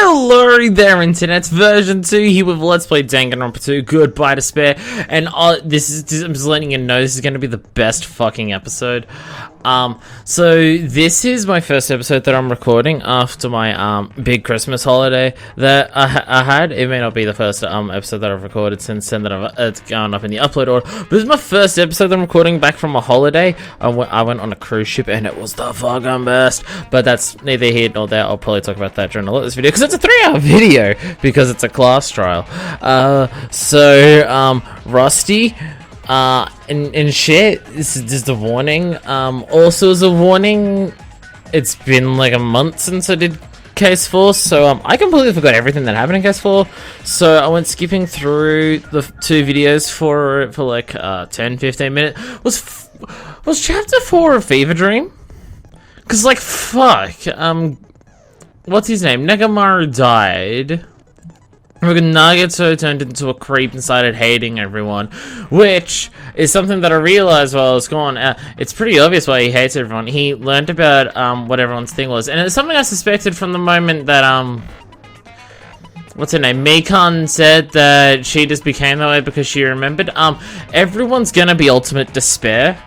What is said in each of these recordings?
Hello there, Internet's version 2 here with Let's Play Danganronpa 2, Goodbye Despair, and I'm just letting you know this is going to be the best fucking episode. So this is my first episode that I'm recording after my, big Christmas holiday that I had. It may not be the first, episode that I've recorded since then that it's gone up in the upload order, but this is my first episode that I'm recording back from a holiday. I went on a cruise ship and it was the fucking best, but that's neither here nor there. I'll probably talk about that during a lot of this video, because it's a 3-hour video, because it's a class trial. Rusty, and shit, this is just a warning. Also as a warning, it's been like a month since I did Case 4, so I completely forgot everything that happened in Case 4, so I went skipping through the 2 videos for like 10-15 minutes. Was chapter 4 a fever dream? Cause like fuck, what's his name? Negamaru died. Nagato turned into a creep and started hating everyone, which is something that I realized while I was gone. It's pretty obvious why he hates everyone. He learned about what everyone's thing was, and it's something I suspected from the moment that what's her name? Mikan said that she just became that way because she remembered. Everyone's gonna be ultimate despair.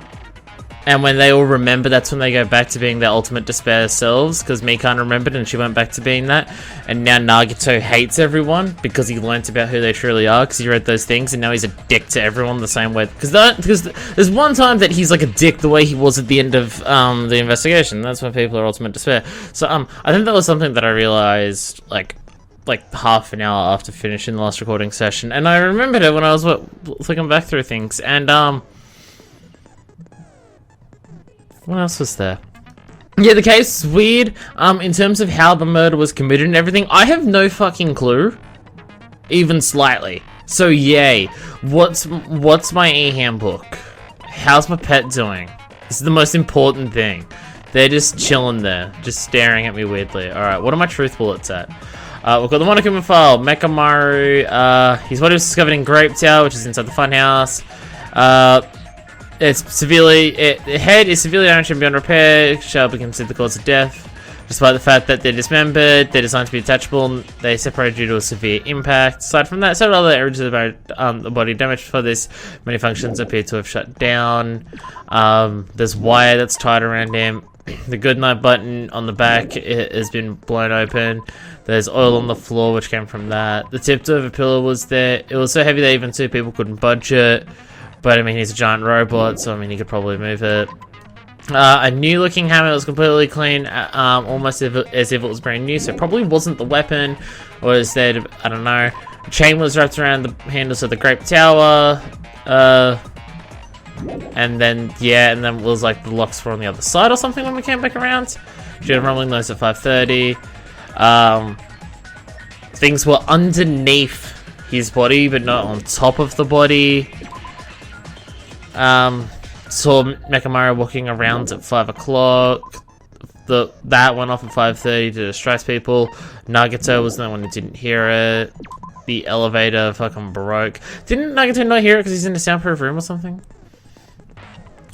And when they all remember, that's when they go back to being their ultimate despair selves, because Mikan remembered and she went back to being that. And now Nagato hates everyone because he learnt about who they truly are, because he read those things, and now he's a dick to everyone the same way. Because there's one time that he's like a dick the way he was at the end of the investigation. That's when people are ultimate despair. So I think that was something that I realized like half an hour after finishing the last recording session, and I remembered it when I was flicking back through things. And what else was there? Yeah, the case is weird. In terms of how the murder was committed and everything, I have no fucking clue, even slightly. So yay. What's my e-handbook? How's my pet doing? This is the most important thing. They're just chilling there, just staring at me weirdly. All right, what are my truth bullets at? We've got the Monokuma file, Mekamaru. His body was discovered in Grape Tower, which is inside the funhouse. The head is severely damaged and beyond repair, shall be considered the cause of death. Despite the fact that they're dismembered, they're designed to be detachable, and they separated due to a severe impact. Aside from that, several other areas of the body damaged for this. Many functions appear to have shut down. There's wire that's tied around him. The goodnight button on the back has been blown open. There's oil on the floor, which came from that. The tipped over pillow was there. It was so heavy that even 2 people couldn't budge it. But I mean, he's a giant robot, so I mean, he could probably move it. A new looking hammer was completely clean, almost as if it was brand new, so it probably wasn't the weapon, or is there, I don't know. A chain was wrapped around the handles of the Grape Tower, and then it was like the locks were on the other side or something when we came back around. She had a rumbling noise at 5:30. Things were underneath his body, but not on top of the body. Saw Mekamaru walking around at 5 o'clock. That went off at 5:30 to distract people. Nagato was the one who didn't hear it. The elevator fucking broke. Didn't Nagato not hear it because he's in a soundproof room or something?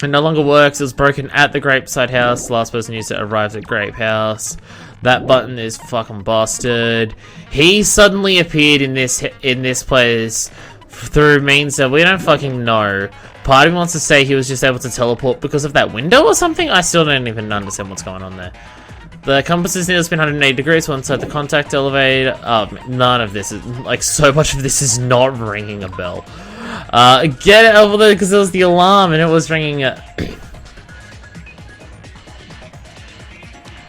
It no longer works. It was broken at the Grapeside house. The last person used it arrived at Grape House. That button is fucking busted. He suddenly appeared in this place through means that we don't fucking know. Part of me wants to say he was just able to teleport because of that window or something. I still don't even understand what's going on there. The compass is near spin 180 degrees one side the contact elevator. None of this is, like, so much of this is not ringing a bell. Get it over there because it was the alarm and it was ringing it.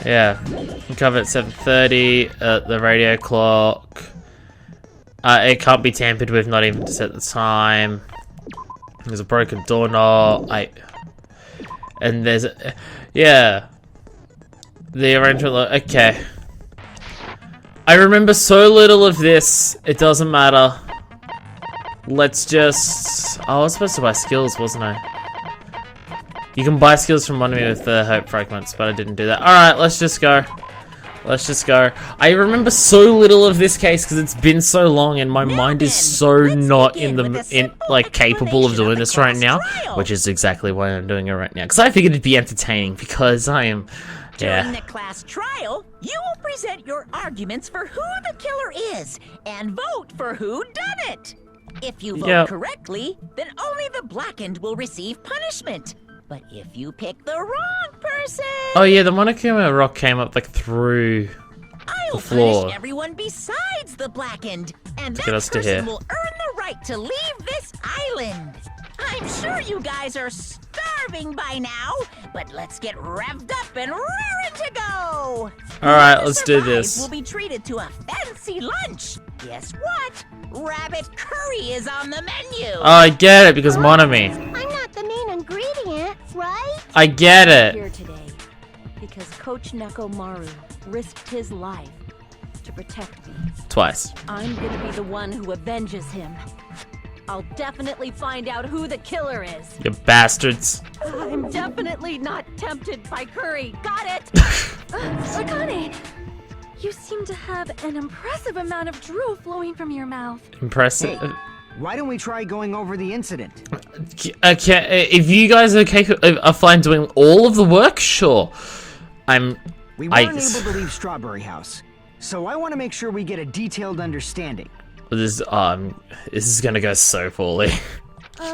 Yeah, cover at 7:30 at the radio clock. It can't be tampered with, not even to set the time. There's a broken doorknob. And there's the arrangement. Okay. I remember so little of this. It doesn't matter. Let's just. I was supposed to buy skills, wasn't I? You can buy skills from one of me with the hope fragments, but I didn't do that. All right, let's just go. Let's just go. I remember so little of this case because it's been so long and my mind is so not like capable of doing this right now, which is exactly why I'm doing it right now. Because I figured it'd be entertaining because I am During the class trial, you will present your arguments for who the killer is and vote for who done it. If you vote correctly, then only the blackened will receive punishment. But if you pick the wrong person... Oh yeah, the Monokuma rock came up like through I'll the floor. punish everyone besides the blackened, and that get us to person here. will earn the right to leave this island. I'm sure you guys are starving by now, but let's get revved up and raring to go. Alright, let's do this. We'll be treated to a fancy lunch. Guess what? Rabbit curry is on the menu. Oh, I get it, because Monami. I'm not the main ingredient, right? I get Here it. today because Coach Nekomaru risked his life to protect me. Twice. I'm gonna be the one who avenges him. I'll definitely find out who the killer is. You bastards. I'm definitely not tempted by curry. Got it? Akane, you seem to have an impressive amount of drool flowing from your mouth. Impressive. Why don't we try going over the incident? Okay, if you guys are fine doing all of the work, sure. We weren't able to leave Strawberry House, so I want to make sure we get a detailed understanding. This is gonna go so poorly.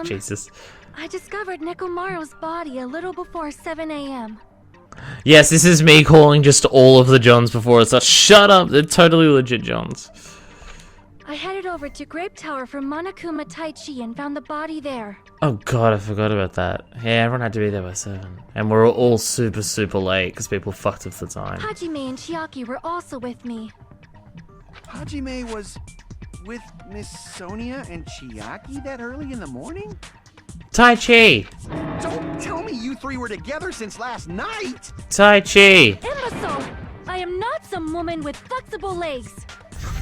Jesus. I discovered Nekomaru's body a little before 7 a.m. Yes, this is me calling just all of the Johns before it's shut up, they're totally legit Johns. I headed over to Grape Tower from Monokuma Taichi and found the body there. Oh god, I forgot about that. Yeah, everyone had to be there by 7. And we're all super, super late because people fucked with the time. Hajime and Chiaki were also with me. Hajime was with Miss Sonia and Chiaki that early in the morning? Taichi! Don't tell me you three were together since last night! Taichi! Imbecile! I am not some woman with flexible legs.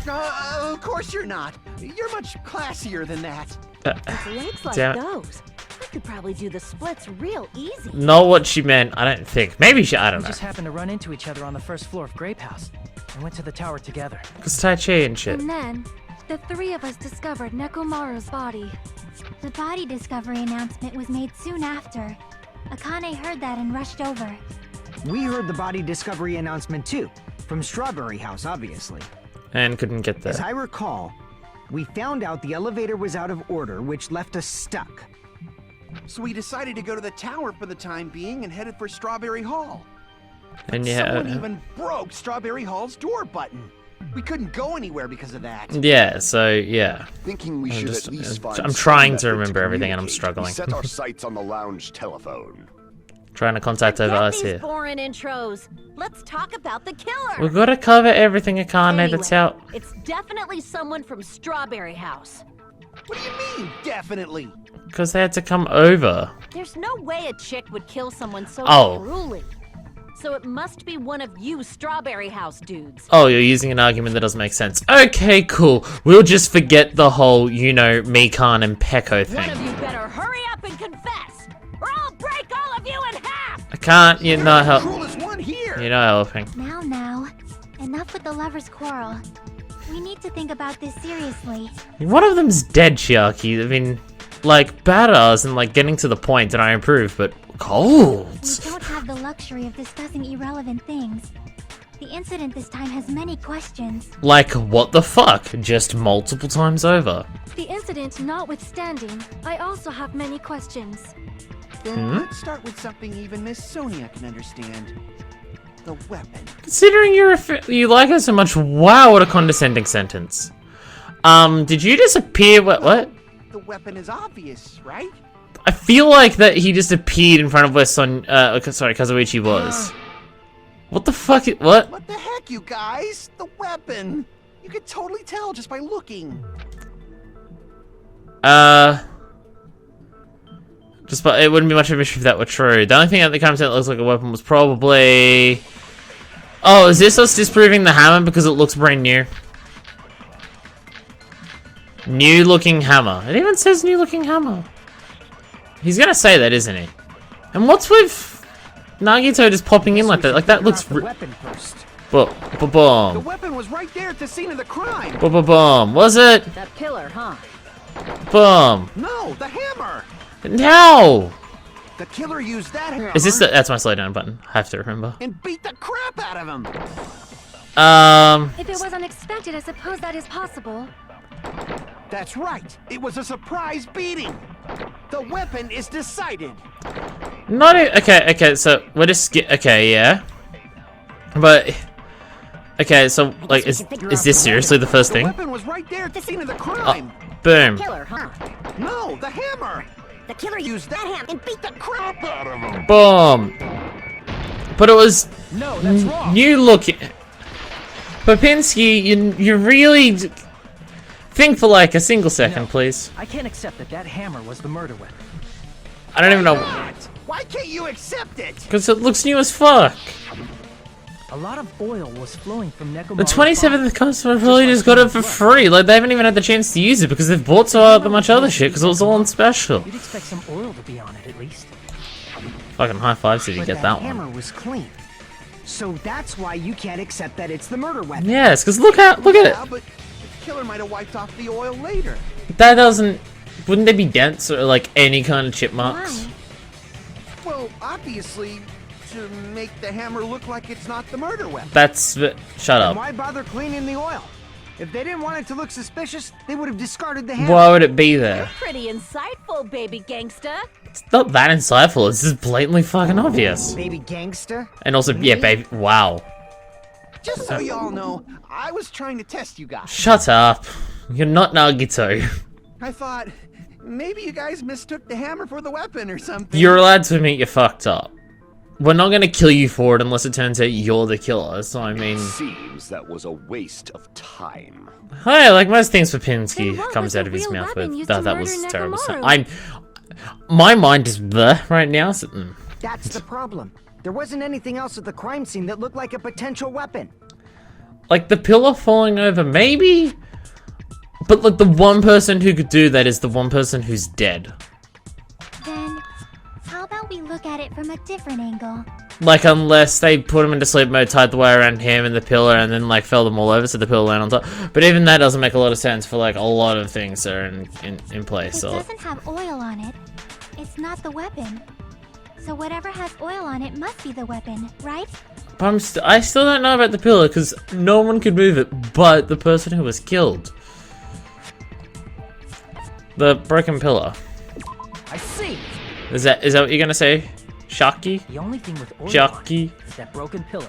Of course you're not. You're much classier than that. With legs like Damn it. those, I could probably do the splits real easy. Not what she meant, I don't think. Maybe she, I don't We know. just happened to run into each other on the first floor of Grape House and went to the tower together. Because Taichi and shit. And then, the three of us discovered Nekomaru's body. The body discovery announcement was made soon after. Akane heard that and rushed over. We heard the body discovery announcement too, from Strawberry House, obviously. And couldn't get As I there. recall, we found out the elevator was out of order, which left us stuck. So we decided to go to the tower for the time being and headed for Strawberry Hall. And Someone yeah, even broke Strawberry Hall's door button. We couldn't go anywhere because of that. yeah, so yeah. Thinking we should at least find I'm trying some to method remember everything and I'm communicate. struggling. We set our sights on the lounge telephone. Trying to contact over Forget us these here. boring intros. Let's talk about the killer. We've got to cover everything, Akane, that's Anyway, out. It's definitely someone from Strawberry House. What do you mean, definitely? Because they had to come over. There's no way a chick would kill someone so Oh. cruelly. So it must be one of you Strawberry House dudes. Oh, you're using an argument that doesn't make sense. Okay, cool. We'll just forget the whole, you know, Mikan and Peko One thing. of you better hurry up and confess, or I'll break all of you in half! I can't, you're not helping. Cruelest one here. You're not helping. Now, enough with the lovers' quarrel. We need to think about this seriously. One of them's dead, Chiaki. I mean, like, badass and, like, getting to the point, and I improve, but cold. We don't have the luxury of discussing irrelevant things. The incident this time has many questions. Like, what the fuck? Just multiple times over. The incident notwithstanding, I also have many questions. Then let's start with something even Miss Sonia can understand. The weapon. Considering you like her so much, wow, what a condescending sentence. Did you disappear? What? The weapon is obvious, right? I feel like that he just appeared in front of where Kazuichi was. What the fuck? What? What the heck, you guys? The weapon. You could totally tell just by looking. But it wouldn't be much of a mystery if that were true. The only thing at the comment that looks like a weapon was probably... Oh, is this us disproving the hammer because it looks brand new? New looking hammer. It even says new looking hammer. He's gonna say that, isn't he? And what's with Nagito just popping in like that? Like that looks... The weapon first. The Boom. weapon was right there at the scene of the crime. Boom. Was it? That pillar, huh? Boom. No, the hammer. No! The killer used that hammer. Is this that's my slow down button? I have to remember. And beat the crap out of him. If it was unexpected, I suppose that is possible. That's right. It was a surprise beating. The weapon is decided. Not okay, so we're just okay, yeah. But okay, so like is this seriously the first The thing? weapon was right there at the scene of the crime. Boom. Killer, huh? No, the hammer. The killer used that hammer and beat the crap out of him. Boom. But it was No, that's wrong. new looking. Popinski, you really think for like a single second, No. please. I can't accept that hammer was the murder weapon. I don't even know Why can't you accept it? because it looks new as fuck. A lot of oil was flowing from Nekomaru's The 27th body. customer probably just got it for free. Like, they haven't even had the chance to use it because they've bought so much other shit because it was all on special. You'd expect some oil to be on it at least. Fucking high fives did you But get that that hammer one. was clean. So that's why you can't accept that it's the murder weapon. Yes, because look at Yeah, it. but the killer might have wiped off the oil later. That doesn't... Wouldn't there be dents or, like, any kind of chip marks? Well, obviously, to make the hammer look like it's not the murder weapon. That's... Shut Then up. why bother cleaning the oil? If they didn't want it to look suspicious, they would have discarded the hammer. Why would it be there? Pretty insightful, baby gangsta. It's not that insightful, it's just blatantly fucking obvious. Baby gangster. And also, yeah, baby, wow. Just so y'all know, I was trying to test you guys. Shut up. You're not Nagito. I thought maybe you guys mistook the hammer for the weapon or something. You're allowed to admit you fucked up. We're not gonna kill you for it unless it turns out you're the killer, so I mean... Seems that was a waste of time. Hey, like most things Popinski Then what comes was out the of his real mouth weapon with. used to That was murder terrible. Nekomaru? My mind is bleh right now. So, That's the problem. There wasn't anything else at the crime scene that looked like a potential weapon. like the pillar falling over, maybe? But like the one person who could do that is the one person who's dead. Then, how about we look at it from a different angle? Like unless they put him into sleep mode, tied the way around him and the pillar, and then like fell them all over so the pillar landed on top. But even that doesn't make a lot of sense for like a lot of things that are in place. It So doesn't have oil on it. It's not the weapon. So whatever has oil on it must be the weapon, right? but I still don't know about the pillar because no one could move it but the person who was killed. The broken pillar. I see. Is that what you're gonna say, Shaki? The only thing with oil on it Jockey. is that broken pillar.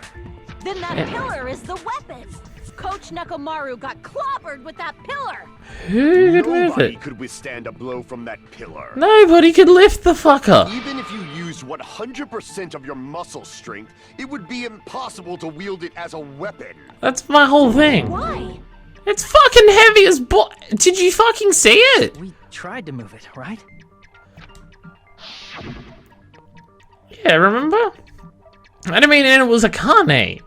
Then that pillar is the weapon. Coach Nekomaru got clobbered with that pillar. Who could move Nobody it? could withstand a blow from that pillar. Nobody could lift the fucker. Even if you used 100% of your muscle strength, it would be impossible to wield it as a weapon. That's my whole thing. Why? It's fucking heavy as Did you fucking see it? We tried to move it, right? Yeah, remember? I don't mean, and it was a carne.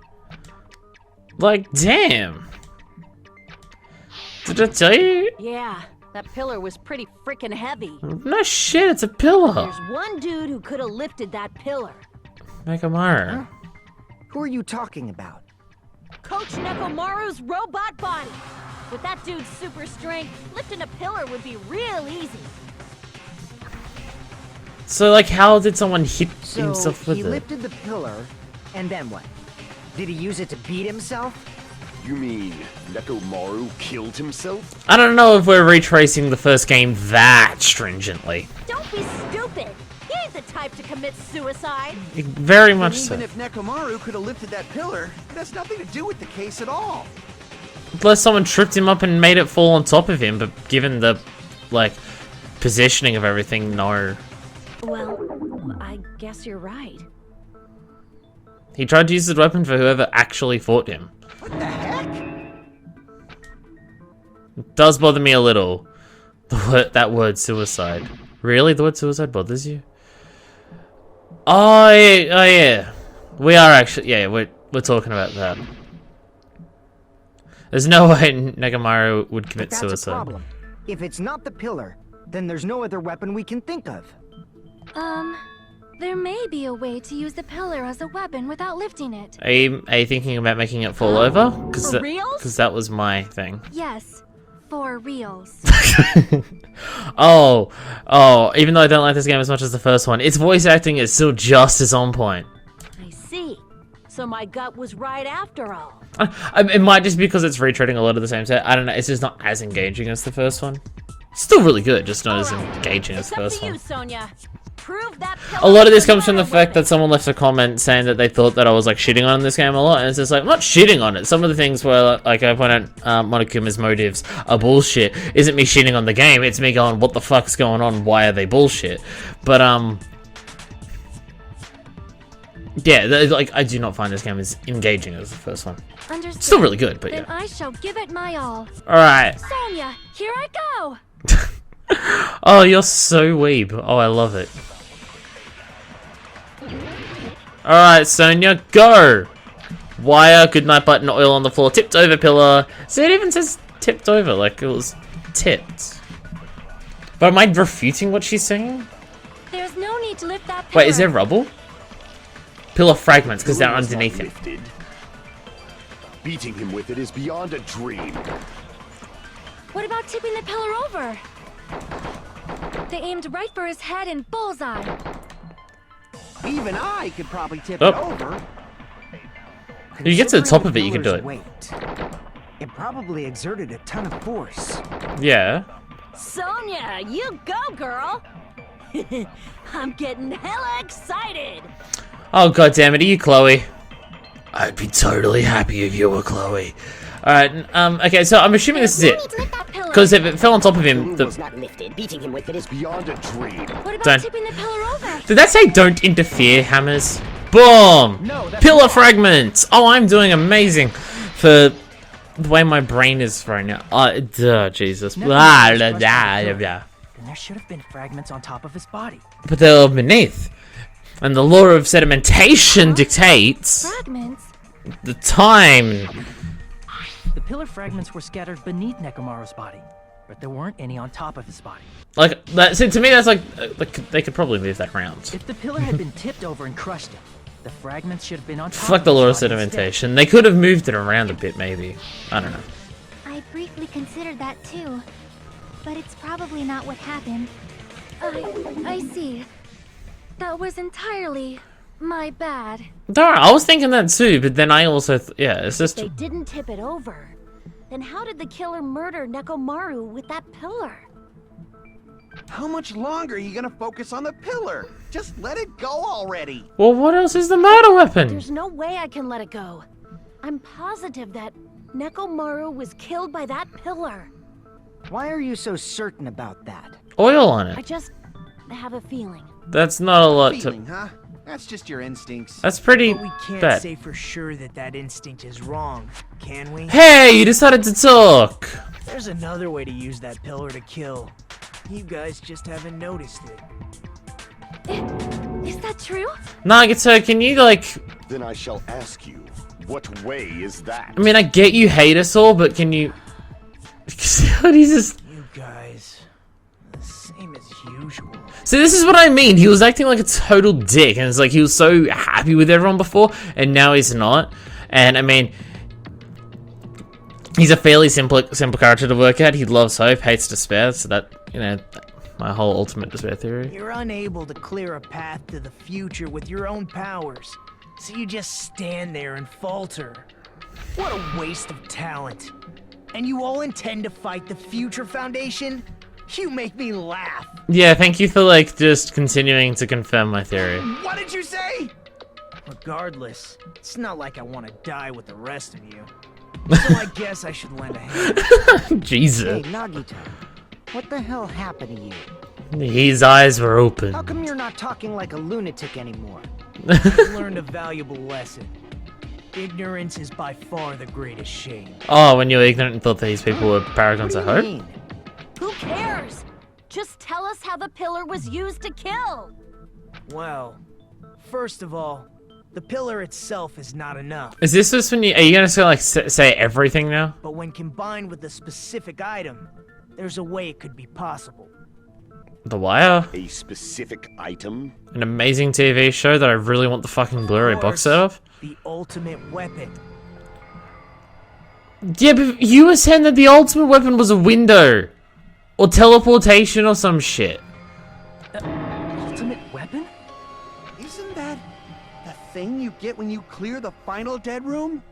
Like, damn. Did I tell you? Yeah, that pillar was pretty freaking heavy. No shit, it's a pillar. There's one dude who could have lifted that pillar. Nekomaru. Who are you talking about? Coach Nekomaru's robot body. With that dude's super strength, lifting a pillar would be real easy. So, like, how did someone hit So himself with he it? lifted the pillar, and then what? Did he use it to beat himself? You mean Nekomaru killed himself? I don't know if we're retracing the first game that stringently. Don't be stupid. He ain't the type to commit suicide. Very And much even so. if Nekomaru could have lifted that pillar, it has nothing to do with the case at all. Unless someone tripped him up and made it fall on top of him, but given the, like, positioning of everything, no. Well, I guess you're right. He tried to use his weapon for whoever actually fought him. What the heck? It does bother me a little. That word suicide. Really? The word suicide bothers you? Oh yeah. We are actually, yeah, we're talking about that. There's no way Nekomaru would commit But that's a suicide. problem. If it's not the pillar, then there's no other weapon we can think of. There may be a way to use the pillar as a weapon without lifting it. Are you thinking about making it fall over? For reals? Because that was my thing. Yes. for reals. Oh, even though I don't like this game as much as the first one, its voice acting is still just as on point. I see. So my gut was right after all. It might just be because it's retreading a lot of the same set. I don't know, it's just not as engaging as the first one. Still really good, just not as engaging as the first one. Sonia. Prove that A lot of this comes from the fact that someone left a comment saying that they thought that I was like shitting on this game a lot, and it's just like, I'm not shitting on it. Some of the things where like I point out Monokuma's motives are bullshit isn't me shitting on the game, it's me going, what the fuck's going on, why are they bullshit? But yeah, like I do not find this game as engaging as the first one. Understood. Still really good, but then yeah. I shall give it my all. Alright. Sonia, here I go! Oh, you're so weeb. Oh, I love it. Alright, Sonia, go! Wire, goodnight button, oil on the floor, tipped over pillar. See, it even says tipped over, like it was tipped. But am I refuting what she's saying? There's no need to lift that pillar. Wait, is there rubble? Pillar fragments, because they're underneath it. Beating him with it is beyond a dream. What about tipping the pillar over? They aimed right for his head and bullseye. Even I could probably tip Oh. it over. If you get to the top of it, you can do it. Weight, it probably exerted a ton of force. Yeah. Sonia, you go, girl. I'm getting hella excited. Oh, god damn it, are you Chloe? I'd be totally happy if you were Chloe. Alright, okay, so I'm assuming this is it. Because if it fell on top of him, the... not lifted. Beating him with it is Beyond a dream. What about Don't. tipping the pillar over? Did that say don't interfere, hammers? Boom! No, that's Pillar wrong. fragments! Oh, I'm doing amazing for the way my brain is right now. Duh, Jesus. Never Blah, mind, blah, just blah, rest blah. Then there should have been fragments on top of his body. But they're beneath. And the law of sedimentation dictates Fragments? the time. The pillar fragments were scattered beneath Nekomaru's body, but there weren't any on top of his body. Like, that, see, to me, that's like they could probably move that around. If the pillar had been tipped over and crushed him, the fragments should have been on top Fuck of the his law of body sedimentation. They could have moved it around a bit, maybe. I don't know. I briefly considered that too, but it's probably not what happened. I see. That was entirely my bad. Don't worry, I was thinking that too, but then I also, yeah, it's just... They didn't tip it over. Then how did the killer murder Nekomaru with that pillar? How much longer are you gonna focus on the pillar? Just let it go already. Well, what else is the murder weapon? There's no way I can let it go. I'm positive that Nekomaru was killed by that pillar. Why are you so certain about that? Oil on I it. just have a feeling. That's not a lot Feeling, to... huh? That's just your instincts. That's pretty But we can't bad. say for sure that that instinct is wrong, can we? Hey, you decided to talk! There's another way to use that pillar to kill. You guys just haven't noticed it. Is that true? Nagato, can you, like... Then I shall ask you, what way is that? I mean, I get you hate us all, but can you... He's just... You guys, the same as usual. See, this is what I mean. He was acting like a total dick, and it's like he was so happy with everyone before, and now he's not. And I mean, he's a fairly simple character to work at. He loves hope, hates despair. So that, you know, my whole ultimate despair theory. You're unable to clear a path to the future with your own powers, so you just stand there and falter. What a waste of talent. And you all intend to fight the Future Foundation? You make me laugh. Yeah, thank you for like just continuing to confirm my theory. What did you say? Regardless, it's not like I want to die with the rest of you. So I guess I should lend a hand. Hey, Jesus. Nagito, what the hell happened to you? His eyes were open. How come you're not talking like a lunatic anymore? I've learned a valuable lesson. Ignorance is by far the greatest shame. Oh, when you were ignorant and thought these people were paragons of hope? mean? Who cares? Just tell us how the pillar was used to kill. Well, first of all, the pillar itself is not enough. Is this just when you... Are you gonna say, like, say everything now? But when combined with a specific item, there's a way it could be possible. The Wire? A specific item? An amazing TV show that I really want the fucking Blu-ray box set of? The ultimate weapon. Yeah, but you were saying that the ultimate weapon was a window. Or teleportation or some shit. Ultimate weapon? Isn't that the thing you get when you clear the final dead room?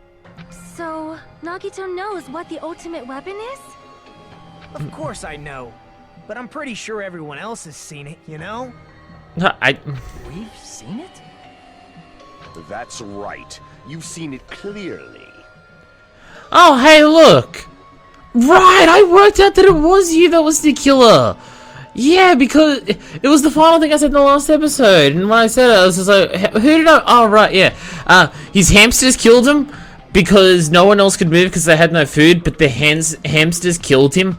So, Nagito knows what the ultimate weapon is? Of course I know. But I'm pretty sure everyone else has seen it, you know? We've seen it? That's right. You've seen it clearly. Oh, hey, look! Right, I worked out that it was you that was the killer! Yeah, because it was the final thing I said in the last episode, and when I said it, I was just like, who did I... Oh, right, yeah. His hamsters killed him because no one else could move because they had no food, but the hamsters killed him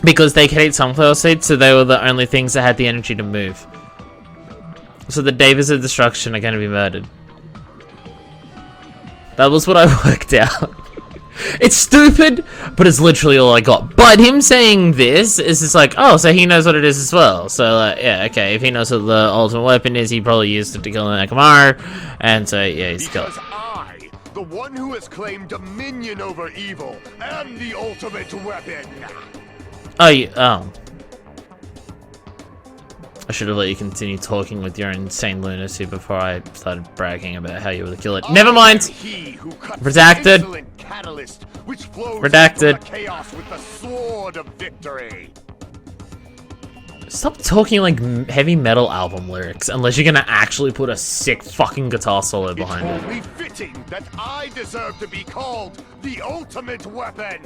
because they could eat sunflower seeds, so they were the only things that had the energy to move. So the Davies of Destruction are going to be murdered. That was what I worked out. It's stupid, but it's literally all I got. But him saying this is just like, oh, so he knows what it is as well. So, like, yeah, okay, if he knows what the ultimate weapon is, he probably used it to kill Nekomaru. And so, yeah, he's killed. Because I, the one who has claimed dominion over evil, am the ultimate weapon. Oh, I should have let you continue talking with your insane lunacy before I started bragging about how you were the killer. Never mind! Redacted. Redacted. Chaos with the sword of victory. Stop talking like heavy metal album lyrics, unless you're gonna actually put a sick fucking guitar solo behind it. It's only fitting that I deserve to be called the ultimate weapon.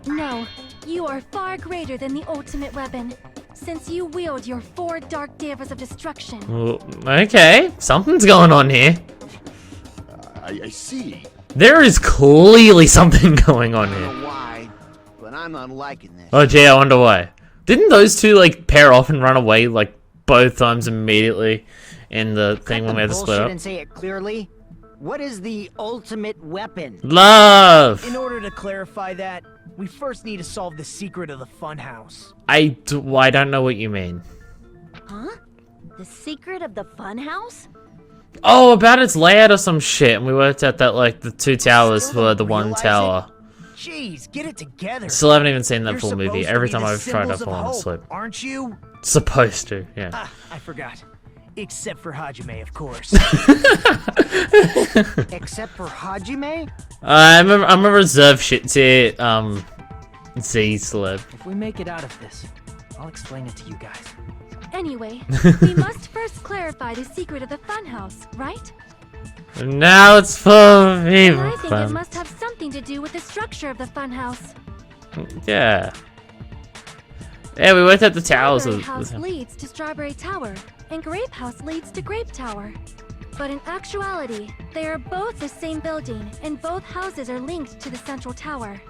No, you are far greater than the ultimate weapon, since you wield your 4 dark devas of destruction. Well, okay, something's going on here. I see. There is clearly something going on I here. don't know why, but I'm not liking this. Oh gee, I wonder why. Didn't those two like pair off and run away like both times immediately in the thing when we had to split up? And say it clearly. What is the ultimate weapon? Love! In order to clarify that, we first need to solve the secret of the funhouse. I don't know what you mean. Huh? The secret of the funhouse? Oh, about its layout or some shit, and we worked out that like the 2 towers were the 1 tower. Jeez, get it together. Still haven't even seen that You're full movie. supposed to Every be time the I've tried to symbols of fall hope, asleep. Aren't you? Supposed to, yeah. Ah, I forgot. Except for Hajime, of course. Except for Hajime? I'm a reserve shit tier, Z celeb. If we make it out of this, I'll explain it to you guys. Anyway, we must first clarify the secret of the funhouse, right? Now it's full of And evil I think it fun. must have something to do with the structure of the funhouse. Yeah. Yeah, we worked out the towers. Strawberry House leads to Strawberry Tower, and Grape House leads to Grape Tower. But in actuality, they are both the same building, and both houses are linked to the central tower.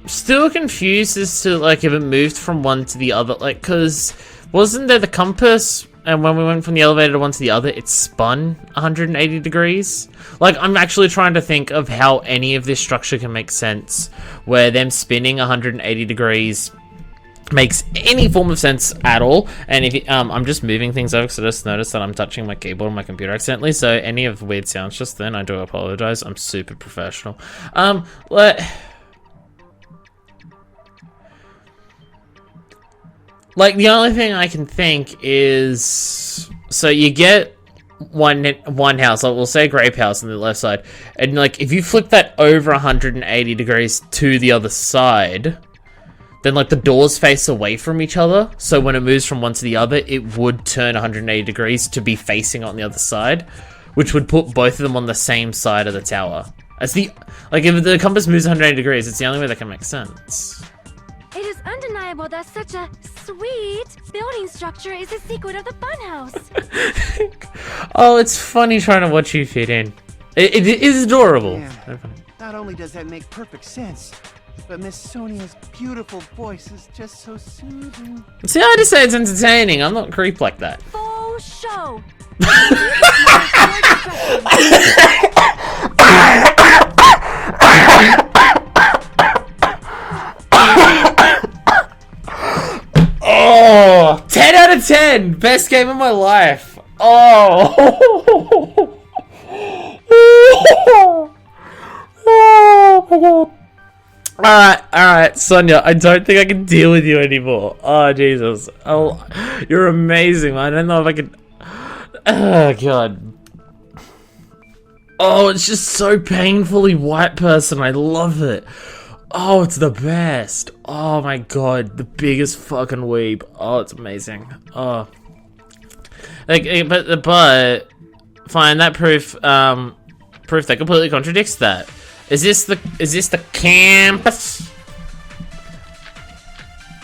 Still confused as to like if it moved from one to the other, like, cause wasn't there the compass, and when we went from the elevator to one to the other, it spun 180 degrees? Like, I'm actually trying to think of how any of this structure can make sense, where them spinning 180 degrees makes any form of sense at all. And if I'm just moving things over because I just noticed that I'm touching my keyboard on my computer accidentally, so any of the weird sounds just then, I do apologize. I'm super professional. Like, the only thing I can think is, so you get one house, like we'll say Grape House on the left side, and like if you flip that over 180 degrees to the other side, then like the doors face away from each other, so when it moves from one to the other, it would turn 180 degrees to be facing on the other side, which would put both of them on the same side of the tower. As the, like, if the compass moves 180 degrees, it's the only way that can make sense. It is undeniable that such a sweet building structure is the secret of the funhouse. Oh, it's funny trying to watch you fit in. It is adorable. Yeah. Not only does that make perfect sense, but Miss Sonia's beautiful voice is just so soothing. See, I just say it's entertaining. I'm not creep like that. Full show. Oh, 10 out of 10. Best game of my life. Oh. Oh my god. Alright, Sonia, I don't think I can deal with you anymore. Oh, Jesus. Oh, you're amazing, man. I don't know if I can... Oh, God. Oh, it's just so painfully white person. I love it. Oh, it's the best. Oh, my God. The biggest fucking weeb. Oh, it's amazing. Oh. Like, but... Fine, that proof that completely contradicts that. Is this the campus?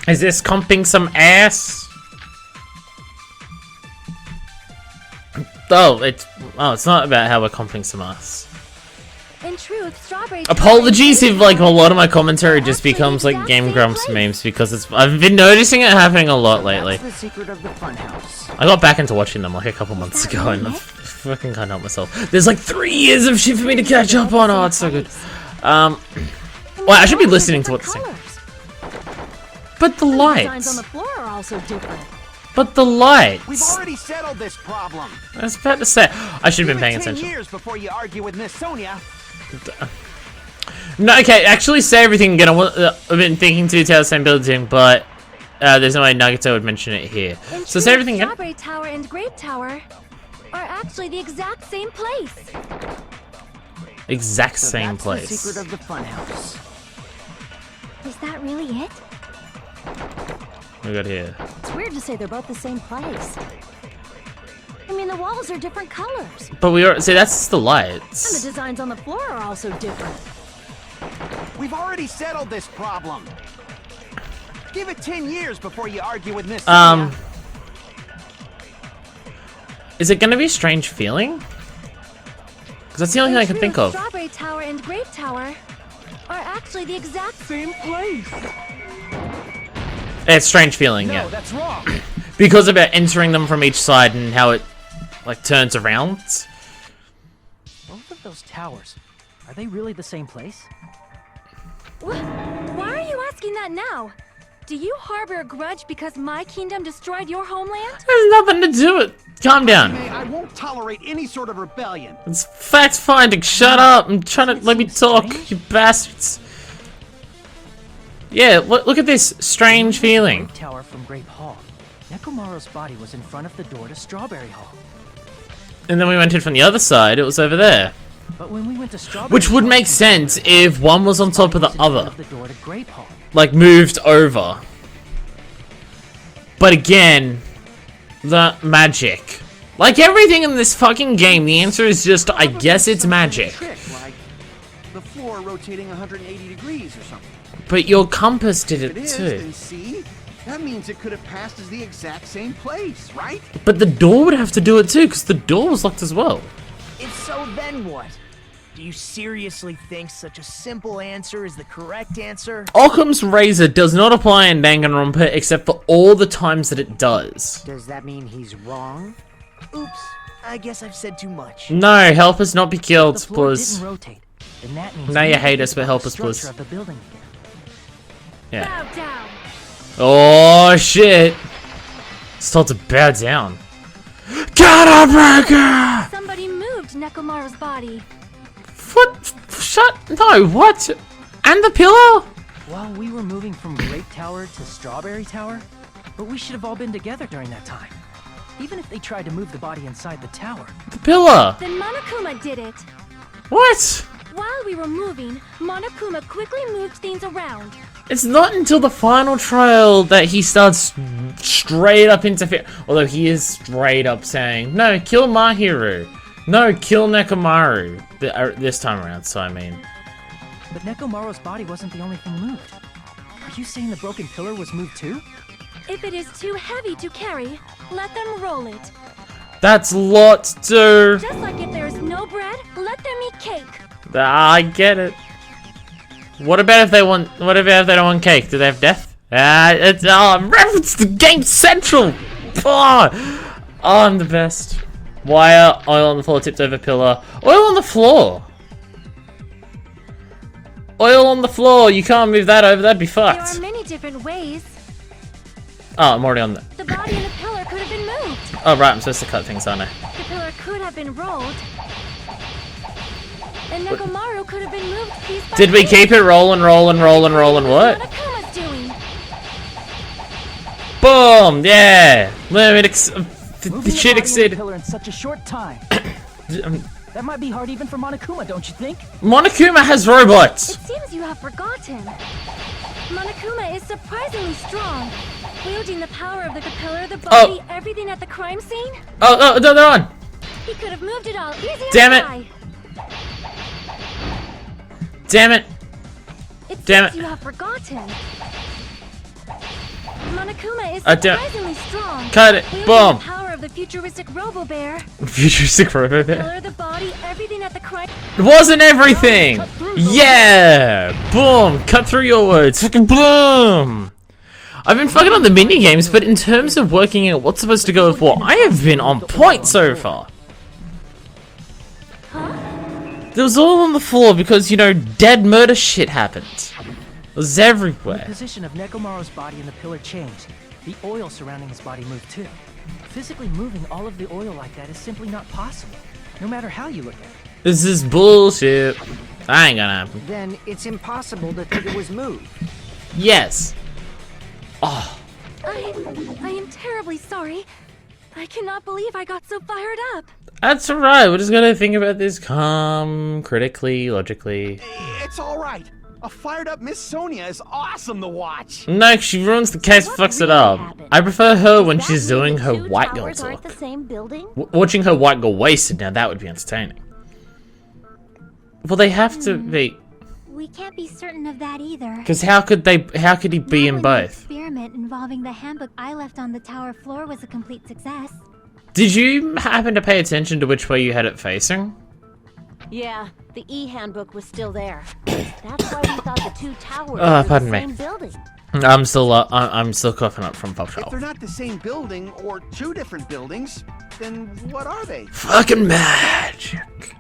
Is this comping some ass? Oh, it's not about how we're comping some ass. In truth, Strawberry Apologies if like a lot of my commentary just becomes like Game Grumps memes because I've been noticing it happening a lot lately. That's the secret of the funhouse. I got back into watching them like a couple months ago and I fucking can't help myself. There's like 3 years of shit for me to catch up on. Oh, it's so good. Well, I should be listening to what they're saying. But the lights. On the floor are also different. But the lights. We've already settled this problem. I was about to say. I should have been paying 10 attention. years before you argue with Miss Sonia. No, okay, actually say everything again. I've been thinking to tell the same building, but there's no way Nuggeto would mention it here. So say everything again. Strawberry Tower and Grape Tower are actually the exact same place. Exact So same that's place. the secret of the funhouse. Is that really it? We got here. It's weird to say they're both the same place. I mean, the walls are different colors. But we are see that's the And the lights. designs on the floor are also different. We've already settled this problem. Give it 10 years before you argue with Miss Um, Sonia. is it gonna be a strange feeling? Because that's the only thing I can think of. Strawberry Tower and Grape Tower are actually the exact same place. It's strange feeling, No, yeah. that's wrong. Because about entering them from each side and how it like turns around. Both of those towers, are they really the same place? Why are you asking that now? Do you harbor a grudge because my kingdom destroyed your homeland? There's nothing to do with. Calm down. May, I won't tolerate any sort of rebellion. It's fact finding. Shut up. I'm trying to let me talk, you bastards. Yeah, look at this strange feeling. Grape Tower from Grape Hall. Nekomaru's body was in front of the door to Strawberry Hall. And then we went in from the other side. It was over there. But when we went to Strawberry Which would Hall, make sense if one was on top of the was in front other. of the door to Grape Hall. Like, moved over. But again, the magic. Like everything in this fucking game, the answer is just, I guess it's magic. Trick, like the floor rotating 180 degrees or something. But your compass did If it it is, too. then see? That means it could have passed as the exact same place, right? But the door would have to do it too, because the door was locked as well. If so, then what? Do you seriously think such a simple answer is the correct answer? Occam's razor does not apply in Danganronpa except for all the times that it does. Does that mean he's wrong? Oops, I guess I've said too much. No, help us not be killed, The floor please. didn't rotate. Then that means Now we you need to hate think us, but about help the us, please. structure of the building again. Yeah. Bow down. Oh shit! It's told to bow down. Counterbreaker! Somebody moved Nekomaru's body. What? Shut. No, what? And the pillow? While we were moving from Grape Tower to Strawberry Tower, but we should have all been together during that time. Even if they tried to move the body inside the tower. The pillar. Then Monokuma did it. What? While we were moving, Monokuma quickly moved things around. It's not until the final trial that he starts straight up interfering. Although he is straight up saying, no, kill Mahiru. No, kill Nekomaru. This time around, so I mean. But Nekomaru's body wasn't the only thing moved. Are you saying the broken pillar was moved too? If it is too heavy to carry, let them roll it. That's lots to. Just like if there is no bread, let them eat cake. I get it. What about if they want? What about if they don't want cake? Do they have death? It's reference to Game Central. Oh, I'm the best. Wire, oil on the floor, tipped over pillar. Oil on the floor. Oil on the floor. You can't move that over. That'd be There fucked. are many different ways. Oh, I'm already on that. The body and the pillar could have been moved. Oh right, I'm supposed to cut things, aren't I? The pillar could have been rolled. And Nekomaru could have been moved piece by Did we piece. keep it rolling, what? Monokuma's doing. Boom! Yeah! The Moving shit body and exceeded. pillar in such a short time. That might be hard even for Monokuma, don't you think? Monokuma has robots! It seems you have forgotten. Monokuma is surprisingly strong. Wielding the power of the pillar, the body, everything at the crime scene. Oh, no, they're on! He could have moved it all. Easy Damn as it. pie. Damn it! It Damn seems it. you have forgotten. Monokuma is Damn it. surprisingly strong. Cut it. Wielding Boom. the power of the futuristic Robo-Bear. Futuristic robot. Pillar, the body, everything at the crime. It wasn't everything! Yeah! Boom! Cut through your words. Fucking boom! I've been fucking on the mini games, but in terms of working out what's supposed to go with what, I have been on point so far. It was all on the floor because, you know, dead murder shit happened. It was When the everywhere. position of Nekomaru's body in the pillar changed, the oil surrounding his body moved too. Physically moving all of the oil like that is simply not possible, no matter how you look at it. This is bullshit. That ain't gonna happen. Then it's impossible to think it was moved. Yes. Oh, I am terribly sorry. I cannot believe I got so fired up. that's alright. We're just gonna think about this calm, critically, logically. It's all right. A fired up Miss Sonia is awesome to watch. No, she ruins the case, fucks it up. I prefer her when she's doing her white girl Towers aren't talk. the same building? Watching her white girl wasted, now that would be entertaining. Well, they have to be, We can't be certain of that either. because how could he be in Not when the both? experiment involving the handbook I left on the tower floor was a complete success. Did you happen to pay attention to which way you had it facing? Yeah, the E-handbook was still there. That's why we thought the two towers were pardon the me. same building. I'm still coughing up from Pop If they're Shop. not the same building or two different buildings, then what are they? Fucking magic.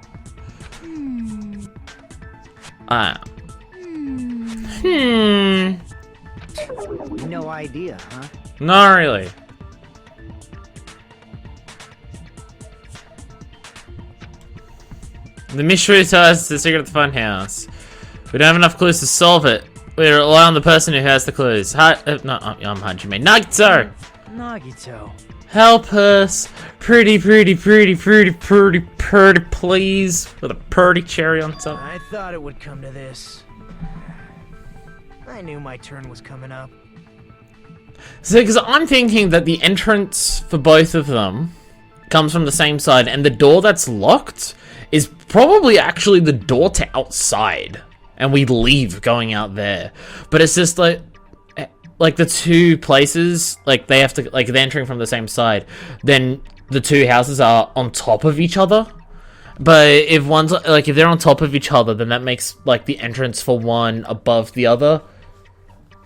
No idea, huh? Not really. The mystery ties to the secret of the funhouse. We don't have enough clues to solve it. We rely on the person who has the clues. I'm Hajime. Nagito! Nagito. Help us! Pretty, please. With a pretty cherry on top. I thought it would come to this. I knew my turn was coming up. So, because I'm thinking that the entrance for both of them comes from the same side, and the door that's locked is probably actually the door to outside, and we leave going out there. But it's just like the two places, like they have to, like they're entering from the same side, then the two houses are on top of each other. But if one's like, if they're on top of each other, then that makes like the entrance for one above the other.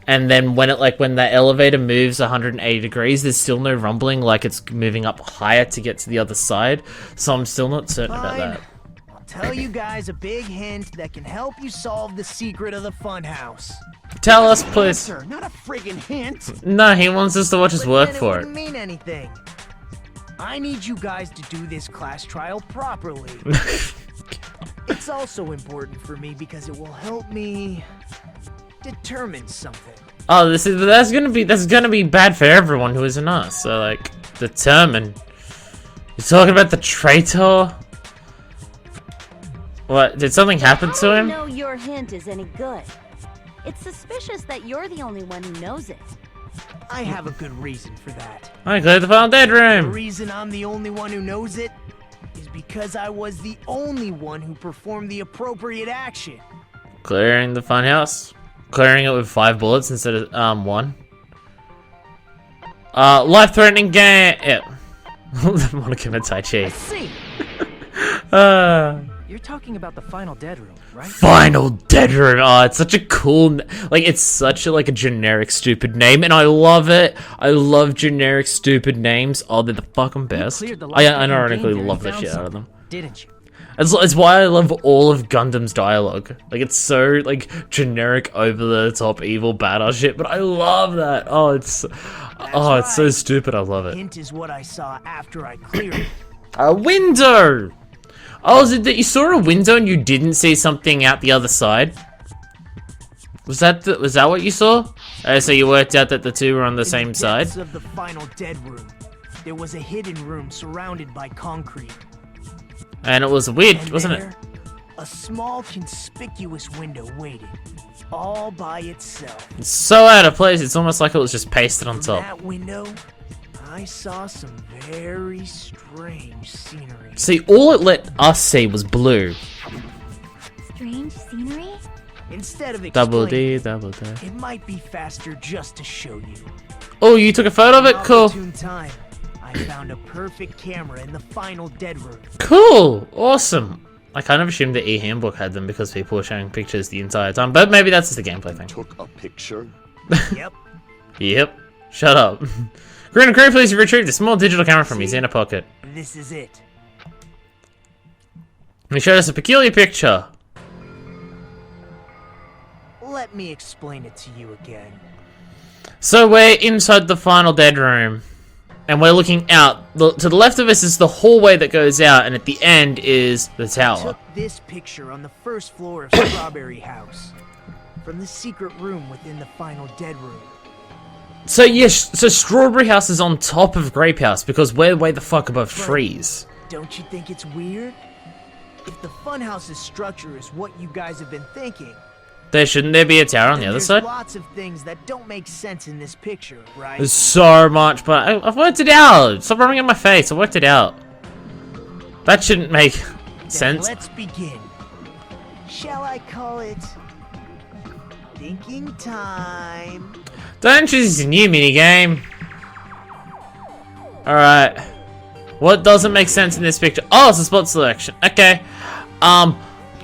And then when the elevator moves 180 degrees, there's still no rumbling, like it's moving up higher to get to the other side. So I'm still not certain about Fine. that. I'll tell you guys a big hint that can help you solve the secret of the funhouse. Tell us, please. Sir, not a friggin' hint. No, he wants us to watch his But work then for it it. wouldn't mean anything. I need you guys to do this class trial properly. It's also important for me because it will help me determine something. Oh, that's gonna be bad for everyone who isn't us. So like, determine. You're talking about the traitor? What? Did something happen to How do him? you know your hint is any good? It's suspicious that you're the only one who knows it. I have a good reason for that. I cleared the final dead The room. reason I'm the only one who knows it is because I was the only one who performed the appropriate action. Clearing the funhouse. Clearing it with 5 bullets instead of 1. Life-threatening game. Yeah. Monokuma Tai Chi. See, Uh. you're talking about the final dead room, right? Final Dead Room. Oh, it's such a cool, like, it's such a, like, a generic, stupid name, and I love it. I love generic, stupid names. Oh, they're the fucking best. cleared the I light and ironically gained love the found shit out of them. something, didn't you? It's why I love all of Gundam's dialogue. Like, it's so, like, generic, over-the-top, evil, badass shit, but I love that. Oh, it's so right. stupid. I love it. Hint is what I saw after I cleared it. A window! Oh, is it that you saw a window and you didn't see something out the other side? Was that what you saw? So you worked out that the two were on the same side? In the depths of the final dead room, there was a hidden room surrounded by concrete. And it was weird, And wasn't there, it? a small, conspicuous window waited, all by itself. It's so out of place, it's almost like it was just pasted on From top. that window, I saw some very strange scenery. See, all it let us see was blue. Strange scenery? Instead of Double explaining, D, double D. it might be faster just to show you. Oh, you took a photo of it? Cool. Opportune time, I found a perfect camera in the final dead room. Cool! Awesome! I kind of assumed the e-handbook had them because people were showing pictures the entire time, but maybe that's just a gameplay thing. Took a picture? Yep. Yep. Shut up. Green and Crew, please retrieved a small digital camera from his inner pocket. This is it. He showed us a peculiar picture. Let me explain it to you again. So we're inside the final dead room, and we're looking out. To the left of us is the hallway that goes out, and at the end is the I tower. took this picture on the first floor of Strawberry House, from the secret room within the final dead room. So yes, so Strawberry House is on top of Grape House because we're way the fuck above trees. Don't you think it's weird? If the Funhouse's structure is what you guys have been thinking, Shouldn't there be a tower on the then other there's side? lots of things that don't make sense in this picture, right? There's so much, but I've worked it out. Stop rubbing in my face. I worked it out. That shouldn't make Then sense. let's begin. Shall I call it thinking time? Don't choose a new minigame. Alright. What doesn't make sense in this picture? Oh, it's a spot selection. Okay. A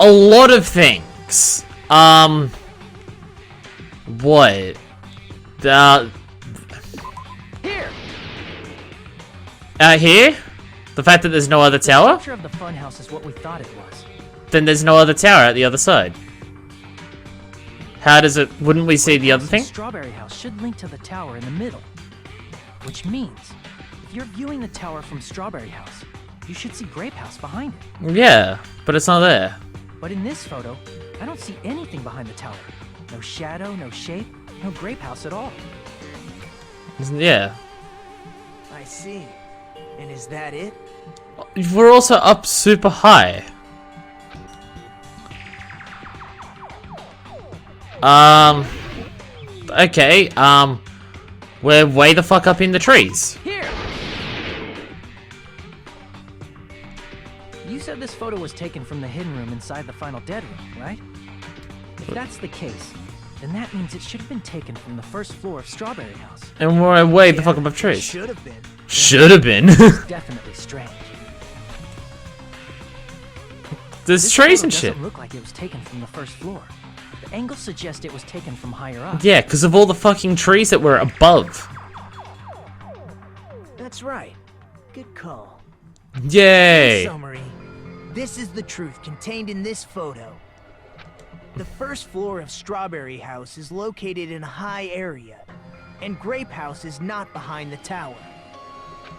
lot of things. What? Here. Here? The fact that there's no other The tower? picture of the funhouse is what we thought it was. Then there's no other tower at the other side. How does it... Wouldn't we see the other thing? Strawberry House should link to the tower in the middle. Which means, if you're viewing the tower from Strawberry House, you should see Grape House behind it. Yeah, but it's not there. But in this photo, I don't see anything behind the tower. No shadow, no shape, no Grape House at all. Yeah. I see. And is that it? We're also up super high. Okay, we're way the fuck up in the trees. Here! You said this photo was taken from the hidden room inside the final dead room, right? If that's the case, then that means it should have been taken from the first floor of Strawberry House. And we're way the fuck above trees. Should have been. Should have been. Definitely strange. There's This trees photo and shit. doesn't look like it was taken from the first floor. The angles suggest it was taken from higher up. Yeah, because of all the fucking trees that were above. That's right. Good call. Yay! Summary. This is the truth contained in this photo. The first floor of Strawberry House is located in a high area, and Grape House is not behind the tower.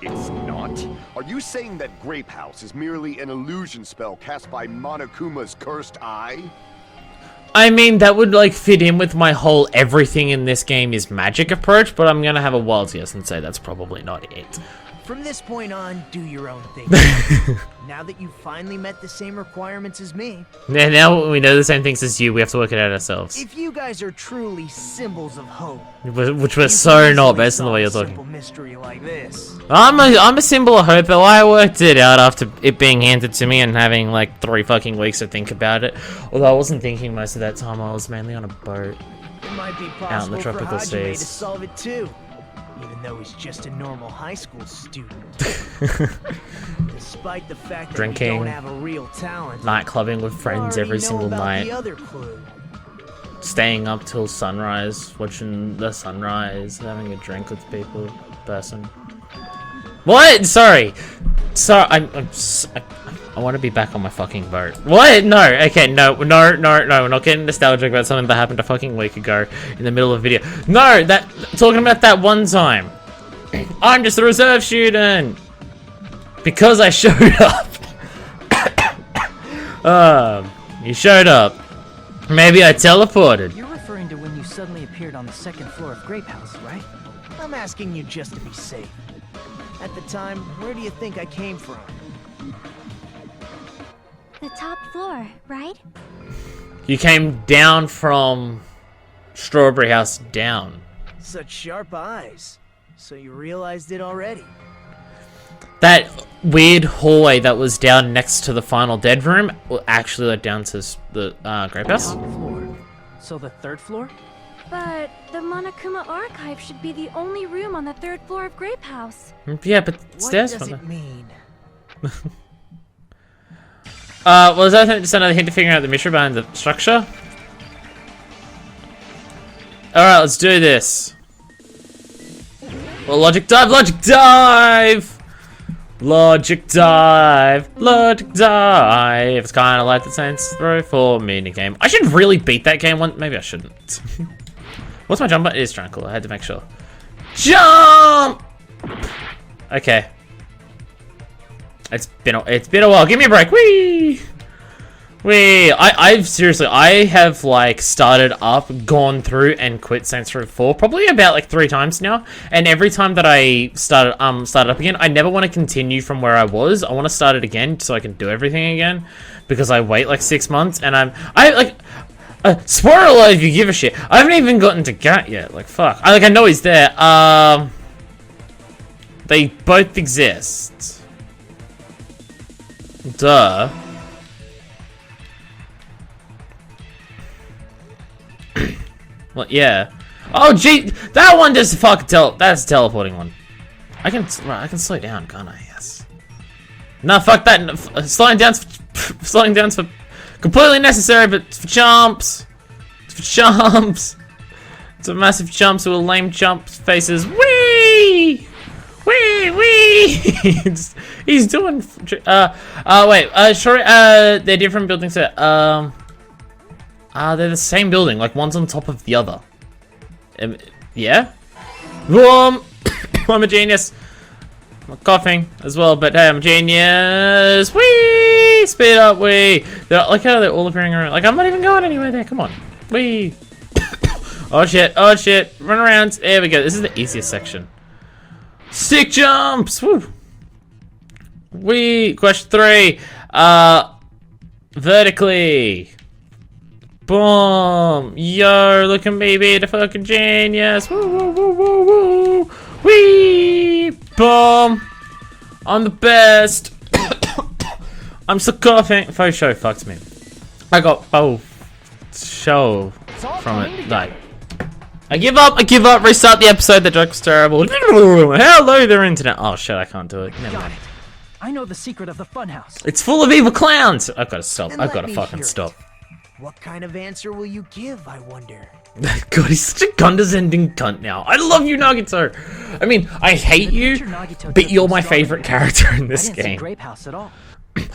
It's not? Are you saying that Grape House is merely an illusion spell cast by Monokuma's cursed eye? I mean, that would like fit in with my whole everything in this game is magic approach, but I'm gonna have a wild guess and say that's probably not it. From this point on, do your own thing. Now that you've finally met the same requirements as me, Yeah, now we know the same things as you, we have to work it out ourselves. if you guys are truly symbols of hope, Which we're you so can not easily based on the way you're solve a talking. simple mystery like this. I'm a symbol of hope, though. I worked it out after it being handed to me and having like 3 fucking weeks to think about it. Although I wasn't thinking most of that time, I was mainly on a boat. It might be Out in possible the tropical for Hajime to seas. solve it too, even though he's just a normal high school student. Despite the fact that Drinking, you don't have a real talent, Night clubbing with friends you every already know single about night. The other clue. Staying up till sunrise, watching the sunrise, having a drink with people, person. What? Sorry. I want to be back on my fucking boat. What? No. Okay, no. We're not getting nostalgic about something that happened a fucking week ago in the middle of a video. No, talking about that one time. I'm just a reserve student. Because I showed up. You showed up. Maybe I teleported. You're referring to when you suddenly appeared on the second floor of Grape House, right? I'm asking you just to be safe. At the time, where do you think I came from? The top floor, right? You came down from Strawberry House down. Such sharp eyes. So you realized it already? That weird hallway that was down next to the final dead room actually led down to the Grape House. Top floor. So the third floor? But the Monokuma archive should be the only room on the third floor of Grape House. Yeah, but stairs What does from it mean? well, is that just another hint to figuring out the mystery behind the structure? Alright, let's do this. Well, logic dive, logic dive! Logic dive, logic dive. It's kind of like the Saints Row 4 minigame. I should really beat that game one. Maybe I shouldn't. What's my jump button? It is tranquil. I had to make sure. Jump! Okay. It's been a while. Give me a break. Whee! Whee! I've seriously, I have like started up, gone through, and quit Saints Row 4 probably about like 3 times now. And every time that I started up again, I never want to continue from where I was. I want to start it again so I can do everything again, because I wait like 6 months and I like. Spoiler alert if you give a shit. I haven't even gotten to Gat yet. Like fuck. I know he's there. They both exist. Duh. Well, yeah. Oh, gee, that one just that's a teleporting one. I can slow down, can't I? Yes. No, fuck that. No, slowing down's for completely necessary, but it's for chumps. It's for chumps. It's a massive chumps with lame chump faces. Whee! Wee wee! He's doing. Wait. Sorry. They're different buildings. They're the same building. Like one's on top of the other. Yeah. I'm a genius. I'm coughing as well, but hey, I'm a genius. Wee! Speed up, wee! Like how they're all appearing around. Like I'm not even going anywhere there. Come on, wee! Oh shit! Oh shit! Run around. There we go. This is the easiest section. Stick jumps! Woo! Wee! Question 3. Vertically. Boom! Yo, look at me be the fucking genius! Woo woo woo woo woo! Wee! Boom! I'm the best! I'm still coughing. Faux show fucked me. I got faux show from it. Like, I give up, restart the episode, the joke's terrible. Hello there, internet. Oh shit, I can't do it. Never mind. I know the secret of the funhouse. It's full of evil clowns! I've gotta stop. I've gotta fucking stop. What kind of answer will you give, I wonder? God, he's such a condescending cunt now. I love you, Nagito. I mean, I hate you, but you're my favorite character in this game. Grape House at all.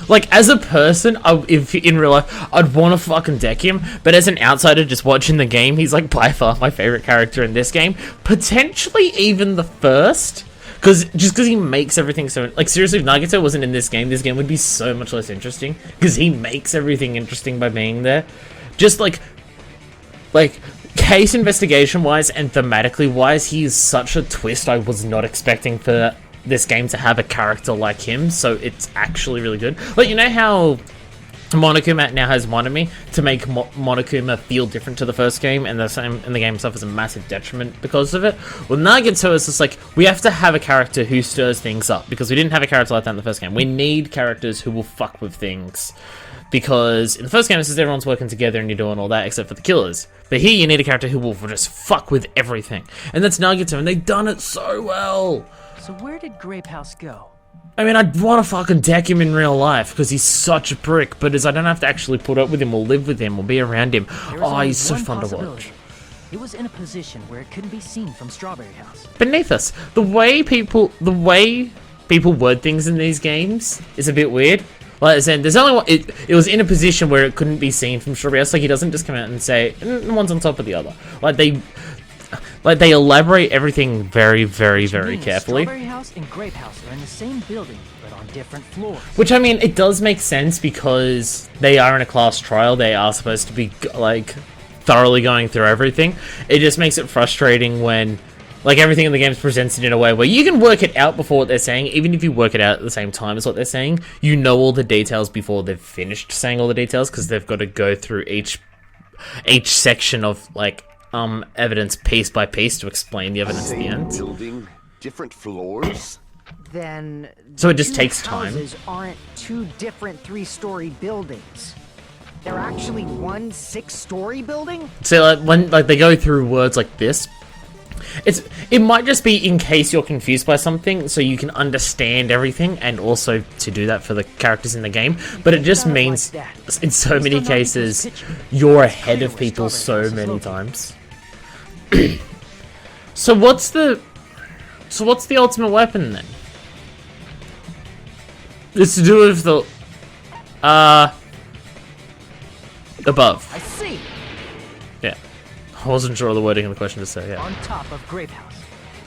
Like, as a person, if in real life, I'd want to fucking deck him, but as an outsider just watching the game, he's like by far my favorite character in this game. Potentially even the first, just because he makes everything so... Like, seriously, if Nagito wasn't in this game would be so much less interesting, because he makes everything interesting by being there. Just, like case investigation-wise and thematically-wise, he is such a twist I was not expecting for this game to have a character like him, so it's actually really good. Like, you know how Monokuma now has Monomi to make Monokuma feel different to the first game, and the game itself is a massive detriment because of it? Well, Nagito is just like, we have to have a character who stirs things up, because we didn't have a character like that in the first game. We need characters who will fuck with things. Because in the first game, it's just everyone's working together and you're doing all that except for the killers. But here, you need a character who will just fuck with everything. And that's Nagito, and they've done it so well. So where did Grape House go? I mean, I'd want to fucking deck him in real life, because he's such a prick, but as I don't have to actually put up with him or live with him or be around him. Oh, he's so fun to watch. It was in a position where it couldn't be seen from Strawberry House. Beneath us. The way people word things in these games is a bit weird. Like I said, there's only one. It was in a position where it couldn't be seen from Strawberry House. Like, he doesn't just come out and say one's on top of the other. Like, Like, they elaborate everything very, very, very carefully. Strawberry House and Grape House are in the same building, but on different floors. Which, I mean, it does make sense because they are in a class trial. They are supposed to be, like, thoroughly going through everything. It just makes it frustrating when, like, everything in the game is presented in a way where you can work it out before what they're saying. Even if you work it out at the same time as what they're saying, you know all the details before they've finished saying all the details, because they've got to go through each section of, like, evidence piece by piece to explain the evidence at the end. Building, different floors. Then So it just takes time. Houses aren't two different 3-story buildings. They're actually one 6-story building. So like when they go through words like this, it might just be in case you're confused by something, so you can understand everything, and also to do that for the characters in the game. But it just means in so many cases you're ahead of people so many times. So what's the ultimate weapon then? It's to do with the above. I see. Yeah. I wasn't sure of the wording of the question to say, yeah. On top of Grape House.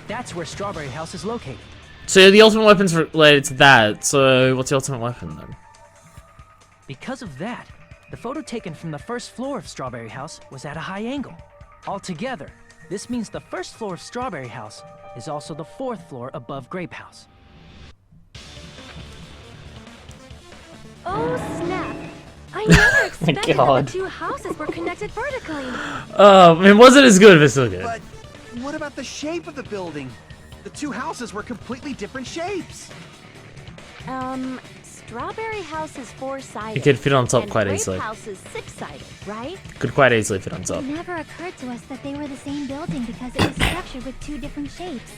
That's where Strawberry House is located. So the ultimate weapon's related to that, so what's the ultimate weapon then? Because of that, the photo taken from the first floor of Strawberry House was at a high angle. Altogether, this means the first floor of Strawberry House is also the 4th floor above Grape House. Oh, snap. I never expected that God. the two houses were connected vertically. It wasn't as good, but still good. But what about the shape of the building? The two houses were completely different shapes. Strawberry House is 4-sided. It could fit on top and quite Grape easily. House is 6-sided, right? Could quite easily fit on top. It never occurred to us that they were the same building because it was structured with two different shapes.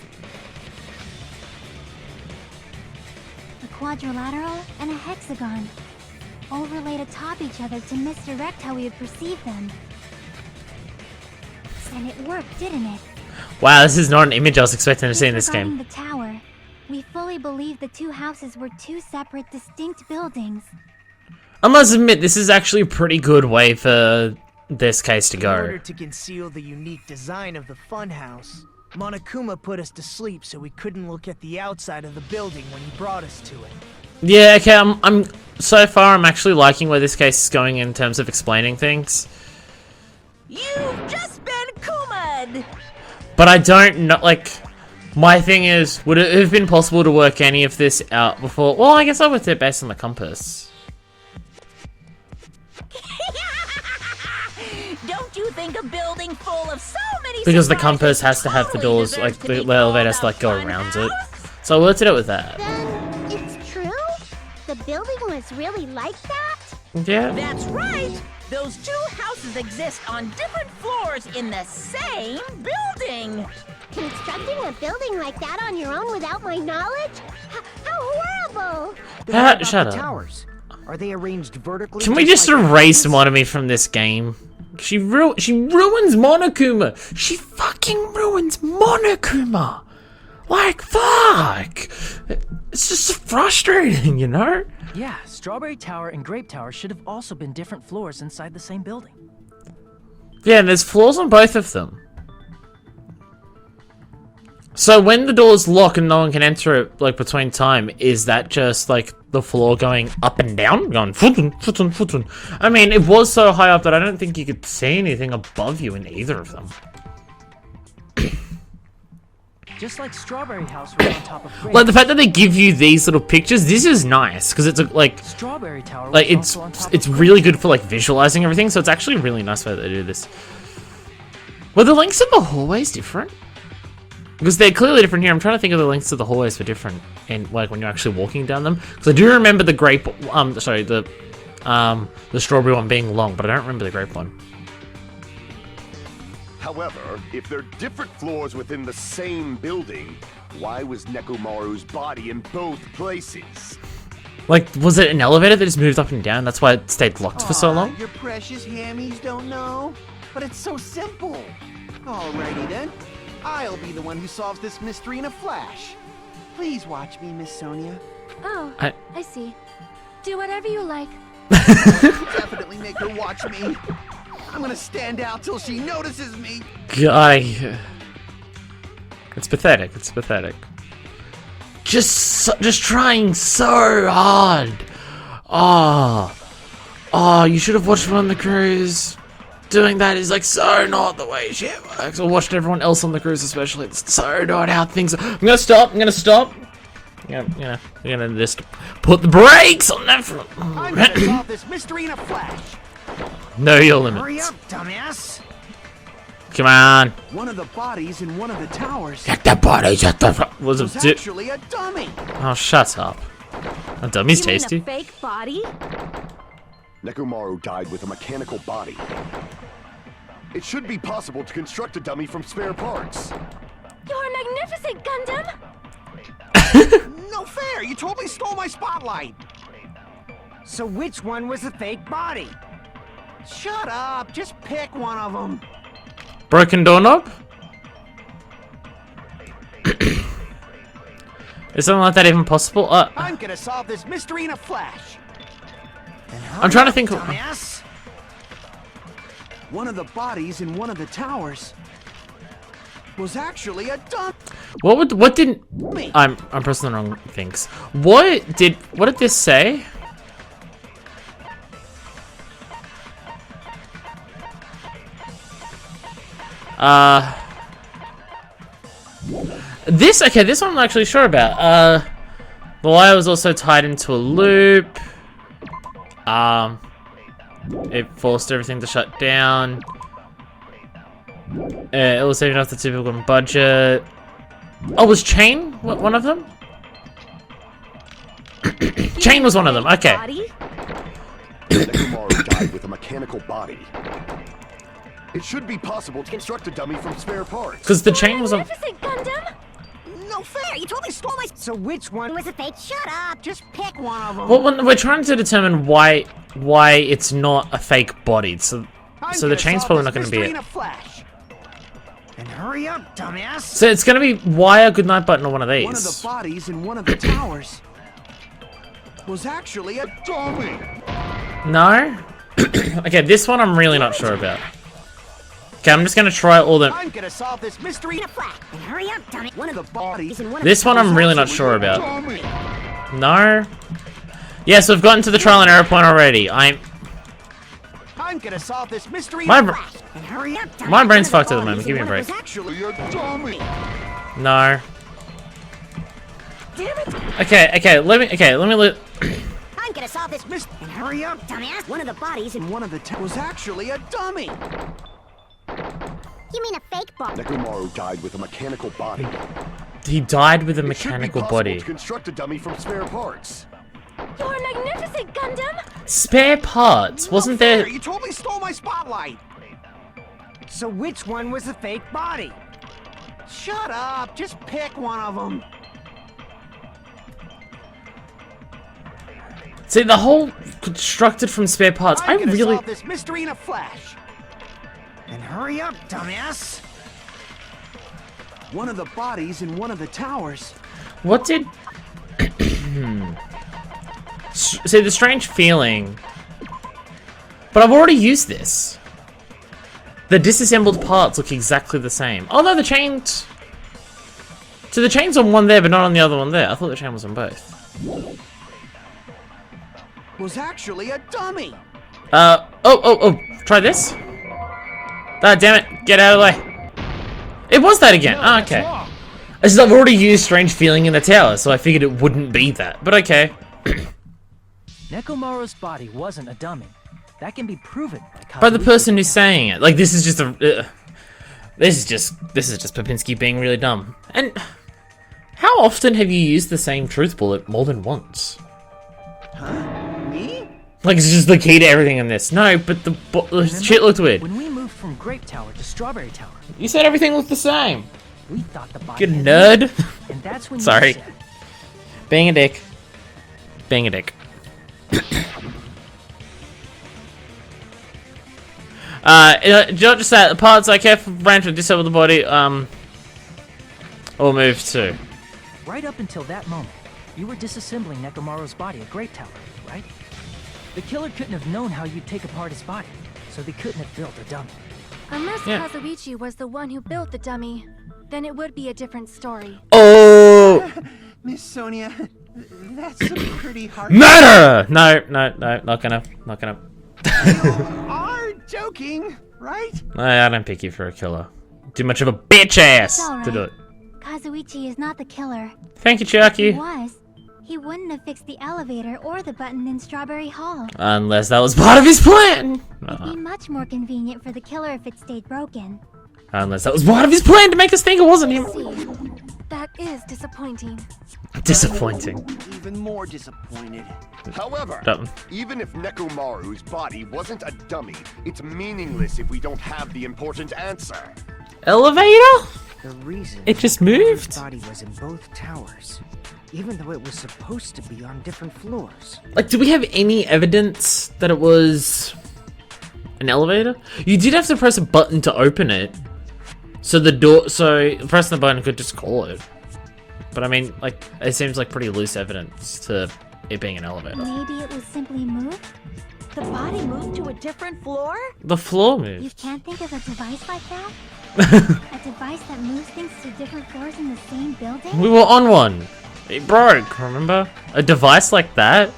A quadrilateral and a hexagon, overlaid atop each other to misdirect how we would perceive them. And it worked, didn't it? Wow, this is not an image I was expecting to see in this Disregarding game. the tower, we fully believe the two houses were two separate, distinct buildings. I must admit, this is actually a pretty good way for this case to In order go. to conceal the unique design of the funhouse, Monokuma put us to sleep so we couldn't look at the outside of the building when he brought us to it. Yeah, okay, I'm so far I'm actually liking where this case is going in terms of explaining things. You've just been Kuma'd! But I don't know, like, my thing is, would it have been possible to work any of this out before? Well, I guess I would say based on the compass. Don't you think a building full of so many Because the surprises compass has to have the totally doors, deserves like, to the be elevator has called to, like, a go around fun it. house? So I worked it out with that. Then it's true? The building was really like that? Yeah. That's right! Those two houses exist on different floors in the same building! Constructing a building like that on your own without my knowledge? How horrible! What about Shut the up. towers? Are they arranged vertically? Can we just like erase houses? Monomi from this game? She ruins Monokuma! She fucking ruins Monokuma! Like, fuck! It's just frustrating, you know? Yeah, Strawberry Tower and Grape Tower should have also been different floors inside the same building. Yeah, and there's flaws on both of them. So when the doors lock and no one can enter it, like, between time, is that just, like, the floor going up and down? Going futun, futun, futun. I mean, it was so high up that I don't think you could see anything above you in either of them. Just like Strawberry House was on top of Grape. Like, the fact that they give you these little pictures, this is nice, because it's, like, Strawberry Tower was like, it's also on top it's of really good for, like, visualizing everything, so it's actually a really nice way that they do this. Were the lengths of the hallways different? Because they're clearly different here. I'm trying to think of the lengths of the hallways were different, and like when you're actually walking down them. Because I do remember the grape, the strawberry one being long, but I don't remember the grape one. However, if they're different floors within the same building, why was Nekomaru's body in both places? Like, was it an elevator that just moved up and down? That's why it stayed locked for so long? Your precious hammies don't know? But it's so simple. Alrighty then. I'll be the one who solves this mystery in a flash. Please watch me, Miss Sonia. Oh, I see. Do whatever you like. Definitely make her watch me. I'm gonna stand out till she notices me. God, It's pathetic. It's pathetic. Just trying so hard. Oh, you should have watched one on the cruise. Doing that is like so not the way shit works. I watched everyone else on the cruise, especially. It's so not how things are. I'm gonna stop. I'm gonna just put the brakes on that front. I'm gonna solve this mystery in a flash. Know your limits. Hurry up, dumbass. Come on. One of the bodies in one of the towers Get the bodies at the was actually a dummy. Oh, shut up. A dummy's You mean tasty. a fake body? Nekomaru died with a mechanical body. It should be possible to construct a dummy from spare parts. You're magnificent, Gundam! No fair! You totally stole my spotlight! So which one was the fake body? Shut up! Just pick one of them! Broken doorknob? Is something like that even possible? I'm gonna solve this mystery in a flash! I'm trying to think. Dumbass. One of the bodies in one of the towers was actually a dummy. What didn't? I'm pressing the wrong things. What did this say? This one I'm not actually sure about. The wire was also tied into a loop. It forced everything to shut down. It was saving off the typical budget. Oh, was Chain one of them? Chain was one of them. Okay. Nekomaru died with a mechanical body. It should be possible to construct a dummy from spare parts. Because the Chain was on. Magnificent, Gundam! No fair! You totally stole my... So which one was a fake? Shut up! Just pick one of them! Well, we're trying to determine why it's not a fake body. So the Chain's probably not going to be it. And hurry up, dumbass. So it's going to be wire, goodnight button, or one of these. One of the bodies in one of the towers was actually a dummy. No? Okay, this one I'm really not sure about. Okay, I'm just gonna try all them. I'm gonna solve this mystery in a flash. And hurry up, dummy! One of the Bodies in one This one I'm really not sure about. No? Yes, we've gotten to the trial and error point already. I'm gonna solve this mystery My in a flash. And hurry up, dummy! My brain's fucked at the moment. Give me a break. Actually a dummy. No. Damn it! Okay, let me look. I'm gonna solve this mystery. And hurry up, dumbass! One of the bodies in... one of the towers was actually a dummy. You mean a fake body? Nekomaru died with a mechanical body. He died with a It should be mechanical possible body. to construct a dummy from spare parts. You're magnificent, Gundam! Spare parts? Wasn't there? You totally stole my spotlight. So which one was the fake body? Shut up! Just pick one of them. See, the whole constructed from spare parts. I I'm gonna really. solve this mystery in a flash. And hurry up, dumbass. One of the bodies in one of the towers. What did? See, the strange feeling. But I've already used this. The disassembled parts look exactly the same. Oh no, the chains. So the chain's on one there, but not on the other one there. I thought the chain was on both. Was actually a dummy. Oh. Try this. Ah, damn it. Get out of the way. It was that again. Oh, okay. It's just I've already used strange feeling in the tower, so I figured it wouldn't be that. But okay. Nekomaru's body wasn't a dummy. That can be proven By the person who's saying it. Like, this is just a... this is just Popinski being really dumb. And how often have you used the same truth bullet more than once? Me? Like, it's just the key to everything in this. No, but the shit looked weird. When we moved from Grape Tower to Strawberry Tower, You said everything looked the same. we thought the body Good had nerd. moved, and that's when Sorry. you said, Being a dick. Being a dick. Just that, the parts I care for branch will disable the body, or move to. right up until that moment, you were disassembling Nekomaru's body at Grape Tower, right? The killer couldn't have known how you'd take apart his body, so they couldn't have built a dummy. Unless Yeah. Kazuichi was the one who built the dummy. then it would be a different story. Oh! Miss Sonia, that's a pretty hard. Murder! No, not gonna. You are joking, right? I don't pick you for a killer. Too much of a bitch ass It's all to do right. it. Kazuichi is not the killer. Thank you, If he Chucky. was, he wouldn't have fixed the elevator or the button in Strawberry Hall. Unless that was part of his plan. It'd be much more convenient for the killer if it stayed broken. Unless that was part of his plan to make us think it wasn't him. See, that is disappointing. Disappointing. Even more disappointed. However, Dumb. even if Nekomaru's body wasn't a dummy, it's meaningless if we don't have the important answer. Elevator? The reason It just Nekomaru's moved? body was in both towers, even though it was supposed to be on different floors. Like, do we have any evidence that it was an elevator? You did have to press a button to open it. So the door, pressing the button could just call it. But I mean, like, it seems like pretty loose evidence to it being an elevator. Maybe it was simply moved? The body moved to a different floor? The floor You moved. can't think of a device like that? A device that moves things to different floors in the same building? We were on one. It broke, remember? A device like that?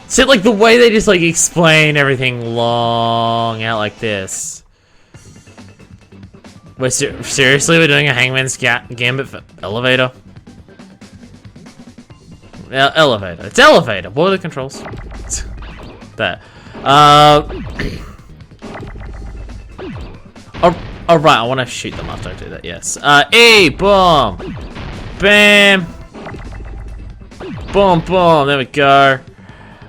See, like, the way they just, like, explain everything long out like this. Wait, seriously, we're doing a Hangman's Gambit for elevator? Elevator. It's elevator. What are the controls? There. Oh, right, I want to shoot them after I do that, yes. E, boom! Bam! Boom, boom, there we go.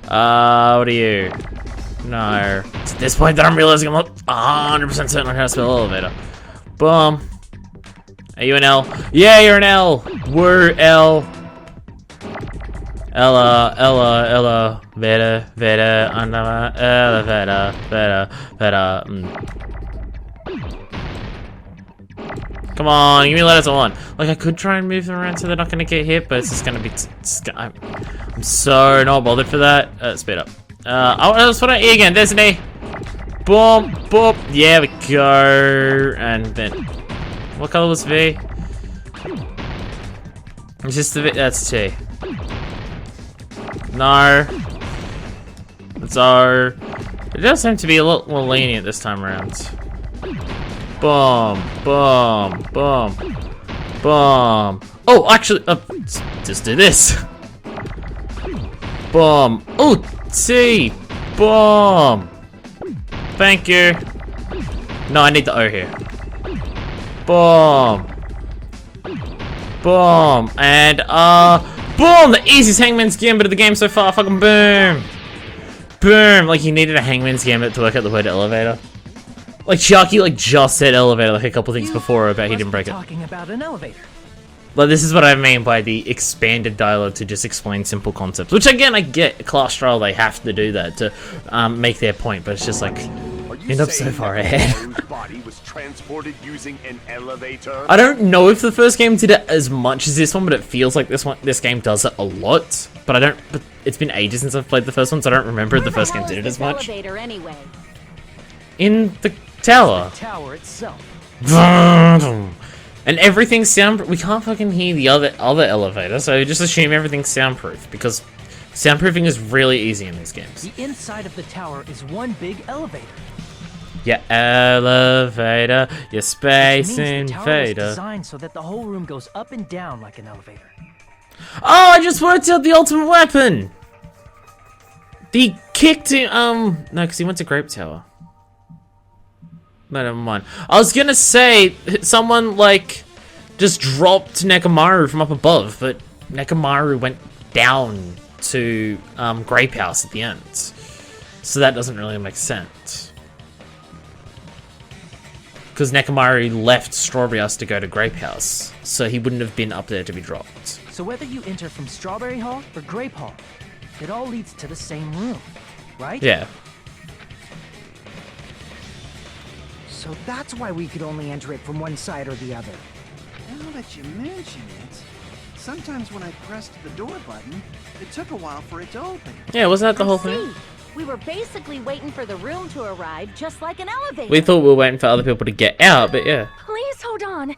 What are you? No. It's at this point that I'm realizing I'm not 100% certain on how to spell elevator. Boom. Are you an L? Yeah, you're an L! We're L. Ella, Veda, elevator, Veda. Come on, give me letters I want. Like, I could try and move them around so they're not gonna get hit, but it's just gonna be. I'm so not bothered for that. Speed up. Let's put an E again. There's an E. Boom, boom. Yeah, we go. And then, what color was V? It's just the V. That's T. No. It's R. It does seem to be a lot more lenient this time around. Boom, boom, boom, boom. Oh, actually, just do this. Boom. Oh, T. Boom. Thank you. No, I need the O here. Boom. Boom. And, boom! The easiest Hangman's Gambit of the game so far. Fucking boom. Boom. Like, you needed a Hangman's Gambit to work out the word elevator. Like, Sharky, like, just said elevator, like, a couple things before about he didn't break it. Talking about an elevator. Like, this is what I mean by the expanded dialogue to just explain simple concepts. Which, again, I get. Class trial, they have to do that to make their point, but it's just like, end up so far ahead. Body was transported using an elevator? I don't know if the first game did it as much as this one, but it feels like this game does it a lot. But it's been ages since I've played the first one, so I don't remember if the first game did it as much. Elevator anyway. In the tower. The tower itself. And everything's soundproof. We can't fucking hear the other elevator, so just assume everything's soundproof, because soundproofing is really easy in these games. The inside of the tower is one big elevator. Your elevator, your space Which means the tower was invader. designed so that the whole room goes up and down like an elevator. Oh, I just worked out the ultimate weapon! The kick to, no, because he went to Grape Tower. No, never mind. I was gonna say, someone, like, just dropped Nekomaru from up above, but Nekomaru went down to, Grape House at the end. So that doesn't really make sense. Because Nekomaru left Strawberry House to go to Grape House, so he wouldn't have been up there to be dropped. So whether you enter from Strawberry Hall or Grape Hall, it all leads to the same room, right? Yeah. So that's why we could only enter it from one side or the other. Now that you mention it, sometimes when I pressed the door button, it took a while for it to open. Yeah, wasn't that the whole thing? See, we were basically waiting for the room to arrive, just like an elevator. We thought we were waiting for other people to get out, but yeah. Please hold on.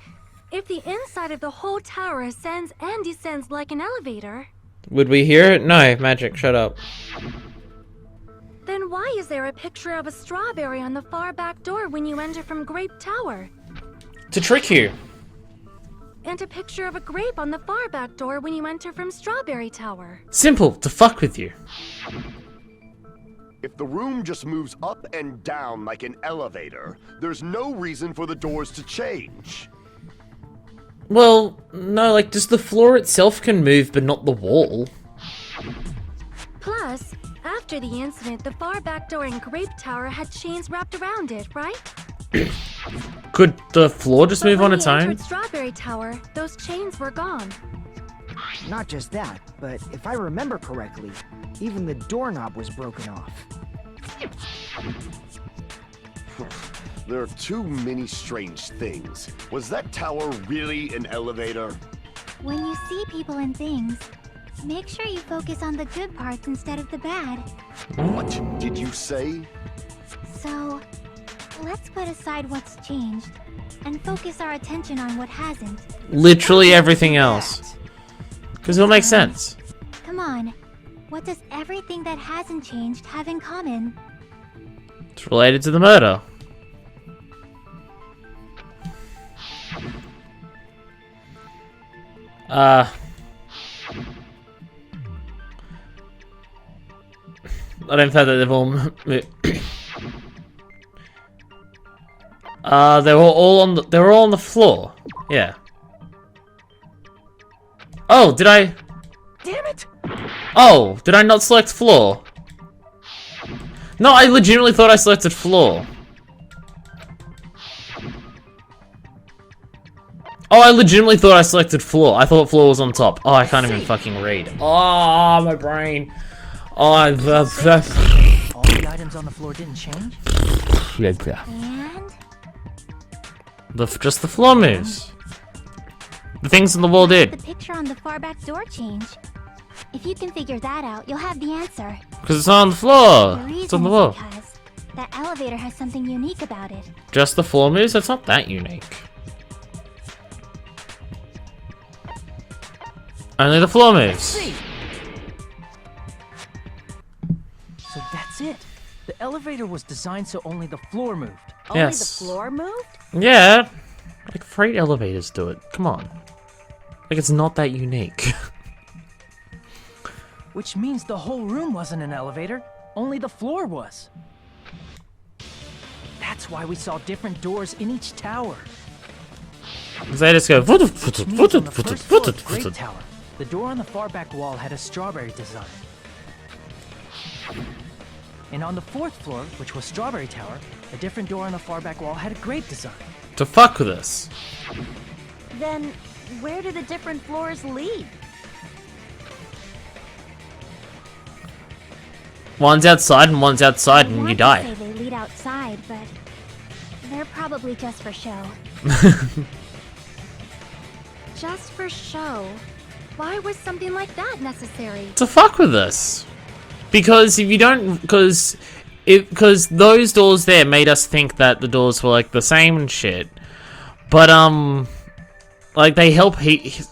If the inside of the whole tower ascends and descends like an elevator, Would we hear it? No, magic, shut up. then why is there a picture of a strawberry on the far back door when you enter from Grape Tower? To trick you. And a picture of a grape on the far back door when you enter from Strawberry Tower? Simple, to fuck with you. If the room just moves up and down like an elevator, there's no reason for the doors to change. Well, no, like, just the floor itself can move, but not the wall. Plus, after the incident, the far back door in Grape Tower had chains wrapped around it, right? Could the floor just But move on when its we own? entered Strawberry Tower, those chains were gone. Not just that, but if I remember correctly, even the doorknob was broken off. There are too many strange things. Was that tower really an elevator? When you see people and things, make sure you focus on the good parts instead of the bad. What did you say? So, let's put aside what's changed and focus our attention on what hasn't. Literally everything else. Because it'll make sense. Come on, what does everything that hasn't changed have in common? It's related to the murder. I don't think that they've all they were all on the floor. Yeah. Oh, did I? Damn it! Oh, did I not select floor? No, I legitimately thought I selected floor. Oh, I legitimately thought I selected floor. I thought floor was on top. Oh, I can't even fucking read. Oh, my brain. Oh, that's... All the items on the floor didn't change? And Just the floor moves. The things on the wall the did. picture on the far back door change. If you can figure that out, you'll have the answer. Because it's on the floor. The It's reason on the is wall. because that elevator has something unique about it. Just the floor moves? That's not that unique. Only the floor moves. See. So that's it. The elevator was designed so only the floor moved. Only Yes. the floor moved? Yeah. Like, freight elevators do it. Come on. Like, it's not that unique. Which means the whole room wasn't an elevator, only the floor was. That's why we saw different doors in each tower. They just go... Which means on the first floor of Great Tower, the door on the far back wall had a strawberry design. And on the fourth floor, which was Strawberry Tower, a different door on the far back wall had a grape design. To fuck with us. Then, where do the different floors lead? One's outside and one's outside I and want you to die. say they lead outside, but they're probably just for show. Just for show. Why was something like that necessary? To fuck with us. Because if you don't... Because those doors there made us think that the doors were, like, the same and shit. But, like, they help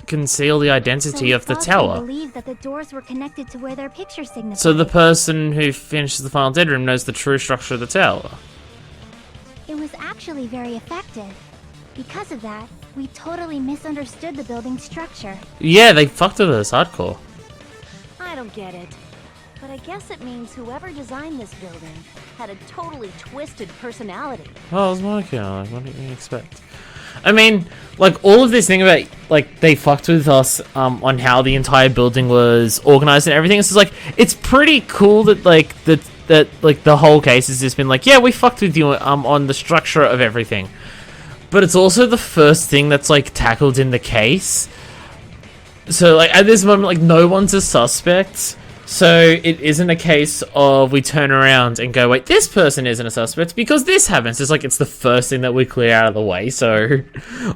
conceal the identity of the tower. Believe that the doors were connected to where their picture signified. So the person who finishes the final dead room knows the true structure of the tower. It was actually very effective. Because of that, we totally misunderstood the building's structure. Yeah, they fucked with us hardcore. I don't get it. But I guess it means whoever designed this building had a totally twisted personality. Well, it's Monica. Like, what do you expect? I mean, like, all of this thing about, like, they fucked with us on how the entire building was organized and everything. It's just, like, it's pretty cool that, like, like, the whole case has just been like, yeah, we fucked with you on the structure of everything. But it's also the first thing that's, like, tackled in the case. So, like, at this moment, like, no one's a suspect. So it isn't a case of we turn around and go, wait, this person isn't a suspect because this happens. It's like, it's the first thing that we clear out of the way. So,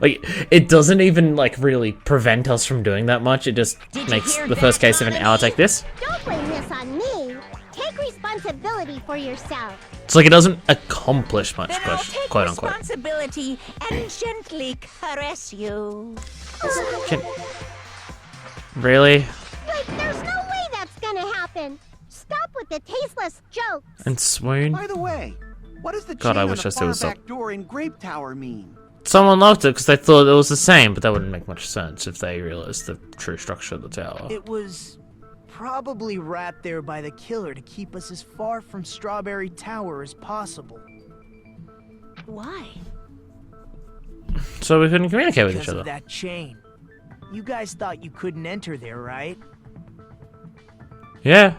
like, it doesn't even, like, really prevent us from doing that much. It just makes the first case of an hour take this. Don't blame this on me. Take responsibility for yourself. It's like it doesn't accomplish much, Then I'll take quote unquote. responsibility and gently caress you. Really? Like, there's no way that's gonna happen. Stop with the tasteless jokes. And swoon? By the way, what does the God, I chain on wish the I still far was up. back door in Grape Tower mean? Someone locked it because they thought it was the same, but that wouldn't make much sense if they realized the true structure of the tower. It was probably wrapped there by the killer to keep us as far from Strawberry Tower as possible. Why? So we couldn't communicate with Because each of other. that chain. You guys thought you couldn't enter there, right? Yeah.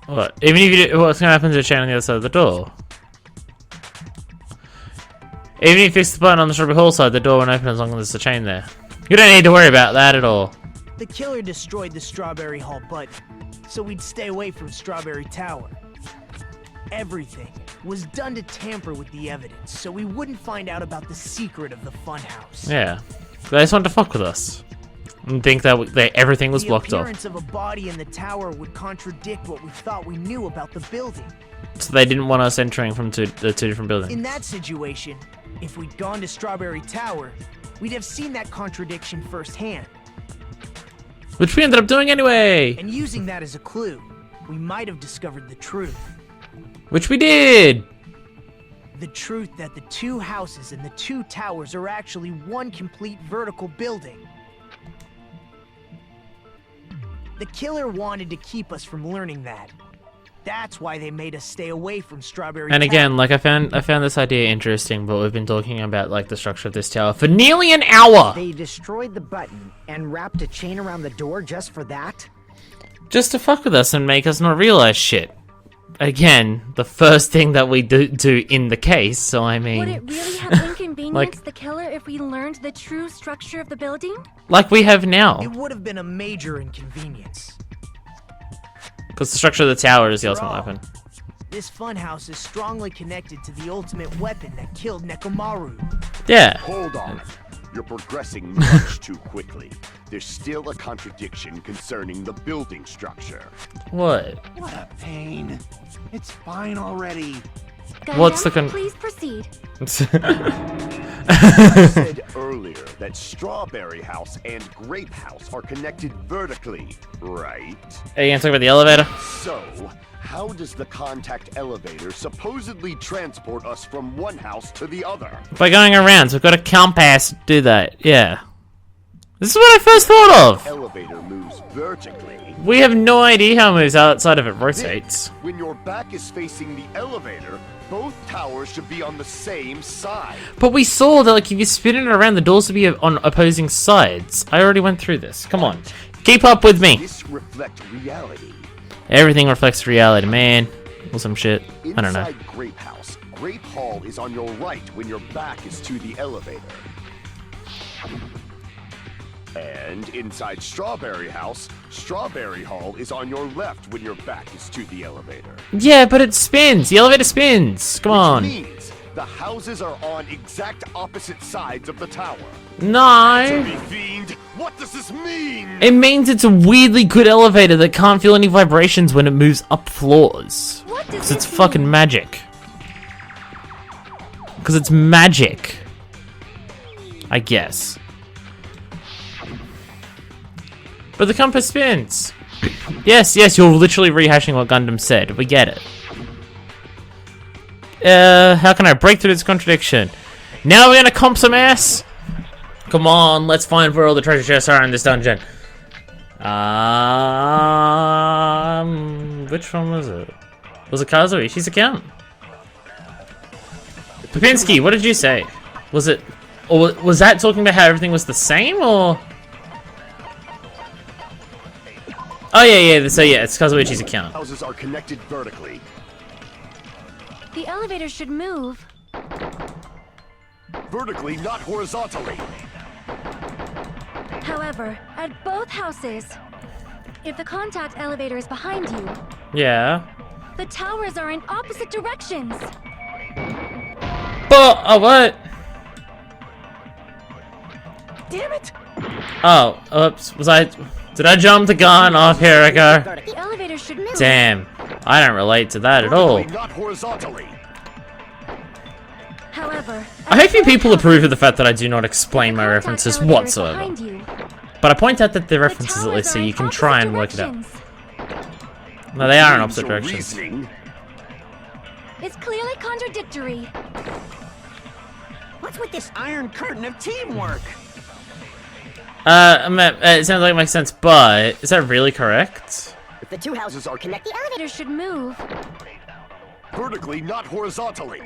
What? Even if you do, what's gonna happen to the chain on the other side of the door? Even if you fix the button on the Strawberry Hall side, the door won't open as long as there's a chain there. You don't need to worry about that at all. The killer destroyed the Strawberry Hall button, so we'd stay away from Strawberry Tower. Everything was done to tamper with the evidence, so we wouldn't find out about the secret of the funhouse. Yeah. They just wanted to fuck with us. And think that everything was blocked The off. appearance of a body in the tower would contradict what we thought we knew about the building. So they didn't want us entering from the two different buildings. In that situation, if we'd gone to Strawberry Tower, we'd have seen that contradiction firsthand. Which we ended up doing anyway! And using that as a clue, we might have discovered the truth. Which we did! The truth that the two houses and the two towers are actually one complete vertical building. The killer wanted to keep us from learning that. That's why they made us stay away from Strawberry Tower. And again, like I found this idea interesting, but we've been talking about like the structure of this tower for nearly an hour! They destroyed the button and wrapped a chain around the door just for that? Just to fuck with us and make us not realize shit. Again, the first thing that we do in the case, so I mean... Would it really have inconvenienced like- the killer if we learned the true structure of the building? Like we have now. It would have been a major inconvenience. Because the structure of the tower is the After ultimate all, weapon. This funhouse is strongly connected to the ultimate weapon that killed Nekomaru. Yeah. Hold on. You're progressing much too quickly. There's still a contradiction concerning the building structure. What? What a pain. It's fine already. What's the Please proceed. I said earlier that Strawberry House and Grape House are connected vertically, right? Are you gonna talk about the elevator? So, how does the contact elevator supposedly transport us from one house to the other? By going around, so we've got a compass to do that. Yeah. This is what I first thought of! Elevator moves vertically. We have no idea how it moves outside of it rotates. When your back is facing the elevator, both towers should be on the same side. But we saw that like if you spin it around, the doors would be on opposing sides. I already went through this. Come on. Keep up with me. This reflects reality. Everything reflects reality, man. Or some shit. I don't know. Inside Grape House, Grape Hall is on your right when your back is to the elevator. And inside Strawberry House, Strawberry Hall is on your left when your back is to the elevator. Yeah, but it spins. The elevator spins. Come on. Which means the houses are on exact opposite sides of the tower. No. Dirty fiend, what does this mean? It means it's a weirdly good elevator that can't feel any vibrations when it moves up floors. What does Because this it's fucking mean? magic. Because it's magic. I guess. But the compass spins. Yes, you're literally rehashing what Gundam said. We get it. How can I break through this contradiction? Now we're gonna comp some ass? Come on, let's find where all the treasure chests are in this dungeon. Which one was it? Was it Kazuishi's account? Popinski, what did you say? Was it, or was that talking about how everything was the same, or? Oh yeah, so yeah, it's Kazuichi's account. Houses are connected vertically. The elevator should move. Vertically, not horizontally. However, at both houses, if the contact elevator is behind you, Yeah. the towers are in opposite directions. But, what? Damn it! Oh, oops, was I Did I jump the gun? Oh, here I go. The elevator should move. Damn. I don't relate to that at all. Not horizontally. However, I hope you people approve of the fact that I do not explain my references whatsoever. behind you. But I point out that the The references at towers least so are in you can opposite try and work it out. directions. No, they are in opposite Your directions. reasoning. It's clearly contradictory. What's with this iron curtain of teamwork? It sounds like it makes sense, but is that really correct? If the two houses are connected, The elevator should move. Vertically, not horizontally.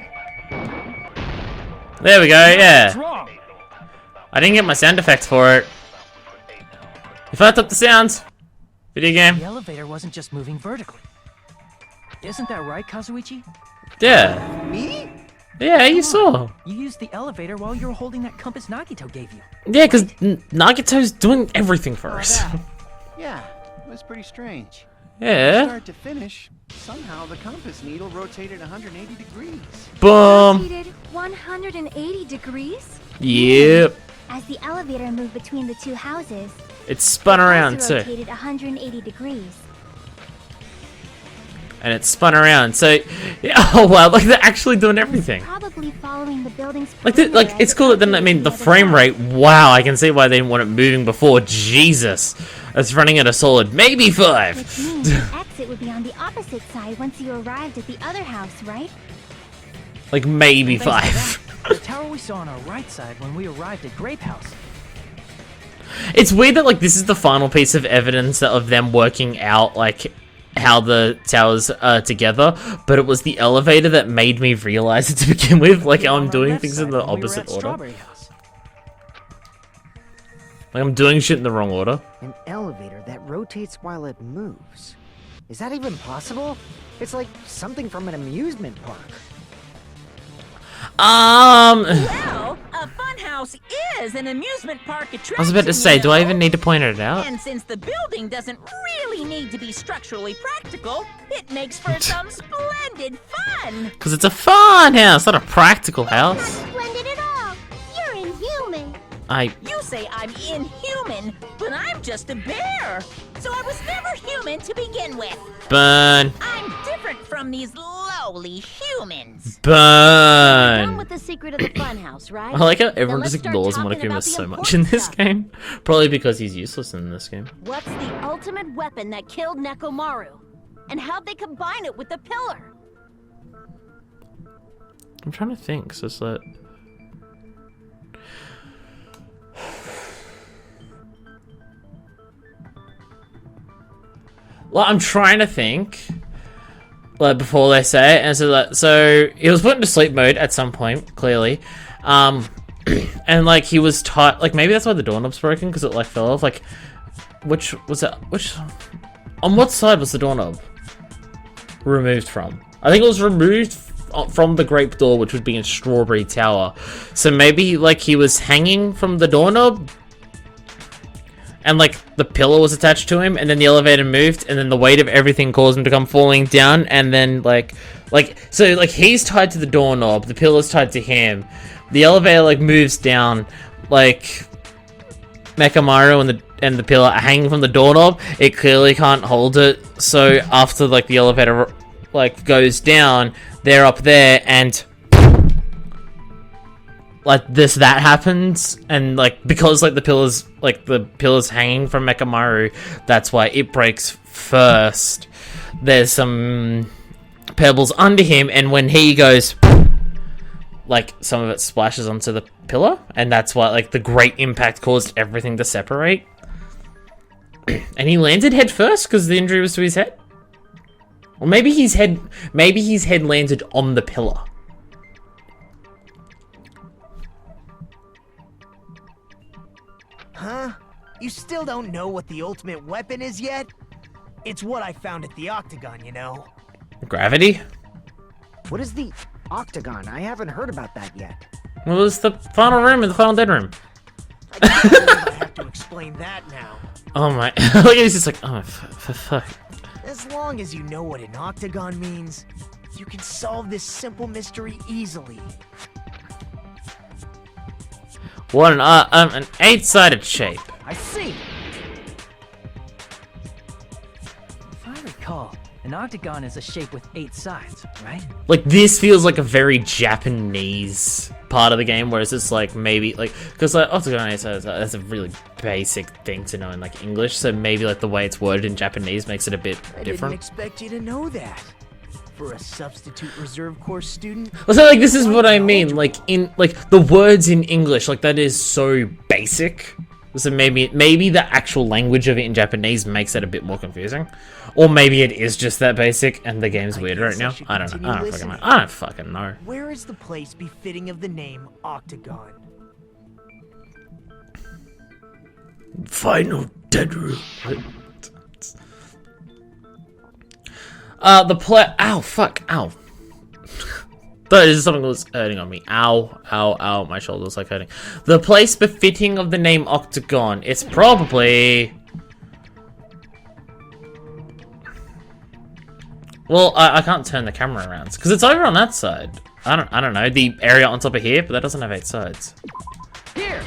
There we go, What's yeah. wrong? I didn't get my sound effects for it. You fucked up the sounds. Video game. The elevator wasn't just moving vertically. Isn't that right, Kazuichi? Yeah. Me? Yeah, you saw. You used the elevator while you were holding that compass Nagito gave you. Yeah, because Nagito's doing everything for us. Yeah, it was pretty strange. Yeah. Start to finish, somehow the compass needle rotated 180 degrees. Boom. Rotated 180 degrees. Yep. As the elevator moved between the two houses, It spun around also too. rotated 180 degrees. And it spun around. So, yeah, oh wow, like they're actually doing everything. Probably following the building's Like, perimeter it's as cool it that then, I mean, the rotated frame other rate, wow, I can see why they didn't want it moving before. Jesus. It's running at a solid maybe 5. Which means the exit would be on the opposite side once you arrived at the other house, right? Like, maybe Thanks 5. to that, the tower we saw on our right side when we arrived at Grape House. It's weird that, like, this is the final piece of evidence of them working out, like, how the towers are together, but it was the elevator that made me realize it to begin with. Like, On I'm our doing left things side in the when we were opposite at order. Strawberry House. Like, I'm doing shit in the wrong order. An elevator that rotates while it moves. Is that even possible? It's like something from an amusement park. Well, a funhouse is an amusement park attraction. I was about to say, do I even need to point it out? And since the building doesn't really need to be structurally practical, it makes for some splendid fun. Because it's a fun house, not a practical house. splendid at all. You're inhuman. You say I'm inhuman, but I'm just a bear. So I was never human to begin with. Burn. I'm different from these lowly humans. Done Burn. with the secret of the funhouse, right? I like how Then everyone let's just start ignores talking Monokuma about the so much in important this stuff. game. Probably because he's useless in this game. What's the ultimate weapon that killed Nekomaru? And how'd they combine it with the pillar? I'm trying to think, so it's like... Well, I'm trying to think, like, before they say it, and so he was put into sleep mode at some point, clearly, and like he was tight, like maybe that's why the doorknob's broken, because it like fell off. Like, which was that? On what side was the doorknob removed from? I think it was removed from the grape door, which would be in Strawberry Tower. So maybe like he was hanging from the doorknob. And, like, the pillar was attached to him, and then the elevator moved, and then the weight of everything caused him to come falling down, and then, so, he's tied to the doorknob, the pillar's tied to him, the elevator, like, moves down, like, Mechamaru and the pillar are hanging from the doorknob, it clearly can't hold it, so after, like, the elevator, like, goes down, they're up there, and... like that happens, and like because like the pillars hanging from Mechamaru, that's why it breaks first. There's some pebbles under him, and when he goes, like some of it splashes onto the pillar, and that's why like the great impact caused everything to separate. And he landed head first because the injury was to his head, or maybe his head landed on the pillar. Huh? You still don't know what the ultimate weapon is yet? It's what I found at the Octagon, you know. Gravity? What is the Octagon? I haven't heard about that yet. Well, it's the final room in the final dead room. I can't believe I have to explain that now. Oh my! Look, he's just like, oh, for fuck. As long as you know what an Octagon means, you can solve this simple mystery easily. What an 8-sided shape. I see. octagon is a shape with 8 sides, right? Like, this feels like a very Japanese part of the game, whereas it's like maybe like, because like octagon is that's a really basic thing to know in like English, so maybe like the way it's worded in Japanese makes it a bit I different. didn't expect you to know that. For a substitute reserve course student. So like this is what I mean, like in like the words in English, like that is so basic. So maybe the actual language of it in Japanese makes it a bit more confusing, or maybe it is just that basic and the game's weird right now. I don't know. I don't fucking know. Where is the place befitting of the name Octagon? Final dead room. Ow, fuck, ow. That is something that was hurting on me. Ow, ow, ow, my shoulder's like hurting. The place befitting of the name Octagon. It's probably... Well, I can't turn the camera around because it's over on that side. I don't know, the area on top of here, but that doesn't have 8 sides. Here.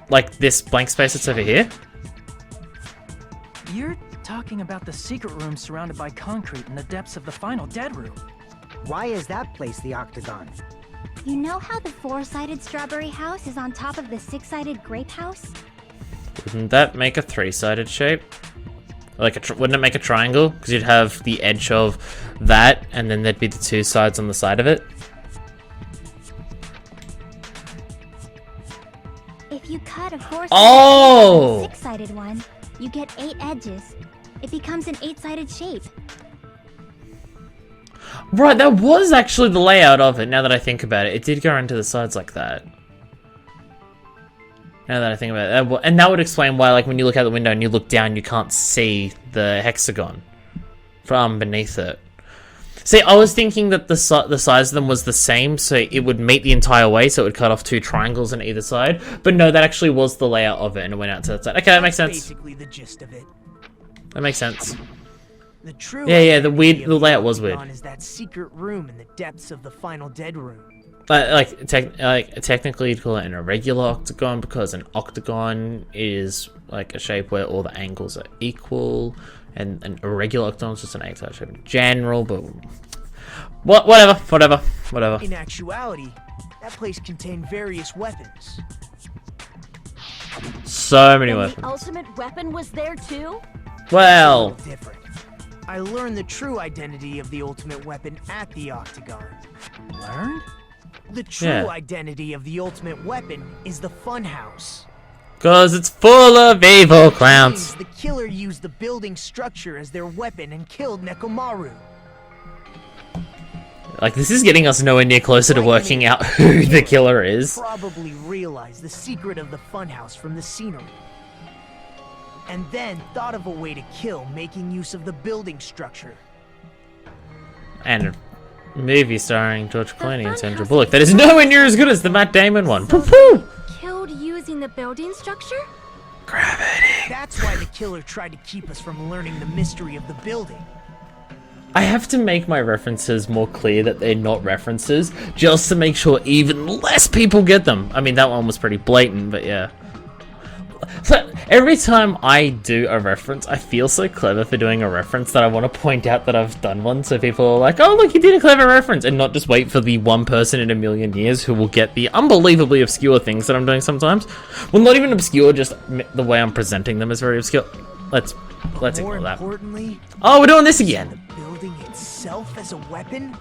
Like this blank space that's over here? You're talking about the secret room surrounded by concrete in the depths of the final dead room. Why is that place the Octagon? You know how the 4-sided strawberry house is on top of the 6-sided grape house? Wouldn't that make a 3-sided shape? Like, wouldn't it make a triangle? Because you'd have the edge of that, and then there'd be the 2 sides on the side of it. If you cut a 4-sided Oh! 6-sided one, you get 8 edges. It becomes an 8-sided shape. Right, that was actually the layout of it, now that I think about it. It did go into the sides like that. Now that I think about it. And that would explain why, like, when you look out the window and you look down, you can't see the hexagon from beneath it. See, I was thinking that the size of them was the same, so it would meet the entire way, so it would cut off 2 triangles on either side. But no, that actually was the layout of it, and it went out to that side. Okay, that makes sense. Basically the gist of it. That makes sense. The true The layout was weird. Is that secret room in the depths of the final dead room. Technically you'd call it an irregular octagon because an octagon is like a shape where all the angles are equal, and an irregular octagon is just an 8-sided shape in general, but whatever. In actuality, that place contained various weapons. So many weapons. The ultimate weapon was there too? Well, Different. I learned the true identity of the ultimate weapon at the Octagon. Learned? The true identity of the ultimate weapon is the funhouse. because it's full of evil clowns. The killer used the building structure as their weapon and killed Nekomaru. Like, this is getting us nowhere near closer to working out who the killer is. Probably realized the secret of the funhouse from the scenery. And then thought of a way to kill, making use of the building structure. And a movie starring George Clooney and Sandra Bullock that is nowhere near as good as the Matt Damon one. Woo-hoo! Killed using the building structure? Gravity. That's why the killer tried to keep us from learning the mystery of the building. I have to make my references more clear that they're not references, just to make sure even less people get them. I mean, that one was pretty blatant, but yeah. So, every time I do a reference, I feel so clever for doing a reference that I want to point out that I've done one, so people are like, oh look, you did a clever reference, and not just wait for the one person in a million years who will get the unbelievably obscure things that I'm doing sometimes. Well, not even obscure, just the way I'm presenting them is very obscure. Let's ignore that. Importantly, Oh, we're doing this again! the building itself as a weapon?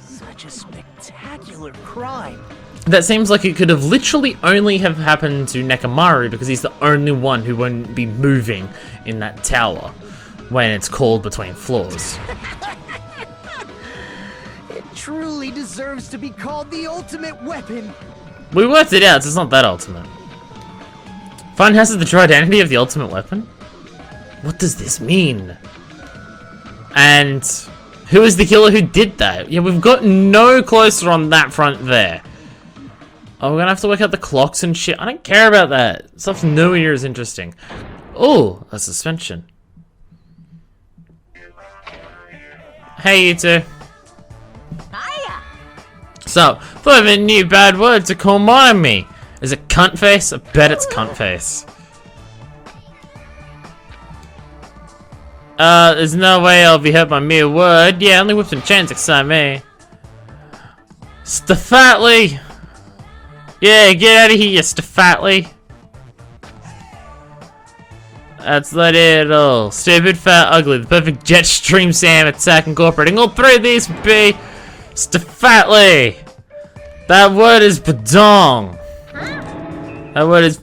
Such a spectacular crime. That seems like it could have literally only have happened to Nekomaru because he's the only one who wouldn't be moving in that tower when it's called between floors. It truly deserves to be called the ultimate weapon. We worked it out, so it's not that ultimate. Funhouse is the true identity of the ultimate weapon? What does this mean? And who is the killer who did that? Yeah, we've got no closer on that front there. Oh, we're gonna have to work out the clocks and shit. I don't care about that. Stuff's nowhere near as interesting. Oh, a suspension. Hey, you two. Hiya! So, thought of a new bad word to call mine me. Is it cunt face? I bet it's cunt face. There's no way I'll be hurt by mere word. Yeah, only whips and chance excite me. Stefatli! Yeah, get out of here, you Stefatli. That's little. Stupid, fat, ugly. The perfect jet stream Sam attack incorporating all three of these would be Stefatli. That word is badong. That word is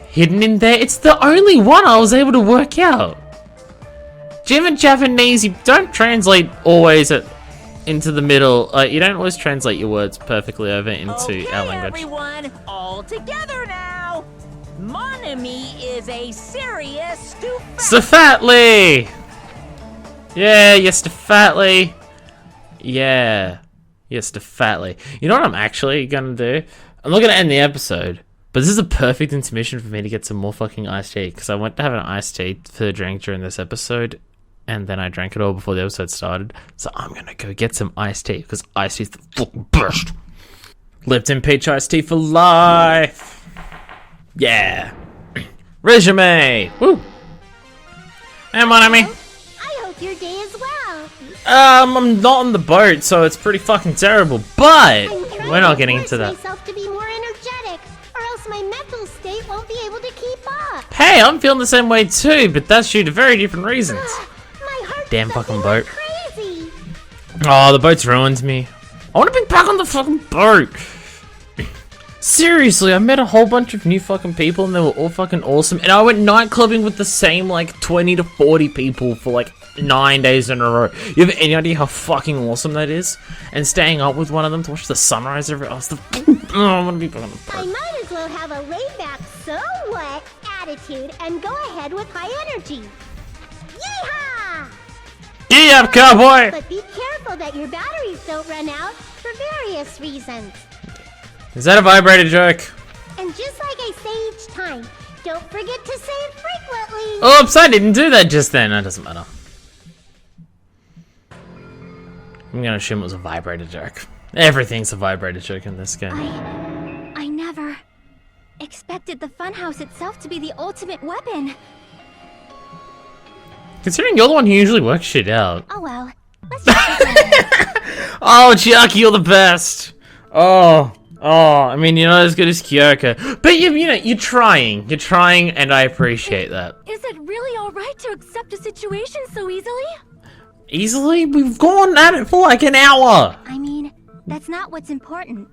hidden in there. It's the only one I was able to work out. Even Japanese, you don't translate always into the middle. You don't always translate your words perfectly over into our language. Everyone, all together now. Mon ami is a serious Stefatli. Yeah, yes, Stefatli. Yeah. Yes, Stefatli. You know what I'm actually gonna do? I'm not gonna end the episode, but this is a perfect intermission for me to get some more fucking iced tea, because I went to have an iced tea for drink during this episode, and then I drank it all before the episode started, so I'm gonna go get some iced tea, because iced tea's the fucking best. Lipton peach iced tea for life. Yeah. Resume. Woo. And mon ami. I hope your day is well. I'm not on the boat, so it's pretty fucking terrible, but we're not getting into that. Myself to be more energetic, or else my mental state won't be able to keep up. Hey, I'm feeling the same way too, but that's due to very different reasons. My heart's Damn fucking boat. crazy. Oh, the boat's ruined me. I want to be back on the fucking boat. Seriously, I met a whole bunch of new fucking people and they were all fucking awesome. And I went night clubbing with the same like 20 to 40 people for like 9 days in a row. You have any idea how fucking awesome that is? And staying up with one of them to watch the sunrise every I want to be back on the boat. I might as well have a laid-back, so what attitude and go ahead with high energy. Yeehaw! Giddy up, cowboy! But be careful that your batteries don't run out for various reasons. Is that a vibrator joke? And just like I say each time, don't forget to say it frequently. Oops, I didn't do that just then. That doesn't matter. I'm gonna assume it was a vibrator joke. Everything's a vibrator joke in this game. I never expected the funhouse itself to be the ultimate weapon. Considering you're the one who usually works shit out. Oh well. Let's just Oh, Chiaki, you're the best. I mean, you're not as good as Kyoko, but you know, you're trying, and I appreciate that. Is it really alright to accept a situation so easily? Easily? We've gone at it for like an hour. I mean, that's not what's important.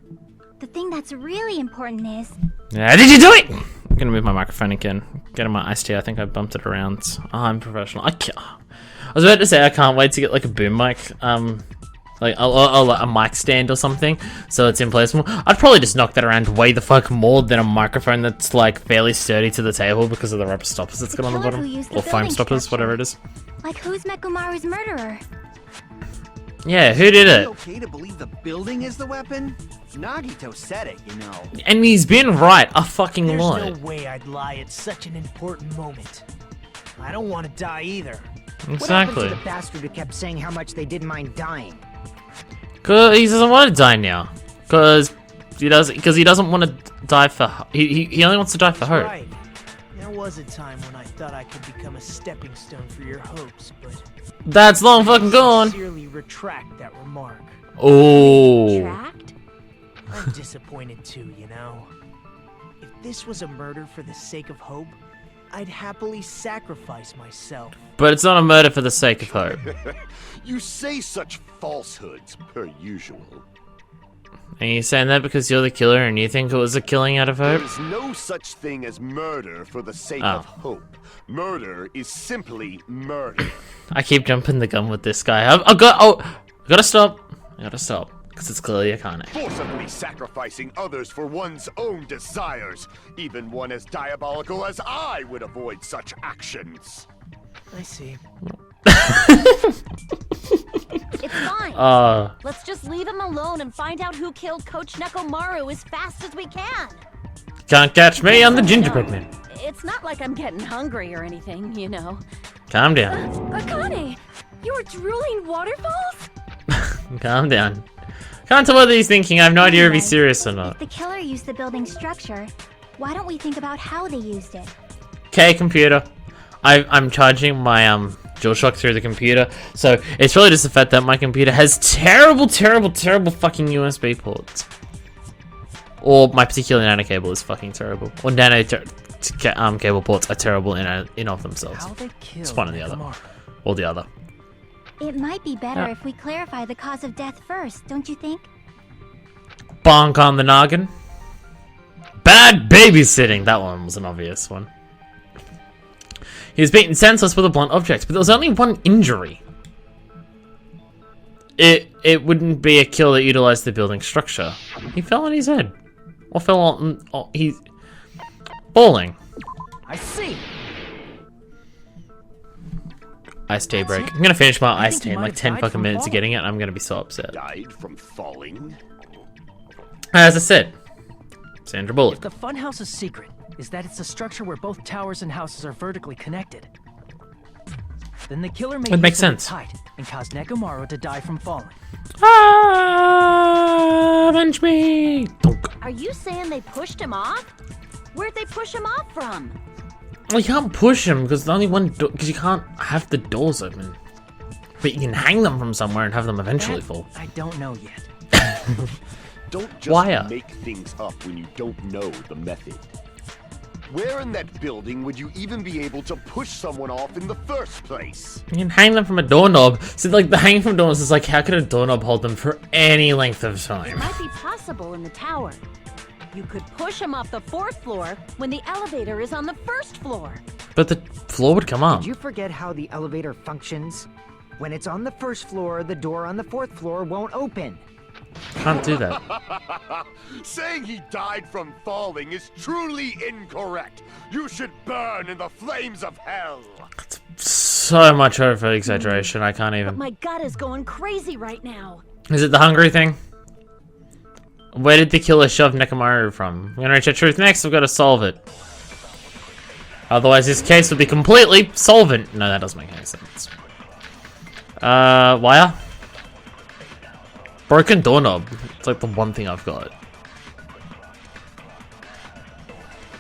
The thing that's really important is... How did you do it? I'm gonna move my microphone again. Getting my iced tea. I think I bumped it around. Oh, I'm professional. I was about to say I can't wait to get like a boom mic, like a mic stand or something, so it's in place more. I'd probably just knock that around way the fuck more than a microphone that's like fairly sturdy to the table because of the rubber stoppers that's got on the bottom, or foam stoppers, whatever it is. Like, who's Mekomaru's murderer? Yeah, who did it? Okay to believe the building is the weapon? Nagito said it, you know. And he's been right a fucking There's lot. no way I'd lie at such an important moment. I don't want to die either. What happened Exactly. to the bastard who kept saying how much they didn't mind dying? Cause he doesn't want to die now. Cause he doesn't want to die for. He only wants to die for That's hope. right. There was a time when I thought I could become a stepping stone for your hopes, but That's long fucking gone. sincerely retract that remark. Oh. Tracked? I'm disappointed too, you know. If this was a murder for the sake of hope, I'd happily sacrifice myself. But it's not a murder for the sake of hope. You say such falsehoods, per usual. Are you saying that because you're the killer and you think it was a killing out of hope? There is no such thing as murder for the sake Oh. of hope. Murder is simply murder. I keep jumping the gun with this guy. I gotta stop. I gotta stop. Because it's clearly a Kane. Forcibly sacrificing others for one's own desires. Even one as diabolical as I would avoid such actions. I see. It's fine. Let's just leave him alone and find out who killed Coach Nekomaru as fast as we can. Can't catch me, I'm the gingerbread man. It's not like I'm getting hungry or anything, you know. Calm down. Akane! You were drooling waterfalls? Calm down. Can't tell whether he's thinking. I have no idea if he's serious or not. If the killer used the building's structure, why don't we think about how they used it? Okay, computer. I'm charging my DualShock through the computer, so it's really just the fact that my computer has terrible fucking USB ports. Or my particular nano cable is fucking terrible. Or nano cable ports are terrible in of themselves. It's one or the other. Or the other. It might be better if we clarify the cause of death first, don't you think? Bonk on the noggin. Bad babysitting. That one was an obvious one. He was beaten senseless with a blunt object, but there was only one injury. It wouldn't be a kill that utilized the building structure. He fell on his head. Or fell on... he's... falling. I see. Iced tea break. I'm gonna finish my iced tea in like 10 fucking minutes of getting it, and I'm gonna be so upset. Died from falling? As I said, Sandra Bullock. If the funhouse's secret is that it's a structure where both towers and houses are vertically connected, then the killer made makes sense. Height and caused Nekomaru to die from falling. Ah, avenge me! Are you saying they pushed him off? Where'd they push him off from? Well, you can't push him because the only one because you can't have the doors open. But you can hang them from somewhere and have them eventually fall. I don't know yet. Don't just Wire. make things up when you don't know the method. Where in that building would you even be able to push someone off in the first place? You can hang them from a doorknob. So like the hanging from doors is like, how could a doorknob hold them for any length of It time? might be possible in the tower. You could push him off the 4th floor when the elevator is on the 1st floor. But the floor would come up. Did you forget how the elevator functions? When it's on the 1st floor, the door on the 4th floor won't open. Can't do that. Saying he died from falling is truly incorrect. You should burn in the flames of hell. So much over exaggeration. I can't But even. my gut is going crazy right now. Is it the hungry thing? Where did the killer shove Nekomaru from? We're gonna reach the truth next. We've got to solve it. Otherwise, this case would be completely solvent. No, that doesn't make any sense. Wire? Broken doorknob. It's like the one thing I've got.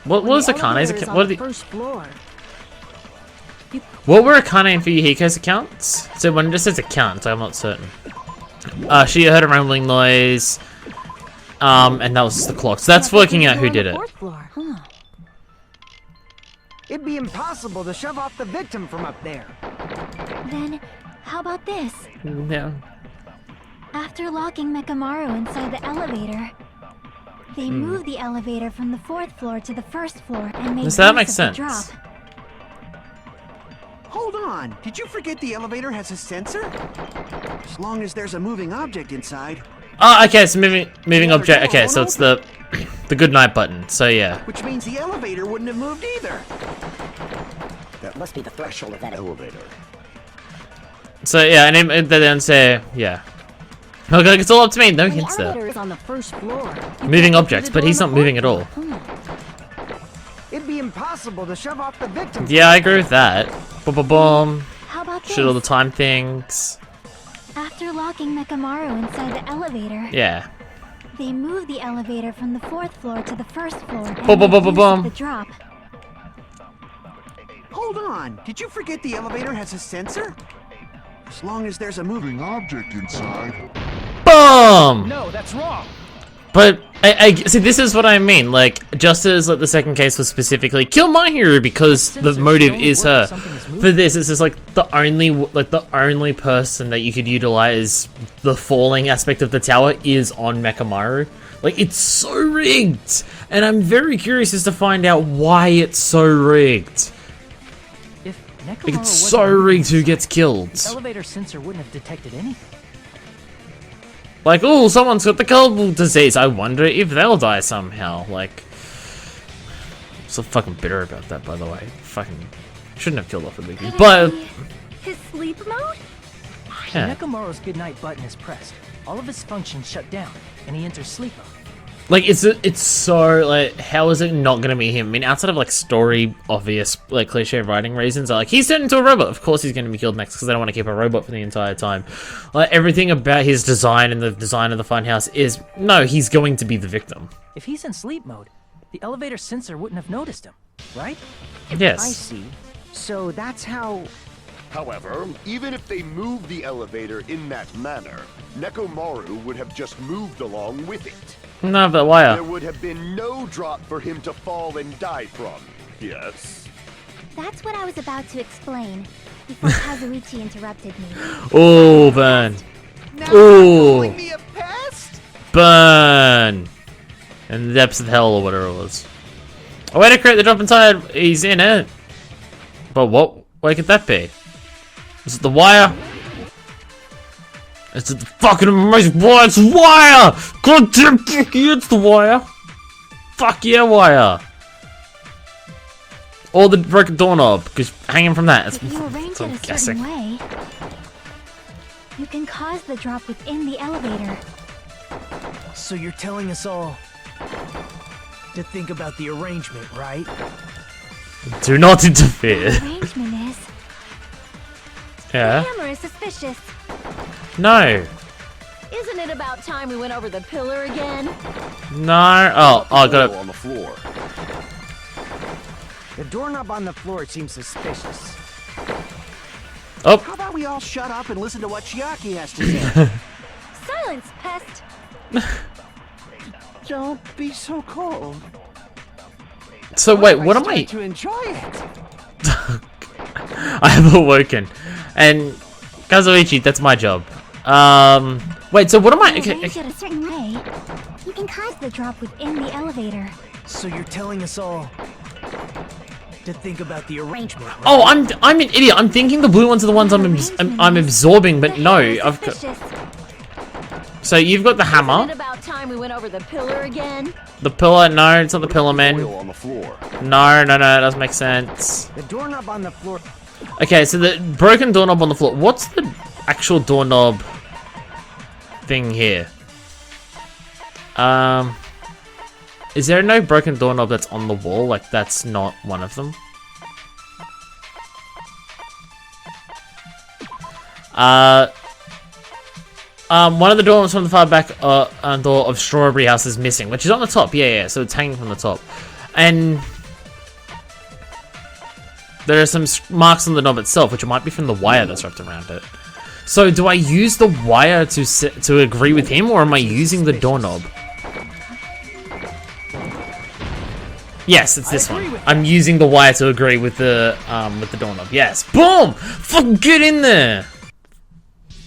What was Akane's account? What are the... First floor. What were Akane and Fuyuhiko's accounts? So when it just says accounts, I'm not certain. She heard a rumbling noise. And that was the clock. So that's working out who did it. It'd be impossible to shove off the victim from up there. Then, how about this? Yeah. After locking Mekamaru inside the elevator, they moved the elevator from the 4th floor to the 1st floor and made So that use makes of sense. the drop. Hold on. Did you forget the elevator has a sensor? As long as there's a moving object inside. Oh, okay, so moving object. Okay, so it's the good night button. So yeah. Which means the elevator wouldn't have moved either. That must be the threshold of that elevator. So yeah, and they then say yeah. Okay, it's all up to me. No The hints there. elevator is on the 1st floor. You Moving can't objects, do the but door he's on not the moving 4th at all. floor. It'd be impossible to shove off the victim. Yeah, I agree with that. Boom, boom, boom. How about this? Shit all the time things. After locking Mekamaru inside the elevator, Yeah. they moved the elevator from the 4th floor to the 1st floor and Boom, boom, made boom, boom, use of boom. the drop. Hold on. Did you forget the elevator has a sensor? As long as there's a moving object inside. Boom! No, that's wrong. But I see. This is what I mean. Like, just as like the second case was specifically kill my hero because the motive is her. For this, it's just like the only person that you could utilize the falling aspect of the tower is on Mekamaru. Like, it's so rigged, and I'm very curious as to find out why it's so rigged. If Like, Nekomaru it's so wasn't rigged who moving, gets killed. the elevator sensor wouldn't have detected anything. Like, oh, someone's got the cold disease. I wonder if they'll die somehow. Like, I'm so fucking bitter about that, by the way. Fucking shouldn't have killed off the biggie. But His sleep mode? yeah, Nekomaru's goodnight button is pressed. All of his functions shut down, and he enters sleep mode. like it's so like, how is it not gonna be him? I mean, outside of like story obvious like cliche writing reasons, like he's turned into a robot. Of course he's gonna be killed next because they don't want to keep a robot for the entire time. Like everything about his design and the design of the funhouse is no, he's going to be the victim. If he's in sleep mode, the elevator sensor wouldn't have noticed him, right? I Yes. see. So that's how... However, even if they moved the elevator in that manner, Nekomaru would have just moved along with it. No, but why? There would have been no drop for him to fall and die from. Yes? That's what I was about to explain before Kazuichi interrupted me. Oh, burn. Now Ooh. calling me a pest? Burn. In the depths of hell or whatever it was. A way to create the drop inside. He's in it. But what way could that be? Is it the wire? Is it the fucking amazing wire? It's wire! God damn, fuck you, it's the wire! Fuck yeah, wire! Or the broken doorknob, because hanging from that, If you arrange it a certain way, you can cause the drop within the elevator. So you're telling us all to think about the arrangement, right? Do not interfere. The arrangement is... Yeah? The hammer is suspicious. No. Isn't it about time we went over the pillar again? No. Oh, I got it. On the floor. The doorknob on the floor seems suspicious. Oh. How about we all shut up and listen to what Chiaki has to say? Silence, pest! Don't be so cold. So wait, what am I? To enjoy it. I have awoken, and Kazuichi, that's my job. Wait, so what am I? If you Okay, arrange it a certain way, you can cause the drop within the elevator. So you're telling us all to think about the arrangement, right? Oh, I'm an idiot. I'm thinking the blue ones are the ones I'm absorbing, but no, I've got. So you've got the Isn't hammer, it about time we went over the pillar again? the pillar. No, it's not the pillar, man. Oil on the floor. No, that doesn't make sense. The doorknob on the floor... Okay, so the broken doorknob on the floor. What's the actual doorknob thing here? Is there no broken doorknob that's on the wall? Like, that's not one of them? One of the doors from the far back door of Strawberry House is missing, which is on the top. Yeah, so it's hanging from the top. And there are some marks on the knob itself, which might be from the wire that's wrapped around it. So do I use the wire to agree with him, or am I using the doorknob? Yes, it's this one. I'm using the wire to agree with the doorknob. Yes. Boom! Fucking get in there!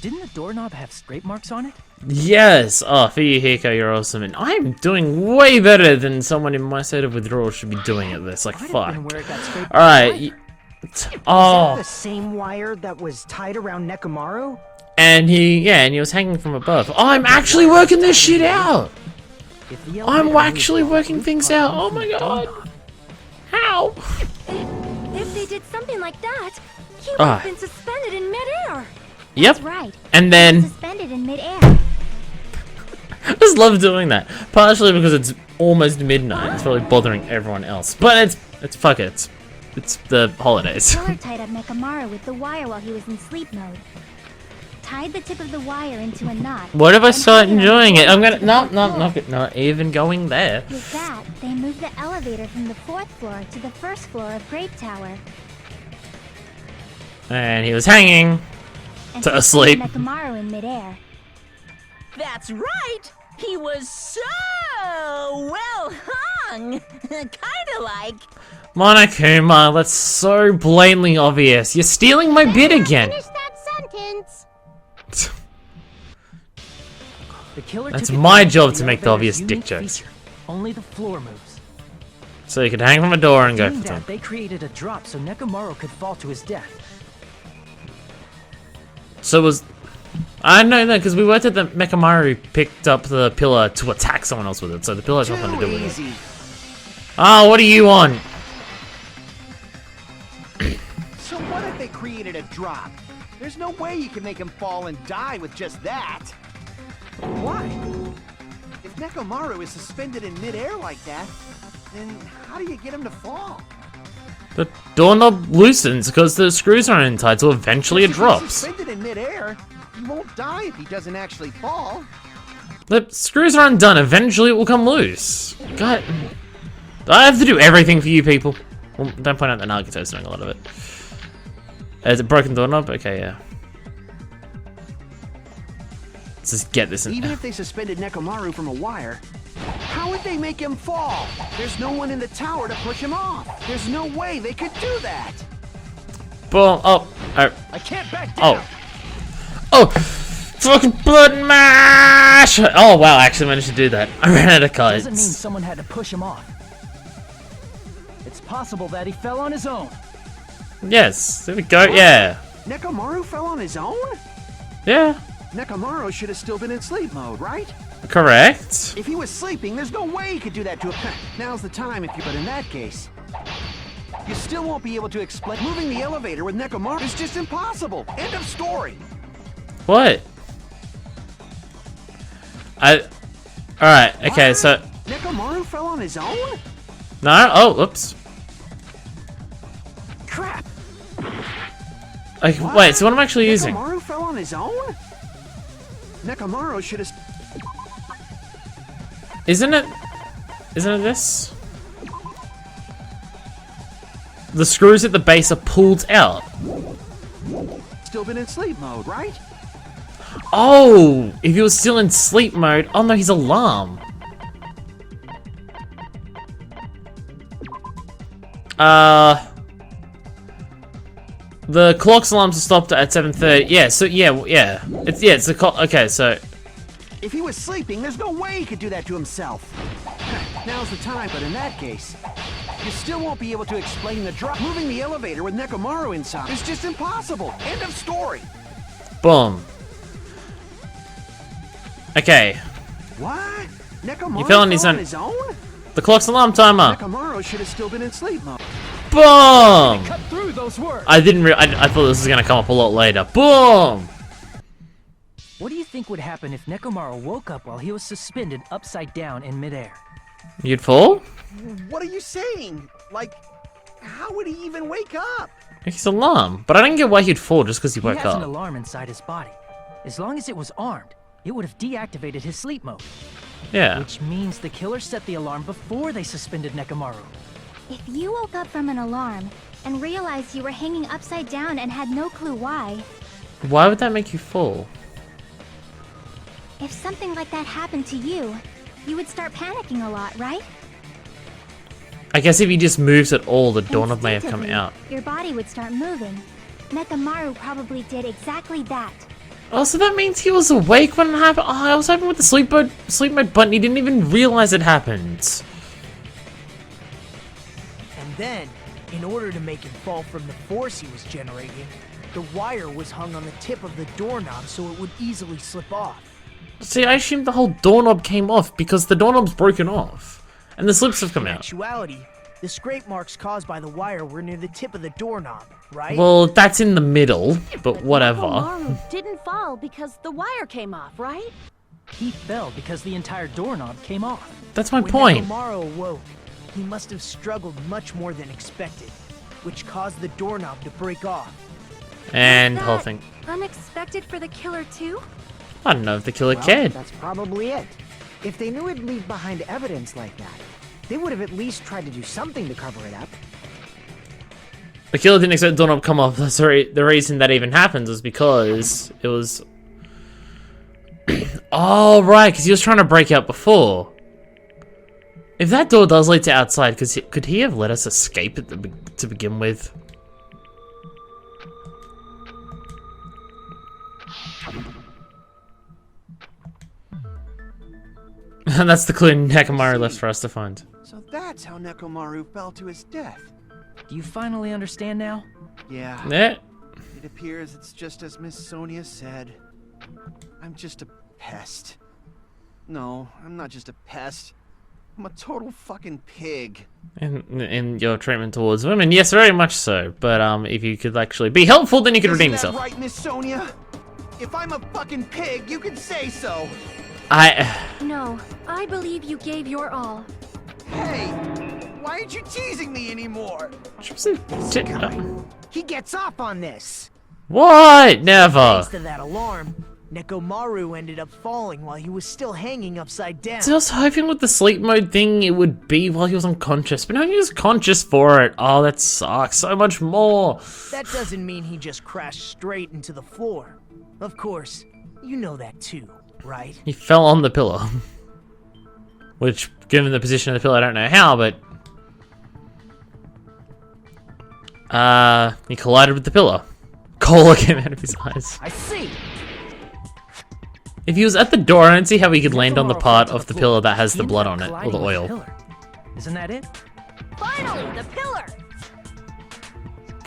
Didn't the doorknob have scrape marks on it? Yes! Oh, for you, Hiko, you're awesome. And I'm doing way better than someone in my state of withdrawal should be doing at this. Like, fuck. Alright. Oh. Is that the same wire that was tied around Nekomaru? And he was hanging from above. Oh, I'm actually working this shit out! I'm actually working things out. Oh my god. How? If they did something like that, he would have been suspended in midair. Yep. That's right. And then Suspended in midair. I just love doing that. Partially because it's almost midnight. It's probably bothering everyone else. But it's fuck it. It's the holidays. Killer tied up Nekomaru with the wire while he was in sleep mode. Tied the tip of the wire into a knot. What if I start enjoying it? I'm gonna not even going there. With that, they moved the elevator from the 4th floor to the 1st floor of Grape Tower. And he was hanging And to asleep. Nekomaru in midair. That's right! He was so well hung! Kinda like... Monokuma, that's so blatantly obvious. You're stealing my bit again. Finish that sentence. The killer That's took my advantage job of to make the elevator's obvious dick unique jokes. feature. Only the floor moves. So you could hang from a door and go Doing for that, them. they created a drop so Nekomaru could fall to his death. So was... I know that because we worked at the Mechamaru picked up the pillar to attack someone else with it, so the pillar has nothing to do with it. Oh, what do you want? So what if they created a drop? There's no way you can make him fall and die with just that. Why? If Nekomaru is suspended in midair like that, then how do you get him to fall? The doorknob loosens because the screws are in tight, so eventually it If he's drops. suspended in midair, he won't die if he doesn't actually fall. The screws are undone, eventually it will come loose. God, I have to do everything for you people. Well, don't point out that Nagato's doing a lot of it. Is it broken doorknob? Okay, yeah. Let's just get this in. Even if they suspended Nekomaru from a wire, how would they make him fall? There's no one in the tower to push him off. There's no way they could do that. Boom. Oh. I can't back down. Oh. Fucking blood mash! Oh wow, I actually managed to do that. I ran out of cards. Doesn't mean someone had to push him off. It's possible that he fell on his own. Yes, there we go, yeah. Nekomaru fell on his own? Yeah. Nekomaru should have still been in sleep mode, right? Correct. If he was sleeping, there's no way he could do that to a... Now's the time if you... But in that case, you still won't be able to explain... Moving the elevator with Nekomaru is just impossible. End of story. What? Alright, okay, so... Nekomaru fell on his own? No? Oh, oops. Crap. Okay, wait, so what am I actually using? Nekomaru fell on his own? Nekomaru should have... Isn't it this? The screws at the base are pulled out. Still been in sleep mode, right? Oh, if he was still in sleep mode. Oh no, he's alarm. The clock's alarms are stopped at 7:30. Yeah, so yeah. It's the clock. Okay, so if he was sleeping, there's no way he could do that to himself. Now's the time, but in that case, you still won't be able to explain the drop. Moving the elevator with Nekomaru inside is just impossible. End of story. Boom. Okay. What? Nekomaru You fell on his own? The clock's alarm timer. Nekomaru should have still been in sleep mode. Boom! Cut through those words. I thought this was gonna come up a lot later. Boom! What do you think would happen if Nekomaru woke up while he was suspended upside down in midair? You'd fall? What are you saying? Like, how would he even wake up? He's alarm, but I don't get why he'd fall just because he woke He has up. an alarm inside his body. As long as it was armed, it would have deactivated his sleep mode. Yeah. Which means the killer set the alarm before they suspended Nekomaru. If you woke up from an alarm and realized you were hanging upside down and had no clue why, Why would that make you fall? if something like that happened to you, you would start panicking a lot, right? I guess if he just moves at all, the doorknob may have come Instinctively, out. Your body would start moving. Nekomaru probably did exactly that. Oh, so that means he was awake when it happened. Oh, I was hoping with the sleep mode button, he didn't even realize it happened. And then, in order to make him fall from the force he was generating, the wire was hung on the tip of the doorknob so it would easily slip off. See, I assumed the whole doorknob came off because the doorknob's broken off. And the slips have come In out. actuality, the scrape marks caused by the wire were near the tip of the doorknob, right? Well, that's in the middle, but whatever. Nekomaru didn't fall because the wire came off, right? He fell because the entire doorknob came off. That's my When point. Nekomaru awoke, he must have struggled much more than expected, which caused the doorknob to break off. And the Was whole that thing. unexpected for the killer too? I don't know if the killer Well, cared. that's probably it. If they knew it'd leave behind evidence like that, they would have at least tried to do something to cover it up. The killer didn't expect the doorknob to come off. That's the reason that even happens is because it was... Oh, right, because he was trying to break out before. If that door does lead to outside, could he have let us escape at to begin with? And that's the clue Nekomaru left for us to find. So that's how Nekomaru fell to his death. Do you finally understand now? Yeah. Yeah. It appears it's just as Miss Sonia said. I'm just a pest. No, I'm not just a pest. I'm a total fucking pig. In your treatment towards women, yes, very much so. But if you could actually be helpful, then you could redeem Isn't that yourself. right, Miss Sonia? If I'm a fucking pig, you can say so. No, I believe you gave your all. Hey, why aren't you teasing me anymore? He gets off on this. What? Never. Thanks to that alarm, Nekomaru ended up falling while he was still hanging upside down. So I was hoping with the sleep mode thing it would be while he was unconscious, but no, he was conscious for it. Oh, that sucks so much more. That doesn't mean he just crashed straight into the floor. Of course, you know that too, right? He fell on the pillar. Which, given the position of the pillar, I don't know how, but... he collided with the pillar. Cola came out of his eyes. I see. If he was at the door, I don't see how he could land on the part of the pillar that has the blood on it, or the oil. Isn't that it? Finally, the pillar!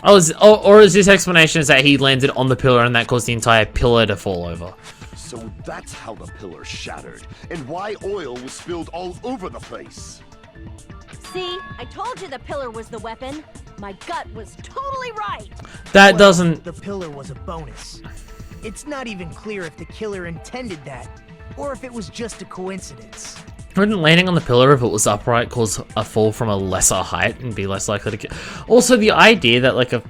Or is his explanation is that he landed on the pillar and that caused the entire pillar to fall over? So that's how the pillar shattered, and why oil was spilled all over the place. See, I told you the pillar was the weapon. My gut was totally right. That doesn't... The pillar was a bonus. It's not even clear if the killer intended that, or if it was just a coincidence. Wouldn't landing on the pillar, if it was upright, cause a fall from a lesser height and be less likely to kill? Also, the idea that like a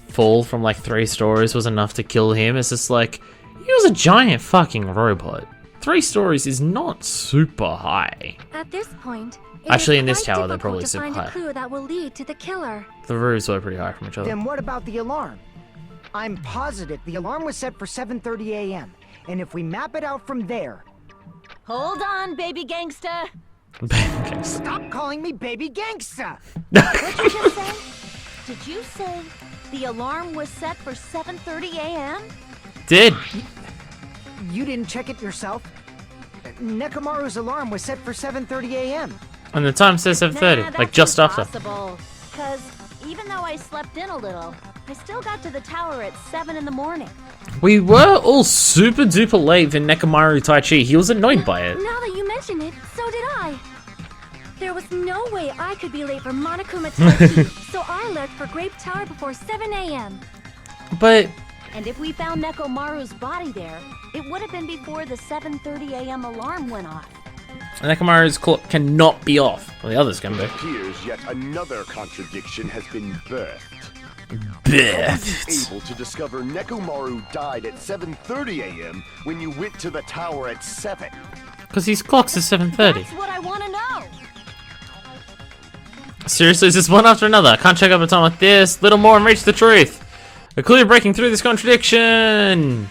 fall from like 3 stories was enough to kill him is just like, he was a giant fucking robot. 3 stories is not super high. At this point, actually, in this tower, they're probably super high. Find a clue that will lead to the killer. The roofs were pretty high from each other. Then what about the alarm? I'm positive the alarm was set for 7:30 a.m. And if we map it out from there... Hold on, baby gangsta. Stop calling me baby gangsta! What'd you just say? Did you say the alarm was set for 7:30 a.m.? Did. You didn't check it yourself? Nekomaru's alarm was set for 7:30 a.m. And the time says 7:30, like just after. Because even though I slept in a little, I still got to the tower at 7 in the morning. We were all super duper late for Nekomaru Tai Chi. He was annoyed by it. Now that you mention it, so did I. There was no way I could be late for Monokuma Tai Chi, so I left for Grape Tower before 7 a.m. But... And if we found Nekomaru's body there, it would have been before the 7:30 a.m. alarm went off. Nekomaru's clock cannot be off. Well, the others can be. It appears yet another contradiction has been birthed. Birthed. Able to discover Nekomaru died at 7:30 a.m. when you went to the tower at 7. Because his clock's at 7:30. That's what I want to know. Seriously, is this one after another? I can't check up a time like this. Little more and reach the truth. A clear breaking through this contradiction.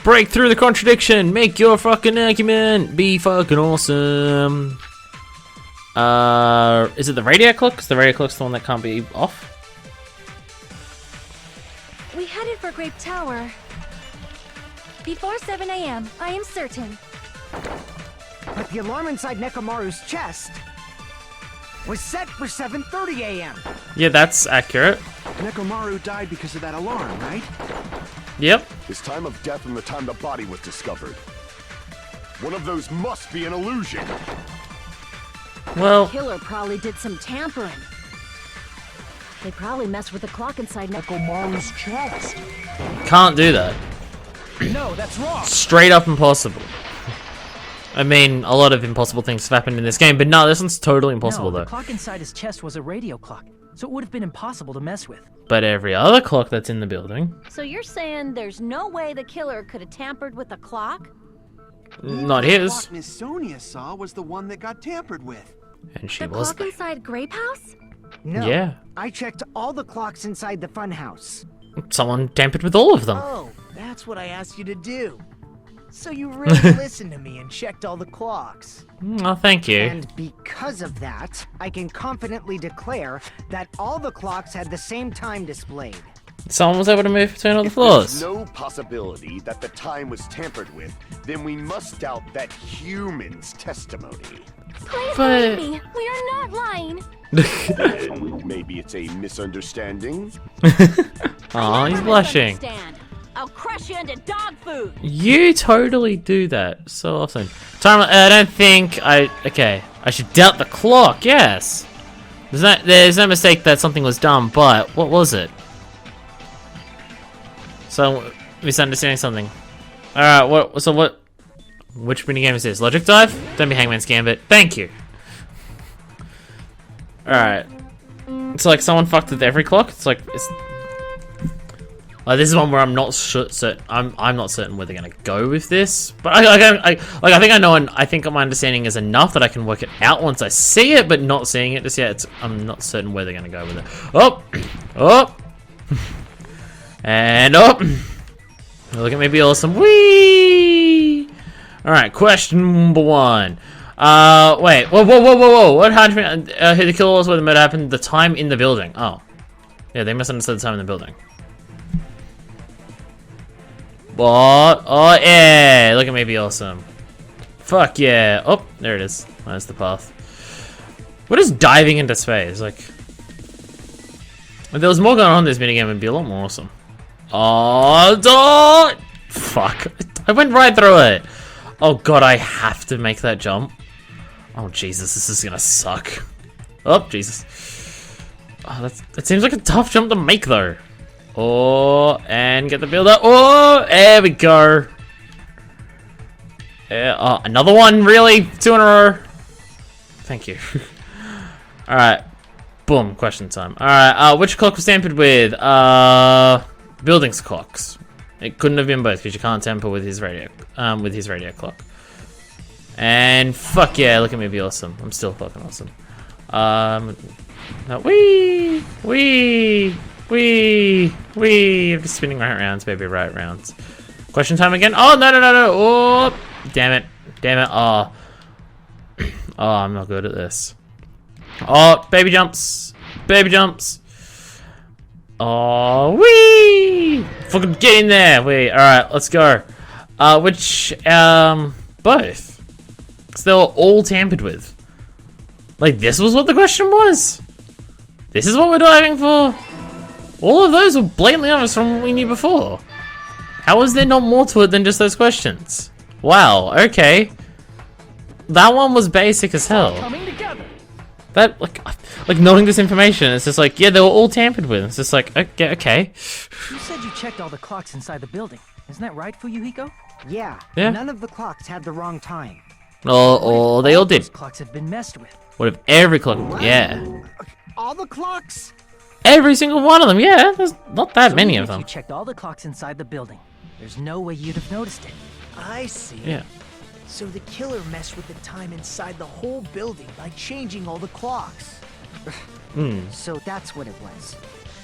Break through the contradiction. Make your fucking argument. Be fucking awesome. Is it the radio clock? Because the radio clock's the one that can't be off. We headed for Grape Tower before 7 a.m. I am certain. But the alarm inside Nekomaru's chest was set for 7:30 a.m. Yeah, that's accurate. Nekomaru died because of that alarm, right? Yep. His time of death and the time the body was discovered. One of those must be an illusion. Well, the killer probably did some tampering. They probably messed with the clock inside Nekomaru's chest. Can't do that. No, that's wrong. Straight up impossible. I mean, a lot of impossible things have happened in this game, but no, this one's totally impossible though. The clock inside his chest was a radio clock, so it would have been impossible to mess with. But every other clock that's in the building... So you're saying there's no way the killer could have tampered with the clock? Not his. The clock Miss Sonia saw was the one that got tampered with. And she The was... clock inside Grape House? No. Yeah. I checked all the clocks inside the funhouse. Someone tampered with all of them. Oh, that's what I asked you to do. So you really listened to me and checked all the clocks. Oh, thank you. And because of that, I can confidently declare that all the clocks had the same time displayed. Someone was able to move between all the If floors. there's no possibility that the time was tampered with, then we must doubt that human's testimony. Please But- believe me, we are not lying. Then maybe it's a misunderstanding? Aw, he's blushing. Misunderstand. I'll crush you into dog food. You totally do that so often. Time, I don't think okay, I should doubt the clock, yes. There's no mistake that something was done, but what was it? So, misunderstanding something. Alright, which minigame is this? Logic Dive? Don't be Hangman's Gambit. Thank you. Alright. It's like someone fucked with every clock? It's like, This is one where I'm not certain. I'm not certain where they're gonna go with this. But I think I know, and I think my understanding is enough that I can work it out once I see it. But not seeing it just yet, I'm not certain where they're gonna go with it. Oh, oh, and oh. Look at me, be awesome. Whee! All right, question number 1. Wait, whoa! What happened? Who the killer was? Where the murder happened? The time in the building. Oh, yeah, they misunderstood the time in the building. What? Oh yeah! Look at me, be awesome. Fuck yeah! Oh, there it is. That's the path. What is diving into space? Like, if there was more going on in this minigame, it'd be a lot more awesome. Oh, fuck! I went right through it. Oh god, I have to make that jump. Oh Jesus, this is gonna suck. Oh Jesus. Oh, that seems like a tough jump to make though. Oh, and get the build up. Oh, there we go. Yeah, oh, another one, really? 2 in a row. Thank you. All right, boom. Question time. All right, which clock was tampered with? Buildings clocks. It couldn't have been both because you can't tamper with his radio clock. And fuck yeah, look at me be awesome. I'm still fucking awesome. Wee. I'm just spinning right rounds, baby, right rounds. Question time again. Oh no. Oh, damn it. Oh, I'm not good at this. Oh, baby jumps. Oh, wee! Fucking get in there! Wait, alright, let's go. Which, both. Because they were all tampered with. Like, this was what the question was? This is what we're diving for? All of those were blatantly obvious from what we knew before. How is there not more to it than just those questions? Wow, okay. That one was basic as hell. That, like knowing this information, it's just like, yeah, they were all tampered with. It's just like, okay. You said you checked all the clocks inside the building. Isn't that right, Fuyuhiko? Yeah. Yeah. None of the clocks had the wrong time. Oh, they all did. Those clocks have been messed with. What if every clock? Yeah. All the clocks? Every single one of them, yeah. There's not that many of them. You checked all the clocks inside the building. There's no way you'd have noticed it. I see. Yeah. So the killer messed with the time inside the whole building by changing all the clocks. So that's what it was.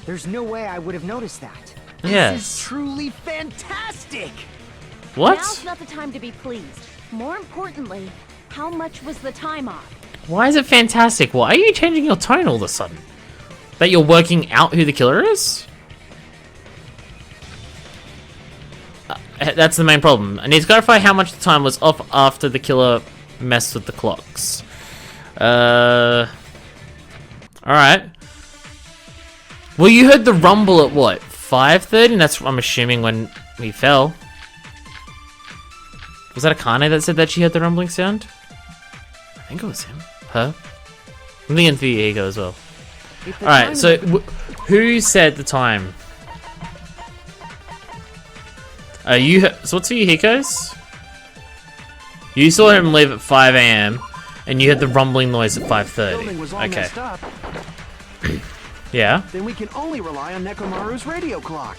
There's no way I would have noticed that. Yes. This is truly fantastic! What? Now's not the time to be pleased. More importantly, how much was the time off? Why is it fantastic? Why are you changing your tone all of a sudden? That you're working out who the killer is? That's the main problem. I need to clarify how much the time was off after the killer messed with the clocks. Alright. Well, you heard the rumble at what? 5:30? And that's, I'm assuming, when he fell. Was that Akane that said that she heard the rumbling sound? I think it was him. Her? I'm thinking Fuyuhiko as well. Alright, so who said the time? So what's Fuyuhiko's? You saw him leave at 5 AM, and you heard the rumbling noise at 5:30. Okay. Yeah. Then we can only rely on Nekomaru's radio clock.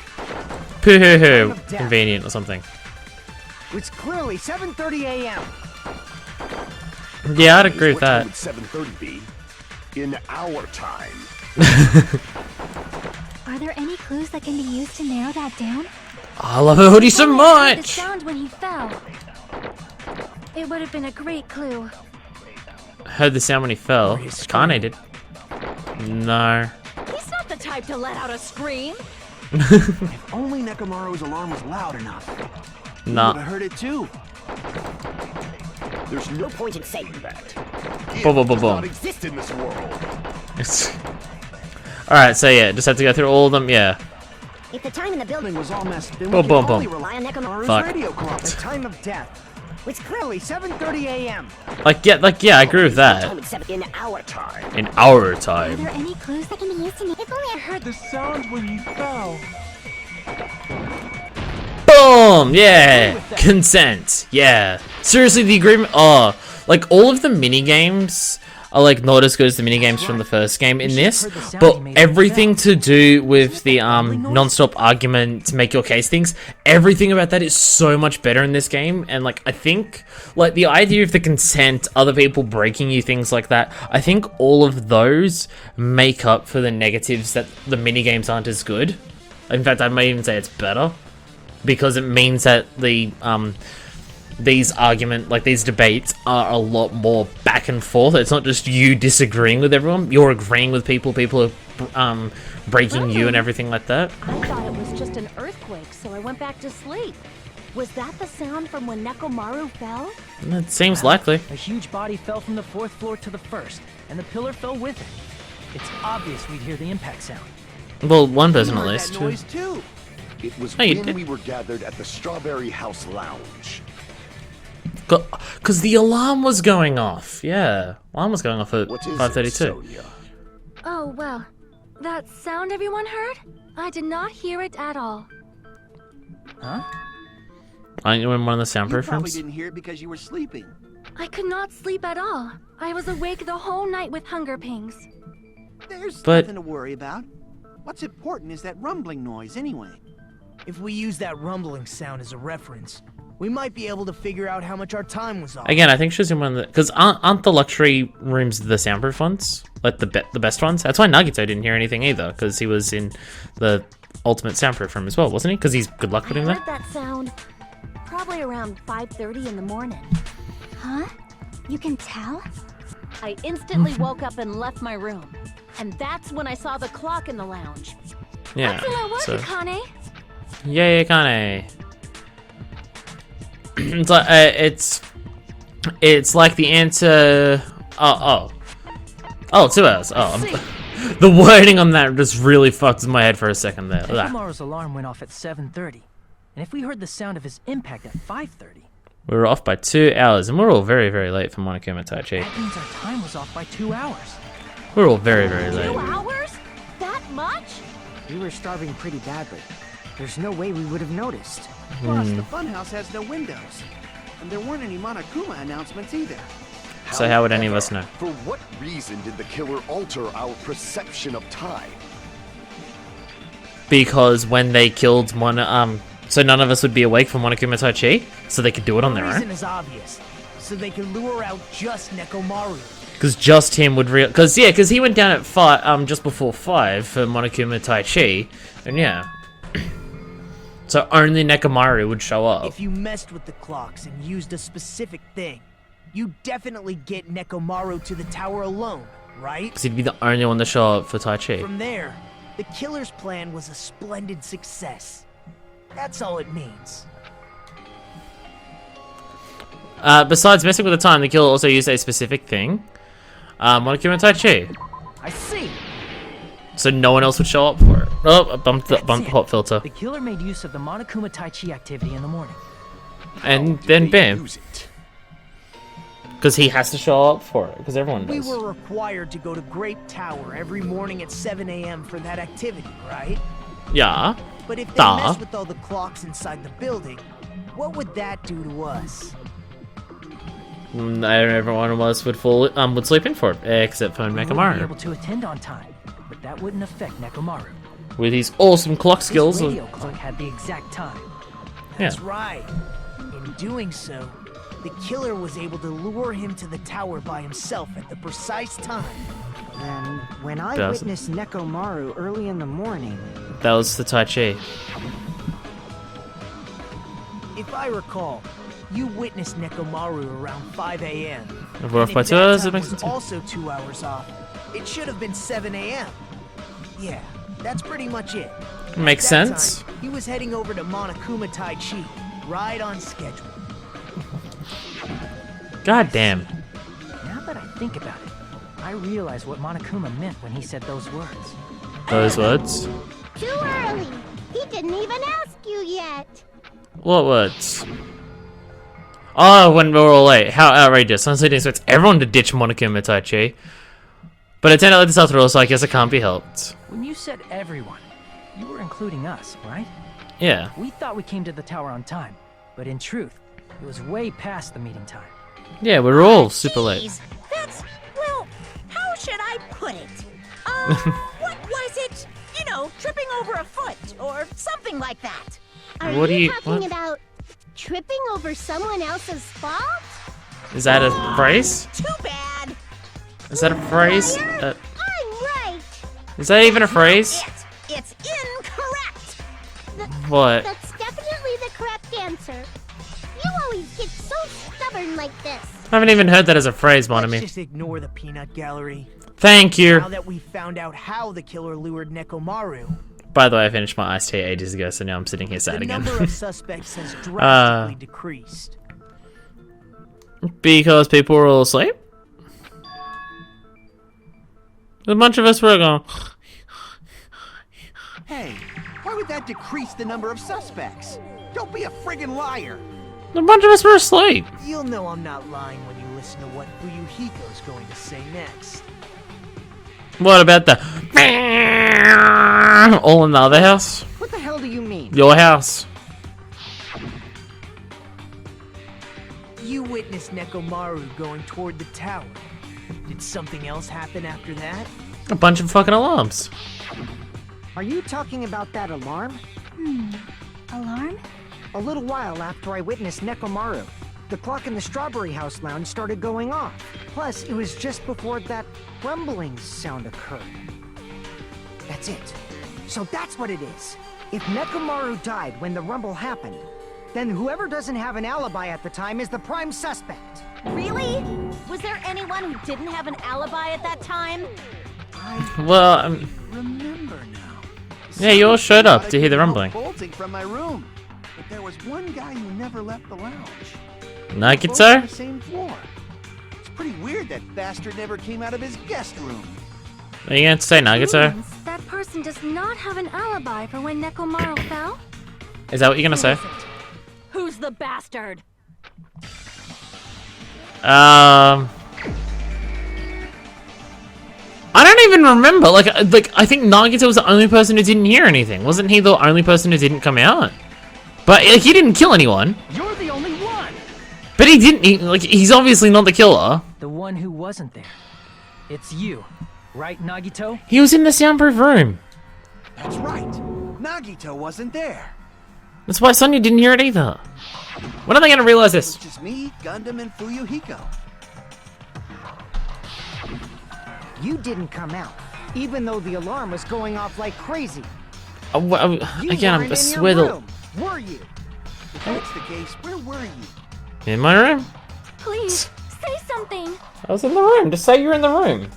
Poo-hoo-hoo. Convenient or something. It's clearly 7:30 a.m. Yeah, I'd agree with that. What time would 7:30 be? In our time. Are there any clues that can be used to narrow that down? I love her hoodie so The much! sound when he fell. It would have been a great clue. Heard the sound when he fell. Akane did. No. He's not the type to let out a scream. If only Nekomaru's alarm was loud enough. We Nah. would have heard it too. There's no point in saying that. Boom, boom, boom, Does not boom. exist in this world. Alright, so yeah, just have to go through all of them, yeah. If the time in the building Was all messed. Then Boom, we boom, can only boom. rely on Nekomaru's Fuck. radio clock. The time of death. It's clearly 7:30 a.m. Yeah, I agree with Time that. is 7 in our time. In our Are time. there any clues that can be used to If only I heard The sound when he fell. Boom! Yeah! Consent. Yeah. Seriously, the agreement. Oh, like all of the mini games are like not as good as the minigames from the first game in this, but everything to do with the non-stop argument to make your case things, everything about that is so much better in this game. And like I think like the idea of the consent, other people breaking you, things like that, I think all of those make up for the negatives that the minigames aren't as good. In fact, I may even say it's better, because it means that the these these debates are a lot more back and forth. It's not just you disagreeing with everyone, you're agreeing with people are breaking you and everything like that. I thought it was just an earthquake, so I went back to sleep. Was that the sound from when Nekomaru fell? It seems likely. A huge body fell from the 4th floor to the 1st, and the pillar fell with it. It's obvious we'd hear the impact sound. Well, one person at Heard least. that noise too. It was Oh, you when did? we were gathered at the Strawberry House Lounge. Because the alarm was going off. Yeah, alarm was going off at What is it, 5:32. Sonia? Oh, well. That sound everyone heard? I did not hear it at all. Huh? Aren't you in one of the You soundproof probably rooms? didn't hear it because you were sleeping. I could not sleep at all. I was awake the whole night with hunger pangs. There's But- nothing to worry about. What's important is that rumbling noise anyway. If we use that rumbling sound as a reference, we might be able to figure out how much our time was off. Again, I think she was in one of the... Because aren't the luxury rooms the soundproof ones? Like the best ones? That's why Nagito didn't hear anything either, because he was in the ultimate soundproof room as well, wasn't he? Because he's good luck I putting heard that. that sound probably around 5:30 in the morning. Huh? You can tell? I instantly woke up and left my room. And that's when I saw the clock in the lounge. Yeah. Excellent work, So, Akane. yay, Akane. It's like it's like the answer. Oh, 2 hours. The wording on that just really fucked with my head for a second there. Ugh. Nekomaru's alarm went off at 7:30, and if we heard the sound of his impact at 5:30, We were off by 2 hours, and we're all very, very late for Monokuma Taichi. that means our time was off by 2 hours. We're all very, very late. 2 hours? That much? We were starving pretty badly. There's no way we would have noticed. Plus, the funhouse has no windows. And there weren't any Monokuma announcements either. So how would any of us know? For what reason did the killer alter our perception of time? Because when they killed so none of us would be awake for Monokuma Taichi, so they could do it on The their reason own. is obvious. So they could lure out just Nekomaru. Because just him would because he went down at 5, just before 5 for Monokuma Taichi, and yeah. So only Nekomaru would show up. If you messed with the clocks and used a specific thing, you definitely get Nekomaru to the tower alone, right? Because he'd be the only one to show up for Taichi. From there, the killer's plan was a splendid success. That's all it means. Besides messing with the time, the killer also used a specific thing. Monokuma Taichi. I see. So no one else would show up for it. Oh, I bumped the hot filter. The killer made use of the Monokuma Taichi activity in the morning. And How then did they bam. use it? Because he has to show up for it, because everyone We does. were required to go to Grape Tower every morning at 7 a.m. for that activity, right? Yeah. But if they Duh. mess with all the clocks inside the building, what would that do to us? Every one of us would would sleep in for it, except for We would be Nekomaru. able to attend on time, but that wouldn't affect Nekomaru. With his awesome clock skills. His radio clock had the exact time. That's right. In doing so, the killer was able to lure him to the tower by himself at the precise time. Then, when I Does- witnessed Nekomaru early in the morning, That was the Taichi. If I recall, you witnessed Nekomaru around 5 a.m. If we're off And by if 2 that hours, it time makes was it 2. also 2 hours off. It should have been 7 a.m. Yeah, that's pretty much it. Makes At that sense. time, he was heading over to Monokuma Taichi, right on schedule. God damn. Now that I think about it, I realize what Monokuma meant when he said those words. Those words. Too early. He didn't even ask you yet. What words? Oh, when we were all late. How outrageous. Honestly, didn't expect everyone to ditch Monokuma Taichi. But it turned out like this after all, so I guess it can't be helped. When you said everyone, you were including us, right? Yeah. We thought we came to the tower on time, but in truth, it was way past the meeting time. Yeah, we were all super late. Jeez, that's, well, What was it? You know, tripping over a foot or something like that. Are What you do you- talking what? about tripping over someone else's fault? Is that a phrase? Too bad. Is that a phrase? I'm right. Is that even a phrase? It's incorrect. What? That's definitely the correct answer. You always get so stubborn like this. I haven't even heard that as a phrase, Let's Monami. just ignore the peanut gallery. Thank you. Now that we found out how the killer lured Nekomaru, By the way, I finished my iced tea ages ago, so now I'm sitting here sad the again. number of suspects has drastically decreased. Because people were all asleep? A bunch of us were going, Hey, why would that decrease the number of suspects? Don't be a friggin' liar. a bunch of us were asleep. You'll know I'm not lying when you listen to what Fuyuhiko's going to say next. What about the all in the other house? What the hell do you mean? Your house. You witnessed Nekomaru going toward the tower. Did something else happen after that? A bunch of fucking alarms. Are you talking about that alarm? Alarm? A little while after I witnessed Nekomaru, the clock in the Strawberry House lounge started going off. Plus, it was just before that rumbling sound occurred. That's it. So that's what it is. If Nekomaru died when the rumble happened, then whoever doesn't have an alibi at the time is the prime suspect. Really? Was there anyone who didn't have an alibi at that time? Well, Remember now. yeah, you all showed up Thought I to hear the could help rumbling. bolting from my room, but there was one guy who never left the lounge. Both on Nagito? the same floor. It's pretty weird that bastard never came out of his guest room. Are you going to say Nagito? Means that person does not have an alibi for when Nekomaru fell? Is that what you're going to say? Who's the bastard? I don't even remember. Like I think Nagito was the only person who didn't hear anything. Wasn't he the only person who didn't come out? But like, he didn't kill anyone. You're the only one! But he didn't. He's obviously not the killer. The one who wasn't there. It's you, right, Nagito? He was in the soundproof room. That's right. Nagito wasn't there. That's why Sonya didn't hear it either. When are they going to realize It was this? just me, Gundam, and Fuyuhiko. You didn't come out, even though the alarm was going off like crazy. You Again, weren't I in swear your the room, were you? If that's the case, where were you? in my room. Please, say something. I was in the room. Just say you're in the room.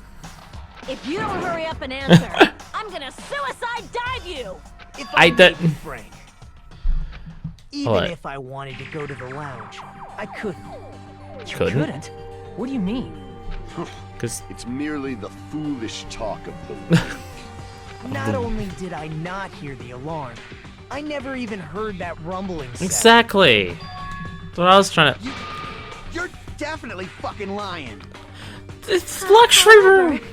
If you don't hurry up and answer, I'm gonna suicide dive you! If I I don't- may be frank, even What? if I wanted to go to the lounge, I couldn't. You Couldn't? couldn't? What do you mean? Because It's merely the foolish talk of the Not only did I not hear the alarm, I never even heard that rumbling sound. exactly. That's what I was trying to. You're definitely fucking lying. It's luxury room. However,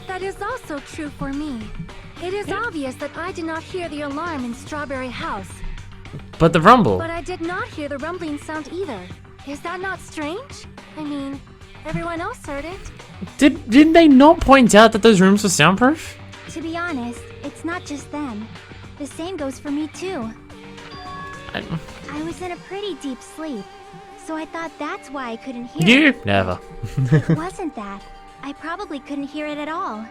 that is also true for me. It is obvious that I did not hear the alarm in Strawberry House, But the rumble. but I did not hear the rumbling sound either. Is that not strange? I mean, everyone else heard it. Didn't they not point out that those rooms were soundproof? To be honest, it's not just them. The same goes for me too. I was in a pretty deep sleep, so I thought that's why I couldn't hear You it. never. It wasn't that. I probably couldn't hear it at all.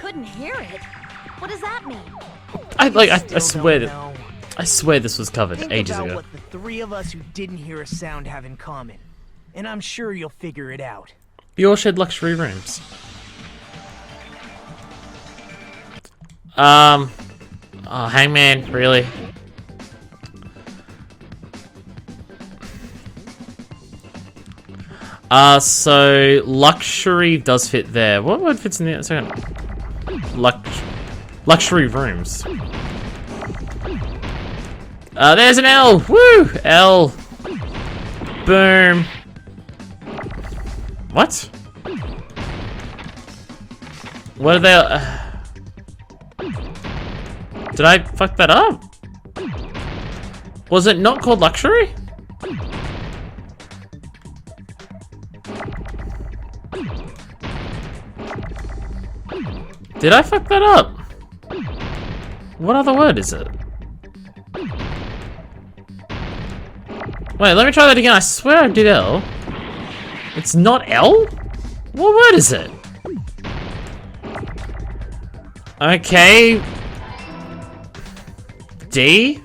Couldn't hear it? What does that mean? I Still swear don't that know. I swear this was covered Think ages about ago. what the three of us who didn't hear a sound have in common, and I'm sure you'll figure it out. You all shared luxury rooms. Oh, Hangman, really? So luxury does fit there. What word fits in the second? Luxury rooms. There's an L. Woo! L. Boom. What? What are they? Did I fuck that up? Was it not called luxury? Did I fuck that up? What other word is it? Wait, let me try that again. I swear I did L. It's not L? What word is it? Okay. D?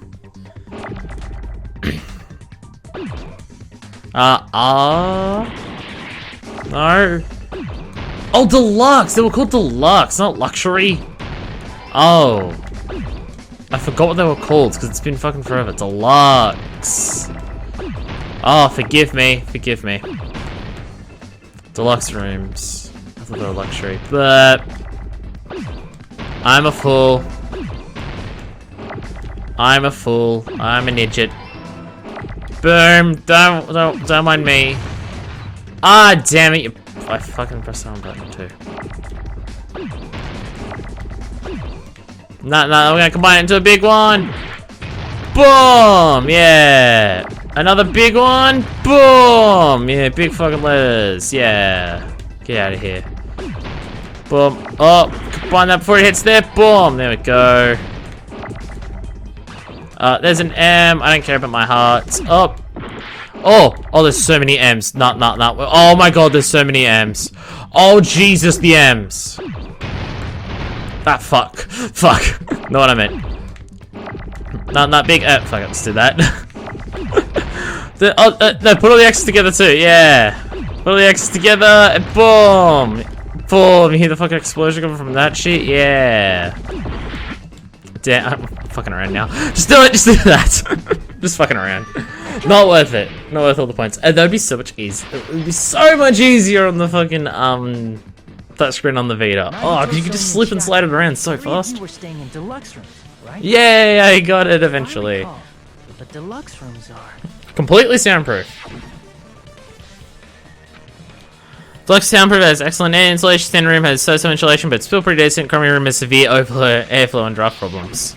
No. Oh, deluxe! They were called deluxe, not luxury. Oh. I forgot what they were called, because it's been fucking forever. Deluxe. Oh, forgive me. Forgive me. Deluxe rooms. I thought they were luxury, but... I'm a fool. I'm a fool. I'm an idiot. Boom! Don't mind me. Ah, damn it! I fucking pressed the wrong button too. No, we're gonna combine it into a big one. Boom! Yeah. Another big one. Boom! Yeah, big fucking letters. Yeah. Get out of here. Boom. Oh, combine that before it hits there. Boom! There we go. There's an M. I don't care about my hearts. Oh. Oh, there's so many M's. Not. Oh my god, there's so many M's. Oh, Jesus, the M's. Ah, fuck. Fuck. Know what I meant. Not big. Fuck, let's do that. No, put all the X's together too. Yeah. Put all the X's together and boom. Boom. You hear the fucking explosion coming from that shit? Yeah. Damn, I'm fucking around now. Just do it. Just do that. Just fucking around. Not worth it. Not worth all the points. That'd be so much easier. It would be so much easier on the fucking touchscreen on the Vita. Oh, because you could just slip and slide it around so fast. You were staying in deluxe rooms, right? Yeah, I got it eventually. The deluxe rooms are completely soundproof. Deluxe soundproof has excellent air insulation. Standard room has so insulation, but still pretty decent. Economy room has severe overflow, airflow, and draft problems.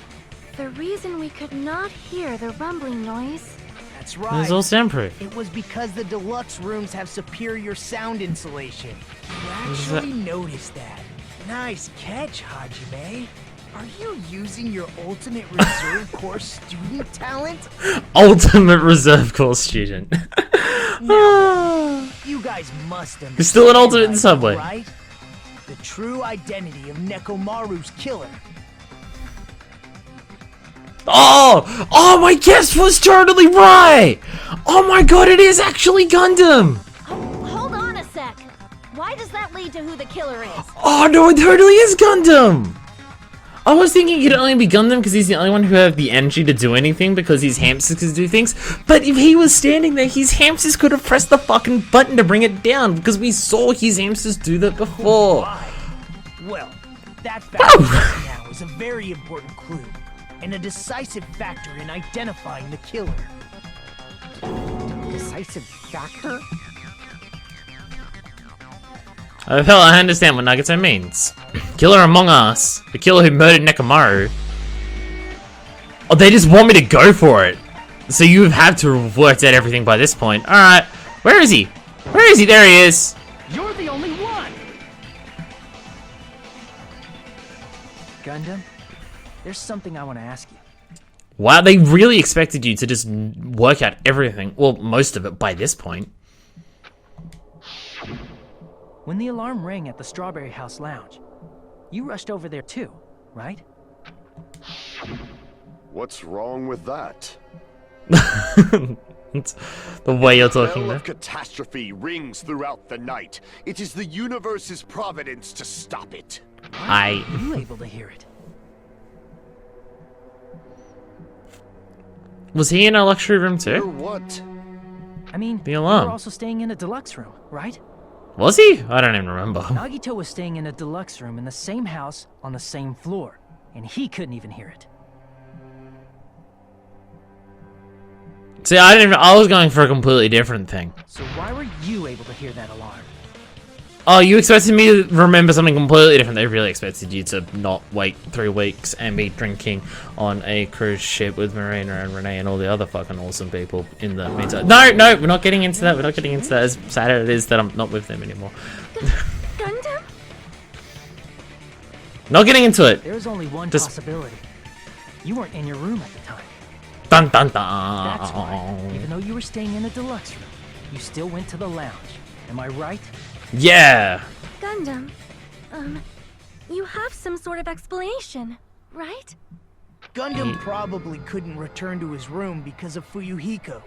The reason we could not hear the rumbling noise. That's right. It's all soundproof. It was because the deluxe rooms have superior sound insulation. You actually noticed that. Nice catch, Hajime. Are you using your ultimate reserve course student talent? Ultimate reserve course student. Now, you guys must understand. You're still an ultimate in Subway. Right? The true identity of Nekomaru's killer. Oh, my guess was totally right. Oh my god, it is actually Gundam. Hold on a sec. Why does that lead to who the killer is? Oh no, it totally is Gundam. I was thinking it could only be Gundam because he's the only one who had the energy to do anything because his hamsters could do things. But if he was standing there, his hamsters could have pressed the fucking button to bring it down because we saw his hamsters do that before. Well, that fact right now is a very important clue and a decisive factor in identifying the killer. Decisive factor? I understand what Nagato means. Killer among us. The killer who murdered Nekomaru. Oh, they just want me to go for it. So you have to have worked out everything by this point. Alright. Where is he? Where is he? There he is. You're the only one! Gundam, there's something I want to ask you. Wow, they really expected you to just work out everything. Well, most of it by this point. When the alarm rang at the Strawberry House Lounge, you rushed over there too, right? What's wrong with that? It's the way you're talking The bell there. of catastrophe rings throughout the night. It is the universe's providence to stop it. Were you able to hear it? Was he in a luxury room Hear too? what? I mean, The you alarm. were also staying in a deluxe room, right? Was he? I don't even remember. Nagito was staying in a deluxe room in the same house on the same floor, and he couldn't even hear it. See, I was going for a completely different thing. So why were you able to hear that alarm? Oh, you expected me to remember something completely different. They really expected you to not wait 3 weeks and be drinking on a cruise ship with Marina and Renee and all the other fucking awesome people in the meantime. No, we're not getting into that. We're not getting into that. As sad as it is that I'm not with them anymore. Gundam? Not getting into it. There's only one Just- possibility. You weren't in your room at the time. Dun dun That's why, dun. even though you were staying in the deluxe room, you still went to the lounge. Am I right? Yeah. Gundam, you have some sort of explanation, right? Gundam probably couldn't return to his room because of Fuyuhiko.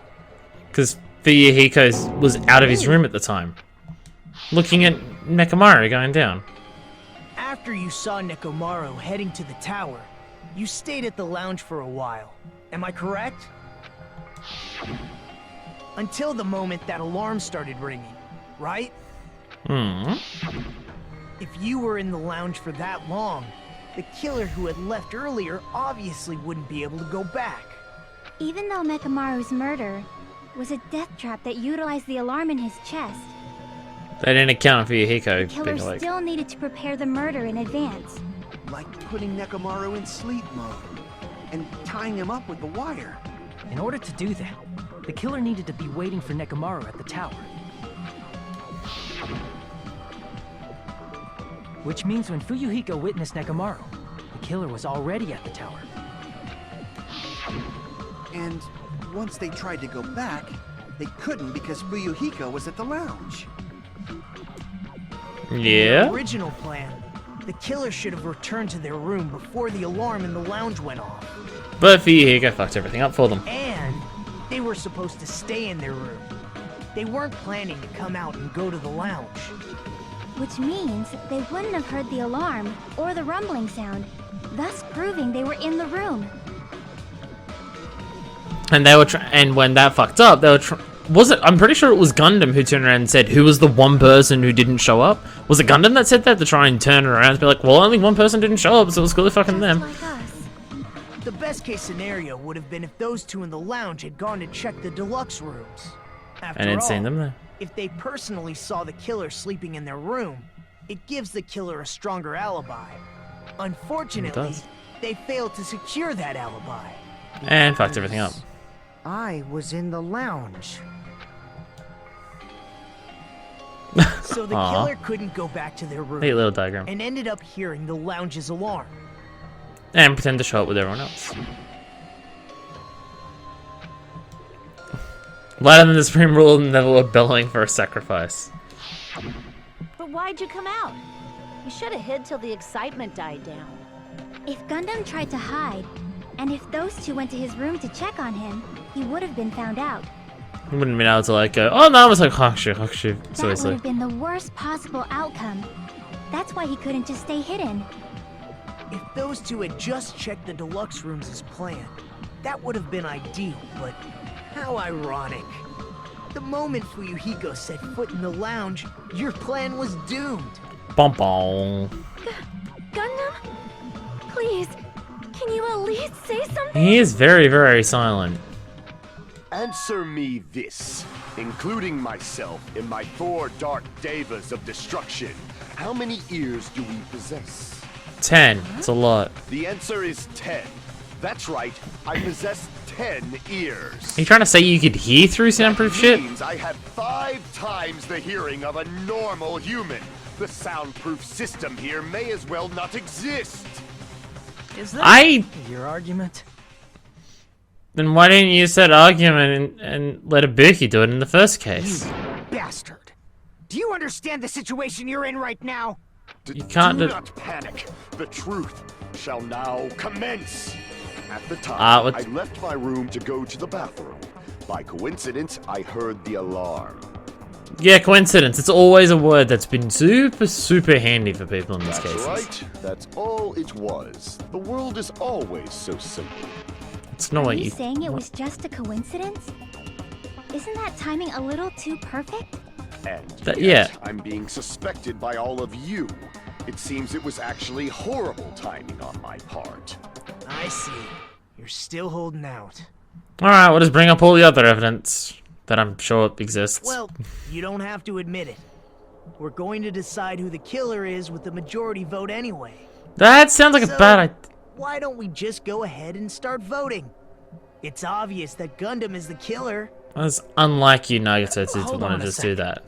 Because Fuyuhiko was out of his room at the time, looking at Nekomaru going down. After you saw Nekomaru heading to the tower, you stayed at the lounge for a while. Am I correct? Until the moment that alarm started ringing, right? Hmm. If you were in the lounge for that long, the killer who had left earlier obviously wouldn't be able to go back. Even though Mekamaru's murder was a death trap that utilized the alarm in his chest, They didn't account for Fuyuhiko the killer being like. still needed to prepare the murder in advance. Like putting Nekomaru in sleep mode and tying him up with the wire. In order to do that, the killer needed to be waiting for Nekomaru at the tower. Which means when Fuyuhiko witnessed Nekomaru, the killer was already at the tower. And once they tried to go back, they couldn't because Fuyuhiko was at the lounge. Yeah. The original plan, the killer should have returned to their room before the alarm in the lounge went off. But Fuyuhiko fucked everything up for them. And they were supposed to stay in their room. They weren't planning to come out and go to the lounge. Which means they wouldn't have heard the alarm or the rumbling sound, thus proving they were in the room. And they were and when that fucked up, they were was it? I'm pretty sure it was Gundam who turned around and said, "Who was the one person who didn't show up?" Was it Gundam that said that to try and turn it around and be like, "Well, only one person didn't show up, so it was clearly fucking them." Like us. The best case scenario would have been if those two in the lounge had gone to check the deluxe rooms. After And had all, seen them there. if they personally saw the killer sleeping in their room, it gives the killer a stronger alibi. Unfortunately, does. they failed to secure that alibi. And fucked everything up. I was in the lounge. So the Aw. killer couldn't go back to their room Neat little diagram. and ended up hearing the lounge's alarm. And pretend to show up with everyone else. Louder than the Supreme Rule and never were bellowing for a sacrifice. But why'd you come out? You should have hid till the excitement died down. If Gundam tried to hide, and if those two went to his room to check on him, he would have been found out. He wouldn't have been able to like go, "Oh no, I was like, hakshu. That So it's would like, have been the worst possible outcome. That's why he couldn't just stay hidden. If those two had just checked the deluxe rooms as planned, that would have been ideal, but how ironic. The moment Fuyuhiko set foot in the lounge, your plan was doomed. bom bom. Gundam? Please, can you at least say something? He is very, very silent. Answer me this, including myself in my 4 dark devas of destruction. How many ears do we possess? 10. It's a lot. The answer is 10. That's right, I possess 10 ears. Are you trying to say you could hear through soundproof shit? Means I have 5 times the hearing of a normal human. The soundproof system here may as well not exist. Is that – your argument? Then why didn't you use that argument and let Ibuki do it in the first case? Bastard! Do you understand the situation you're in right now? You can't do do- not panic. The truth shall now commence. At the time, what- I left my room to go to the bathroom. By coincidence, I heard the alarm. Yeah, coincidence. It's always a word that's been super, super handy for people in these That's cases. right. That's all it was. The world is always so simple. It's not Are what you you... saying it was just a coincidence? Isn't that timing a little too perfect? And That- yet, yeah. I'm being suspected by all of you. It seems it was actually horrible timing on my part. I see. You're still holding out. Alright, we'll just bring up all the other evidence that I'm sure exists. Well, you don't have to admit it. We're going to decide who the killer is with the majority vote anyway. That sounds like a So, bad idea. Why don't we just go ahead and start voting? It's obvious that Gundam is the killer. That's unlike you, Nagato, to Hold want on to a just do second. that.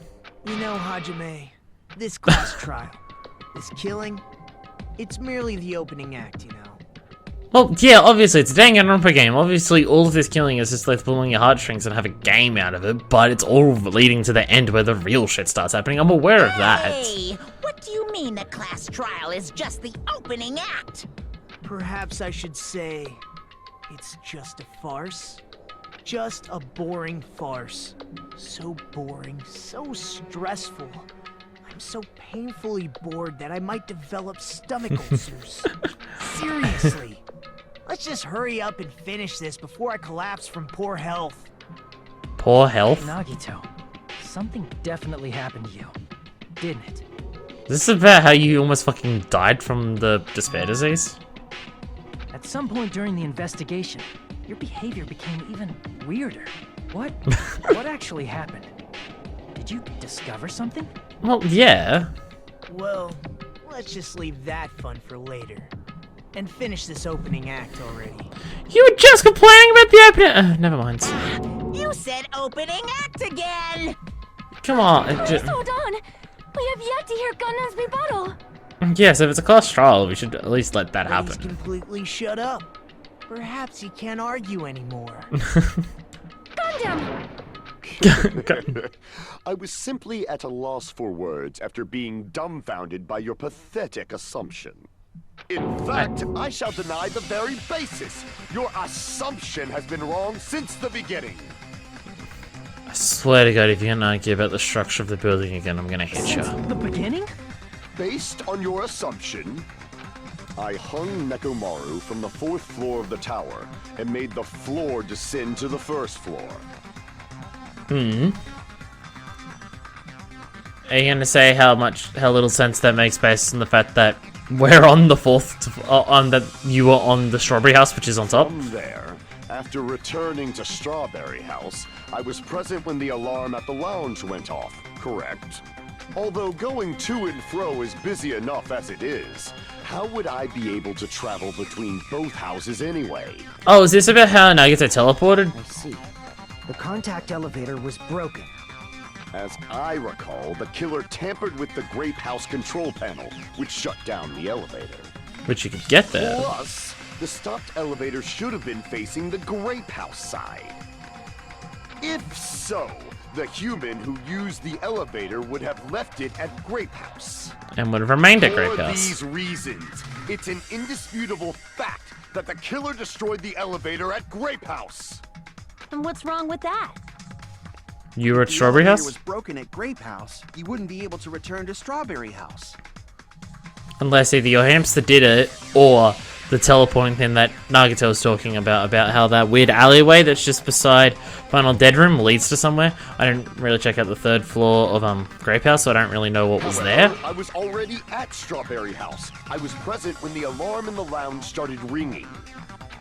You know, Hajime, this class trial, this killing, It's merely the opening act, you know. Well, yeah, obviously, it's a Danganronpa game. Obviously, all of this killing is just like pulling your heartstrings and have a game out of it, but it's all leading to the end where the real shit starts happening. I'm aware of that. Hey, what do you mean the class trial is just the opening act? Perhaps I should say it's just a farce. Just a boring farce. So boring, so stressful. I'm so painfully bored that I might develop stomach ulcers. Seriously. Let's just hurry up and finish this before I collapse from poor health. Poor health? Nagito, something definitely happened to you, didn't it? Is this about how you almost fucking died from the despair disease? At some point during the investigation, your behavior became even weirder. What actually happened? Did you discover something? Well, yeah. Well, let's just leave that fun for later. And finish this opening act already. You were just complaining about the opening. Never mind. You said opening act again. Come on. Just hold on. We have yet to hear Gundam's rebuttal. Yes, if it's a class trial, we should at least let that happen. Please completely shut up. Perhaps he can't argue anymore. Gundam! I was simply at a loss for words after being dumbfounded by your pathetic assumption. In fact, I shall deny the very basis. Your assumption has been wrong since the beginning. I swear to God, if you're gonna argue about the structure of the building again, I'm gonna hit you. The beginning? Based on your assumption, I hung Nekomaru from the 4th floor of the tower and made the floor descend to the 1st floor. Are you gonna say how little sense that makes based on the fact that we're on the 4th, on that you were on the Strawberry House, which is on top? From there, after returning to Strawberry House, I was present when the alarm at the lounge went off, correct? Although going to and fro is busy enough as it is, how would I be able to travel between both houses anyway? Oh, is this about how Nagito teleported? I see. The contact elevator was broken. As I recall, the killer tampered with the Grape House control panel, which shut down the elevator. Which you could get there. Plus, the stopped elevator should have been facing the Grape House side. If so, the human who used the elevator would have left it at Grape House. And would have remained at Grape For House. these reasons, it's an indisputable fact that the killer destroyed the elevator at Grape House. And what's wrong with that? You were at Strawberry House? If the elevator was broken at Grape House, you wouldn't be able to return to Strawberry House. Unless either your hamster did it, or the teleporting thing that Nagito was talking about how that weird alleyway that's just beside Final Dead Room leads to somewhere. I didn't really check out the 3rd floor of Grape House, so I don't really know what was there. I was already at Strawberry House. I was present when the alarm in the lounge started ringing.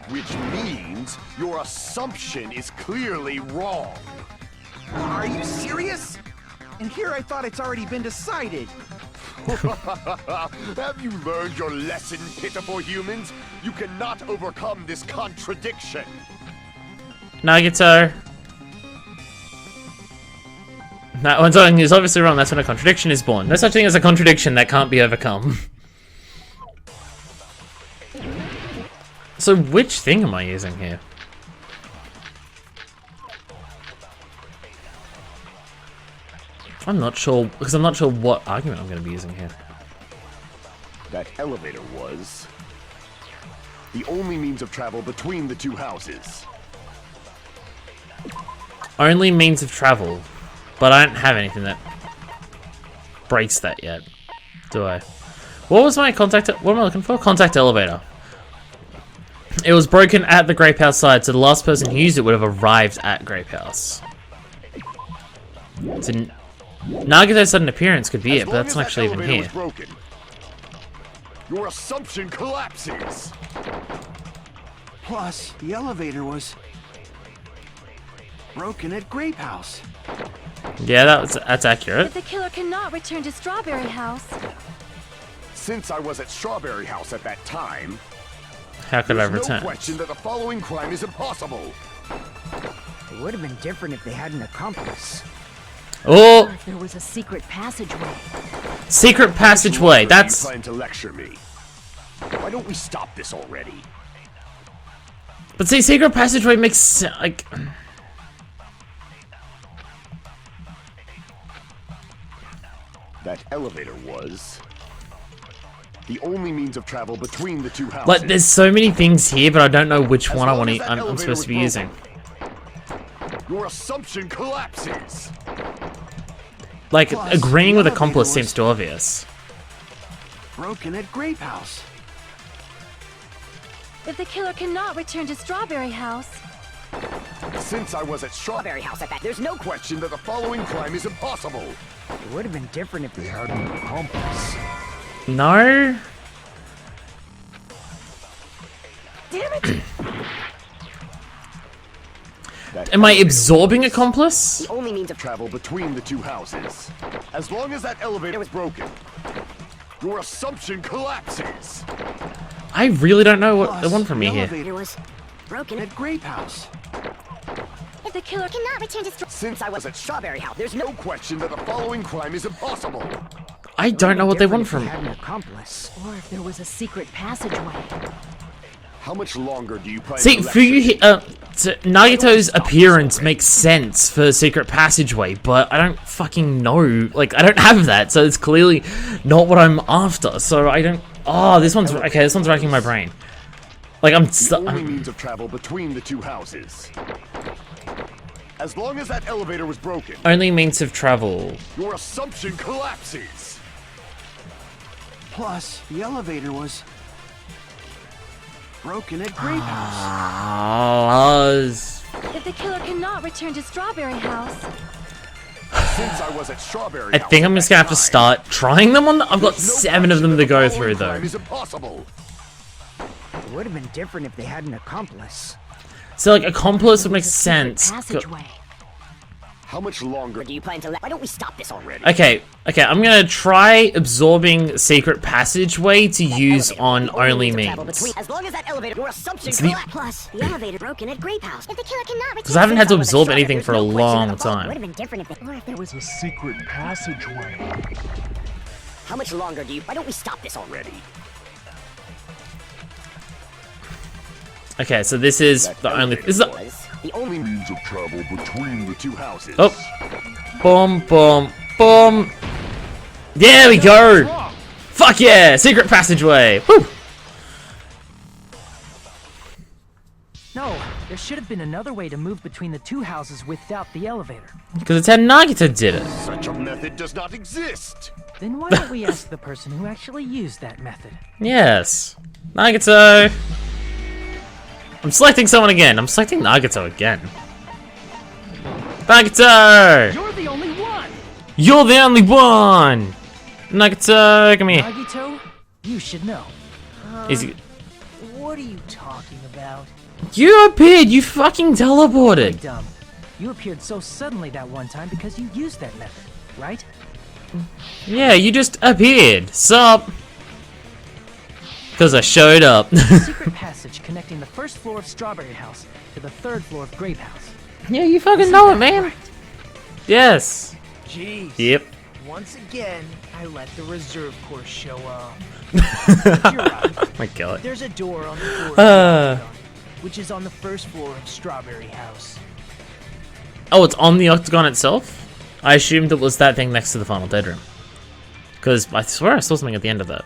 Which means your assumption is clearly wrong. Are you serious? And here I thought it's already been decided. Have you learned your lesson, pitiful humans? You cannot overcome this contradiction. Nagito. That one something is obviously wrong. That's when a contradiction is born. No such thing as a contradiction that can't be overcome. So which thing am I using here? I'm not sure, because I'm not sure what argument I'm going to be using here. That elevator was the only means of travel between the two houses. Only means of travel, but I don't have anything that breaks that yet, do I? What was my contact? What am I looking for? Contact elevator. It was broken at the Grape House side, so the last person who used it would have arrived at Grape House. So Nagito's sudden appearance could be it, but that's not actually even here. Broken, your assumption collapses. Plus, the elevator was broken at Grape House. Yeah, that's accurate. But the killer cannot return to Strawberry House. Since I was at Strawberry House at that time, how could I there's return? no question that the following crime is impossible. It would have been different if they had an accomplice. Oh! Or if there was a secret passageway. Secret passageway. That's. You plan to lecture me. Why don't we stop this already? But see, secret passageway makes like. That elevator was the only means of travel between the two houses. Like, there's so many things here, but I don't know which one I want to. As long as that I'm elevator supposed to be was using. Your assumption collapses. Like, Plus, agreeing the with elevator accomplice was- seems too obvious. Broken at Grape House. If the killer cannot return to Strawberry House, Since I was at Strawberry House, there's no question that the following crime is impossible. It would have been different if they had an accomplice. No. Damn it! That Am I elevator absorbing was accomplice? the only means of travel between the two houses. As long as that elevator was broken, your assumption collapses. I really don't know what they Plus, want from me the here. elevator was broken at Grape House. if the killer Cannot return to Since I was at Strawberry House, there's no question that the following crime is impossible. I don't know what they want Different from. if they had an accomplice. Or if there was a secret passageway. How much longer do you plan See, to for you, Nagito's appearance makes sense for secret passageway, but I don't fucking know. Like, I don't have that, so it's clearly not what I'm after. So I don't. Oh, this one's okay. This one's racking my brain. Like, I'm. The only means of travel between the two houses. As long as that elevator was broken, Only means of travel. your assumption collapses. Plus, the elevator was broken at Grape House. Ah, if the killer cannot return to Strawberry House, Since I was at Strawberry I House think I'm at just gonna have that to time, start trying them on. I've got there's no 7 of them question to that go the through, following though. crime is impossible. It would have been different if they had an accomplice. So, like, accomplice would make Secret sense. passageway. How much longer do you plan to Why don't we stop this already? Okay, I'm gonna try absorbing secret passageway to use on only means. As long as that elevator, your assumption It's the- collapses. Plus, the elevator broken at Grape House. If the killer cannot return Because I haven't had to Since I was at absorb Strawberry, anything there's for a no question long that the following Would time. have been different if There was a secret passageway. How much longer do you? Why don't we stop this already? Okay, so this is That the only. elevator This is the, was the only means of travel between the two houses. oh, boom, boom, boom. There we go. Fuck yeah, secret passageway. Woo. No, there should have been another way to move between the two houses without the elevator. Because it's how Nagito did it. Such a method does not exist. Then why don't we ask the person who actually used that method? Yes, Nagito. I'm selecting someone again. I'm selecting Nagito again. Nagito! You're the only one! You're the only one! Nagito, come here. Nagito, you should know. Easy. What are you talking about? You appeared! You fucking Hey, teleported! dumb. You appeared so suddenly that one time because you used that method, right? Yeah, you just appeared. Sup? Because I showed up. Secret passage connecting the first floor of Strawberry House to the third floor of Grape House. Yeah, you fucking know it, man. Yes. Jeez. Yep. Once again, I let the reserve course show up. But you're right. My god. There's a door on the floor, which is on the first floor of Strawberry House. Oh, it's on the octagon itself? I assumed it was that thing next to the final dead room. Because I swear I saw something at the end of that.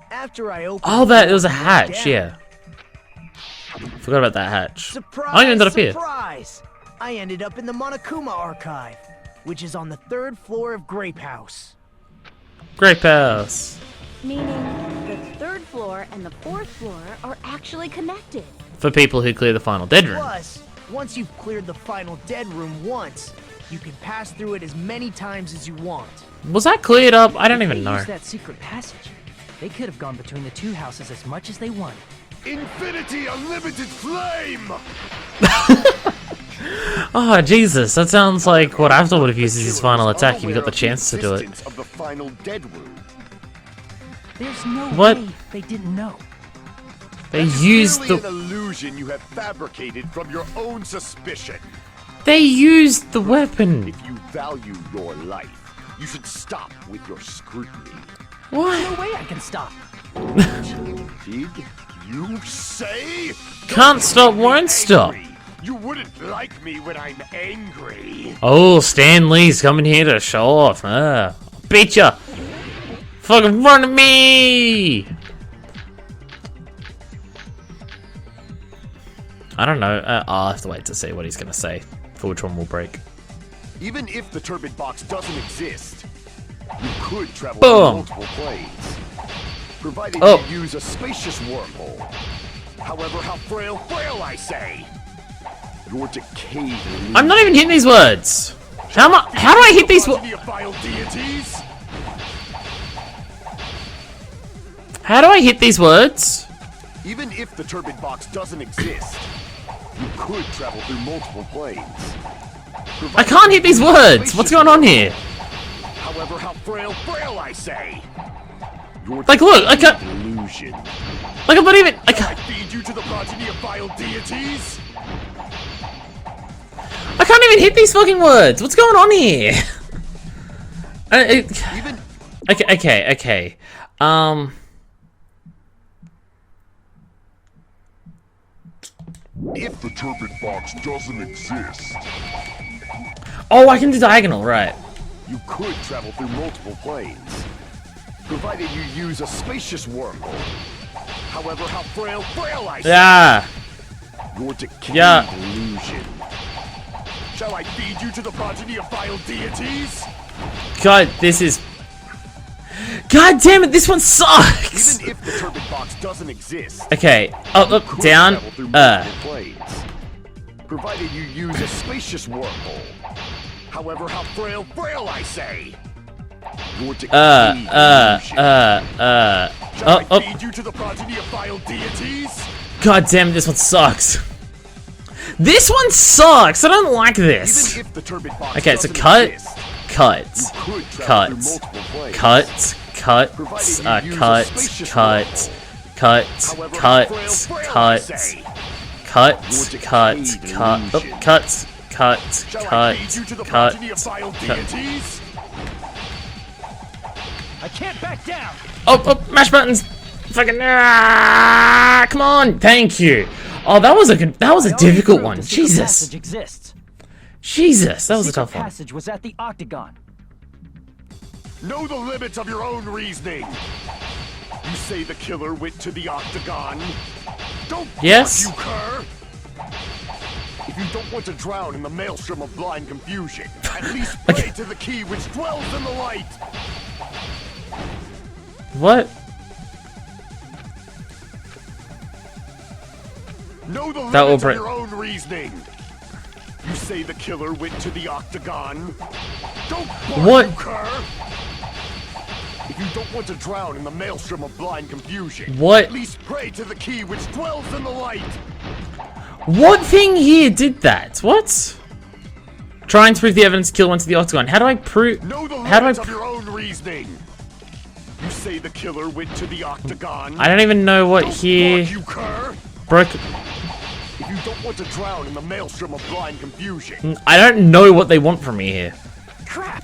After I opened Oh, the that door it was a and looked hatch, down, yeah. Forgot about that hatch. Surprise! I ended up here. Surprise! I ended up in the Monokuma archive, which is on the third floor of Grape House. Grape House. Meaning the third floor and the fourth floor are actually connected. For people who clear the final dead room. Plus, once you've cleared the final dead room once, you can pass through it as many times as you want. Was that cleared up? I don't If even they know. used that secret passage, they could have gone between the two houses as much as they wanted. Infinity Unlimited Flame! Oh, Jesus. That sounds like what After would have used as his final attack if he got the chance to do it. Existence of the final dead room. There's no What? way they didn't know. They That's used merely the... an illusion you have fabricated from your own suspicion. They used the weapon. If you value your life, you should stop with your scrutiny. What? No way I can stop. Did you say? Can't stop, won't stop. You wouldn't like me when I'm angry. Oh, Stan Lee's coming here to show off. Beat ya. Fucking run at me. I don't know. I'll have to wait to see what he's gonna say for which one will break. Even if the turbid box doesn't exist, you could travel Boom. through multiple planes, provided Oh. you use a spacious wormhole. However, how frail I say. Your decayed. I'm not even hitting these words. How do I hit these words? Deities. How do I hit these words? Even if the turbid box doesn't exist, you could travel through multiple planes. I can't hit these words. What's going on here? However, how frail I say. Your Like, look, I can't. illusion. Like, I'm not even. I Shall I can't. feed you to the progeny of vile deities? I can't even hit these fucking words. What's going on here? Even Okay. if the turbid box doesn't exist, Oh, I can do diagonal, right? you could travel through multiple planes, provided you use a spacious wormhole. However, how frail I say. Yeah. Your decayed Yeah. illusion. Shall I feed you to the progeny of vile deities? God, this is. God damn it, this one sucks. Even if the turbid box doesn't exist, Okay, up, could down, travel through multiple planes, provided you use a spacious wormhole. However, how frail I say. Your decayed illusion. Shall I feed you to the progeny of vile deities? God damn it, this one sucks. This one sucks. I don't like this. Even if the turbid box Okay, so doesn't cut, exist, cut, could travel cut, through multiple planes, cut, provided you use a cut, spacious cut, wormhole. cut, However, cut, how frail I cut, say. cut, Your cut, decayed cut, illusion. cut, cut, Shall I cut, feed you to the cut, progeny of vile cut. deities? I can't back down. Oh, mash buttons. Fucking come on. Thank you. Oh, that was a difficult one. Jesus. Passage exists. Jesus, that was a Secret tough one. passage was at the octagon. Know the limits of your own reasoning. You say the killer went to the octagon. Don't Yes. bark, you cur. If you don't want to drown in the maelstrom of blind confusion, at least pray to the key which dwells in the light. What? Know the That will limits of break- your own reasoning. You say the killer went to the octagon. Don't bark, What? you cur. If you don't want to drown in the maelstrom of blind confusion, What? at least pray to the key which dwells in the light. What thing here did that? What? Trying to prove the evidence kill went to the octagon. How do I prove? Know the How do I? limits of your own reasoning. You say the killer went to the octagon. I don't even know what Don't here bark, you cur. broke. If you don't want to drown in the maelstrom of blind confusion, I don't know what they want from me here. crap.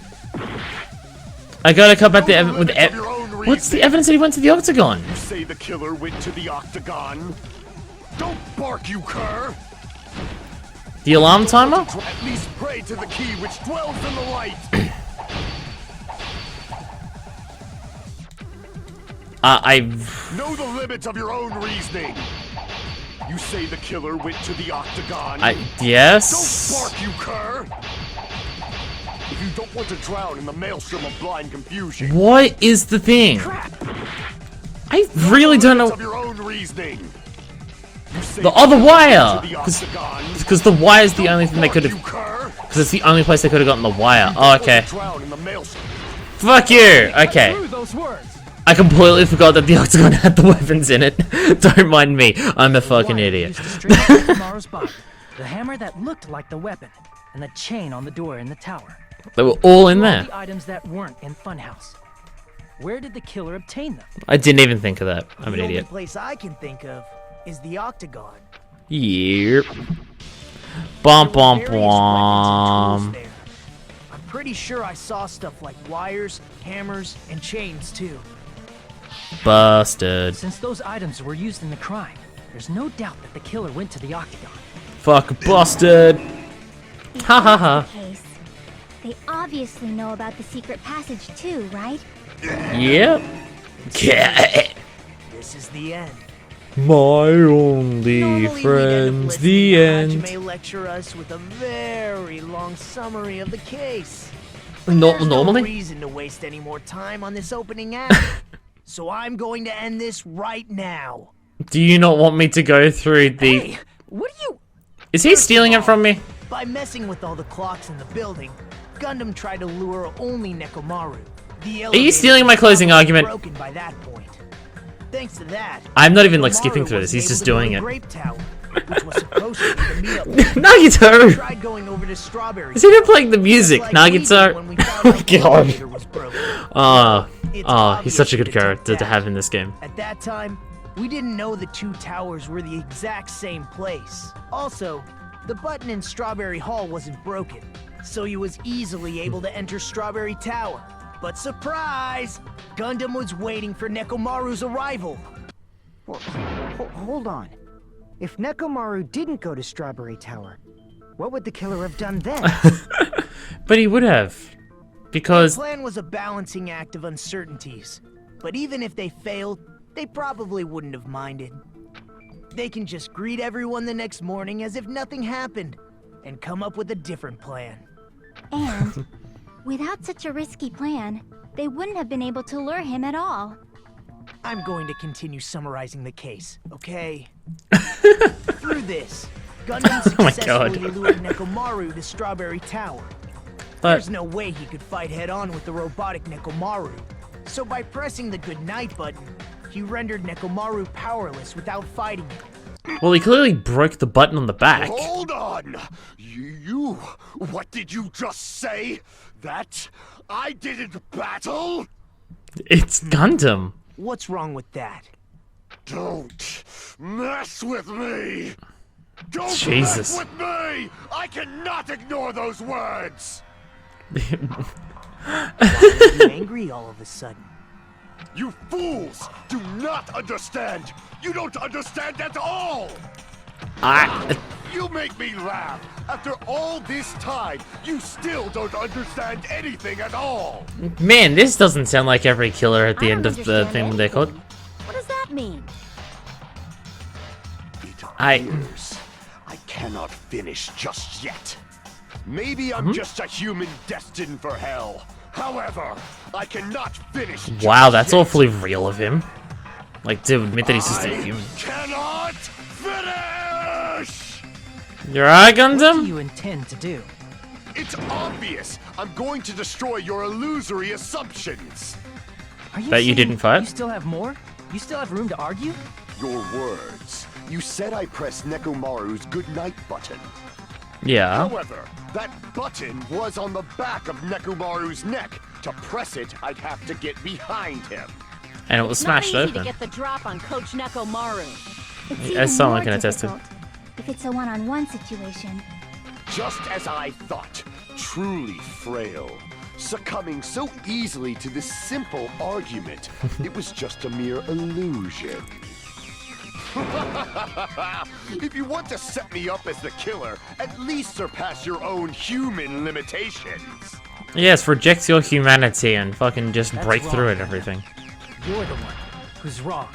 I gotta come back the Know evidence with limits of your own what's the reasoning. evidence that he went to the octagon? You say the killer went to the octagon. Don't bark, you cur. The alarm timer? At least pray to the key which dwells in the light. I've. Know the limits of your own reasoning. You say the killer went to the octagon. Yes. Don't bark, you cur. If you don't want to drown in the maelstrom of blind confusion, What is the thing? crap. I really don't know. Of your own reasoning. You say The other killer wire! went to the octagon. Because the wire is the only thing they Bark, could you have. cur. Because it's the only place they could have gotten the wire. Oh, okay. Drown in the maelstrom. Fuck you! Okay. Through those words. I completely forgot that the octagon had the weapons in it. Don't mind me. I'm a fucking Wire idiot. used to straighten Tomorrow's body, the hammer that looked like the weapon, and the chain on the door in the tower. They were all in All there. the items that weren't in Funhouse. Where did the killer obtain them? I didn't even think of that. I'm an The idiot. only place I can think of is the octagon. Yep. Bom bom Various weapons and tools bom. there. I'm pretty sure I saw stuff like wires, hammers, and chains too. Busted. Since those items were used in the crime, there's no doubt that the killer went to the Octagon. Fuck, busted. If Ha ha that's ha. the case, they obviously know about the secret passage too, right? Yep. Yeah. This is the end. My only Normally, we'd end up friends, listening the to end. Hajime lecture us with a very long summary of the case. No, There's normally? no reason to waste any more time on this opening act. So I'm going to end this right now. Do you not want me to go through the... Hey, what are you... Is he stealing it from me? By messing with all the clocks in the building, Gundam tried to lure only Nekomaru. The Are you stealing my closing argument? Broken by that point. Thanks to that, I'm not even like Nekomaru skipping through this, wasn't he's just able to doing go it. to Grape Tower, which was supposed to be the meetup point. He Nagito! tried going over to Strawberry. Is he even playing the music? Just like we did Nagito? when we found Oh out the god. elevator was broken. Oh, he's such a good It's obvious character to detect have in this game. At that time, we didn't know the two towers were the exact same place. Also, the button in Strawberry Hall wasn't broken, so he was easily able to enter Strawberry Tower. But surprise! Gundam was waiting for Nekomaru's arrival. Well, hold on. If Nekomaru didn't go to Strawberry Tower, what would the killer have done then? But he would have. Because... The plan was a balancing act of uncertainties. But even if they failed, they probably wouldn't have minded. They can just greet everyone the next morning as if nothing happened, and come up with a different plan. And without such a risky plan, they wouldn't have been able to lure him at all. I'm going to continue summarizing the case, okay? Through this, Gundam Oh my God. successfully lured Nekomaru to Strawberry Tower. But... There's no way he could fight head-on with the robotic Nekomaru. So by pressing the goodnight button, he rendered Nekomaru powerless without fighting him. Well, he clearly broke the button on the back. Hold on! You... What did you just say? That I didn't battle? It's Gundam. What's wrong with that? Don't mess with me! Don't Jesus. mess with me! I cannot ignore those words! Why are you angry all of a sudden? You fools do not understand! You don't understand at all! You make me laugh! After all this time, you still don't understand anything at all! Man, this doesn't sound like every killer at the end of the thing they're called. What does that mean? It appears I cannot finish just yet. Maybe I'm just a human destined for hell. However, I cannot finish just Wow, that's yet. awfully real of him. Like, to admit that he's just a human. Cannot finish! You're right, What do Gundam? you intend to do? It's obvious. I'm going to destroy your illusory assumptions. Are you That you saying didn't fight? You still have more? You still have room to argue? Your words. You said I pressed Nekomaru's goodnight button. Yeah. However, that button was on the back of Nekomaru's neck. To press it, I'd have to get behind him. And it was smashed Not easy open. to get the drop on Coach Nekomaru. It's As even someone more can attest to. difficult if it's a one-on-one situation. Just as I thought, truly frail. Succumbing so easily to this simple argument, it was just a mere illusion. If you want to set me up as the killer, at least surpass your own human limitations. Yes, reject your humanity and fucking just That's break wrong. through it, everything. You're the one who's wrong.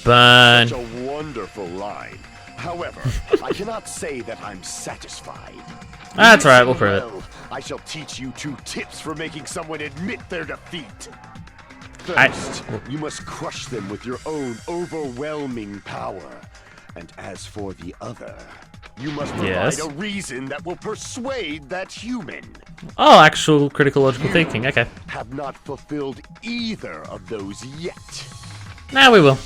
Burn. Such a wonderful line. However, I cannot say that I'm satisfied. That's right, we'll prove it. Well, I shall teach you 2 tips for making someone admit their defeat. I- First, you must crush them with your own overwhelming power. And as for the other, you must provide Yes. a reason that will persuade that human. Oh, actual critical logical thinking, okay. Have not fulfilled either of those yet. Now we will.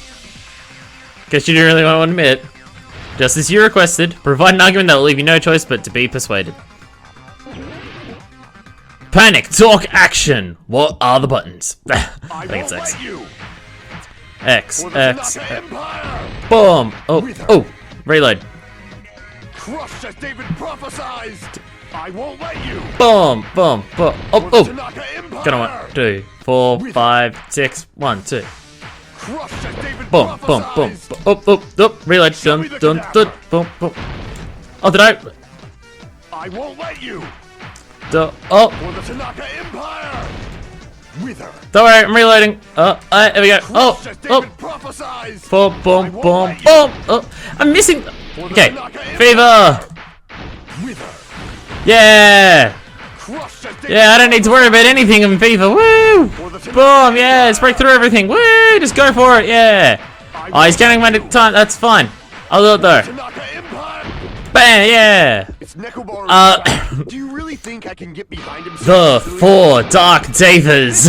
Guess you didn't really want to admit it. Just as you requested, provide an argument that will leave you no choice but to be persuaded. Panic, talk, action! What are the buttons? I think it's won't X. let you. X, For the X, Tanaka Empire! boom! Oh, oh, reload. Crushed as David prophesized! I won't let you. Boom, boom, boom. Oh, oh. Tanaka Empire. Got on 1, 2, 4, 5, 6. 1, 2. Crush as David Boom, boom, boom. prophesized. Up, up, up. Reload. Dun, dun, dun. Boom, boom. Oh, did I? I won't let you. Oh. For the Tanaka Empire. Wither. Don't worry, I'm reloading. There we go. Oh, Crush as oh. David prophesized. Boom, boom, I boom, won't boom. let you. Oh, I'm missing. For the Okay. Tanaka Empire. Fever. Wither. Yeah. Crush as David Yeah, I don't need to worry about anything in FIFA. Woo! For the Tanaka Boom, yeah, Empire. let's break through everything. Woo! Just go for it, yeah. Oh, he's counting my time. That's fine. I'll do it though. Tanaka Empire. Bam, yeah. It's Nekomaru. Do you really think I can get behind him? The so easily? 4 Dark Davers.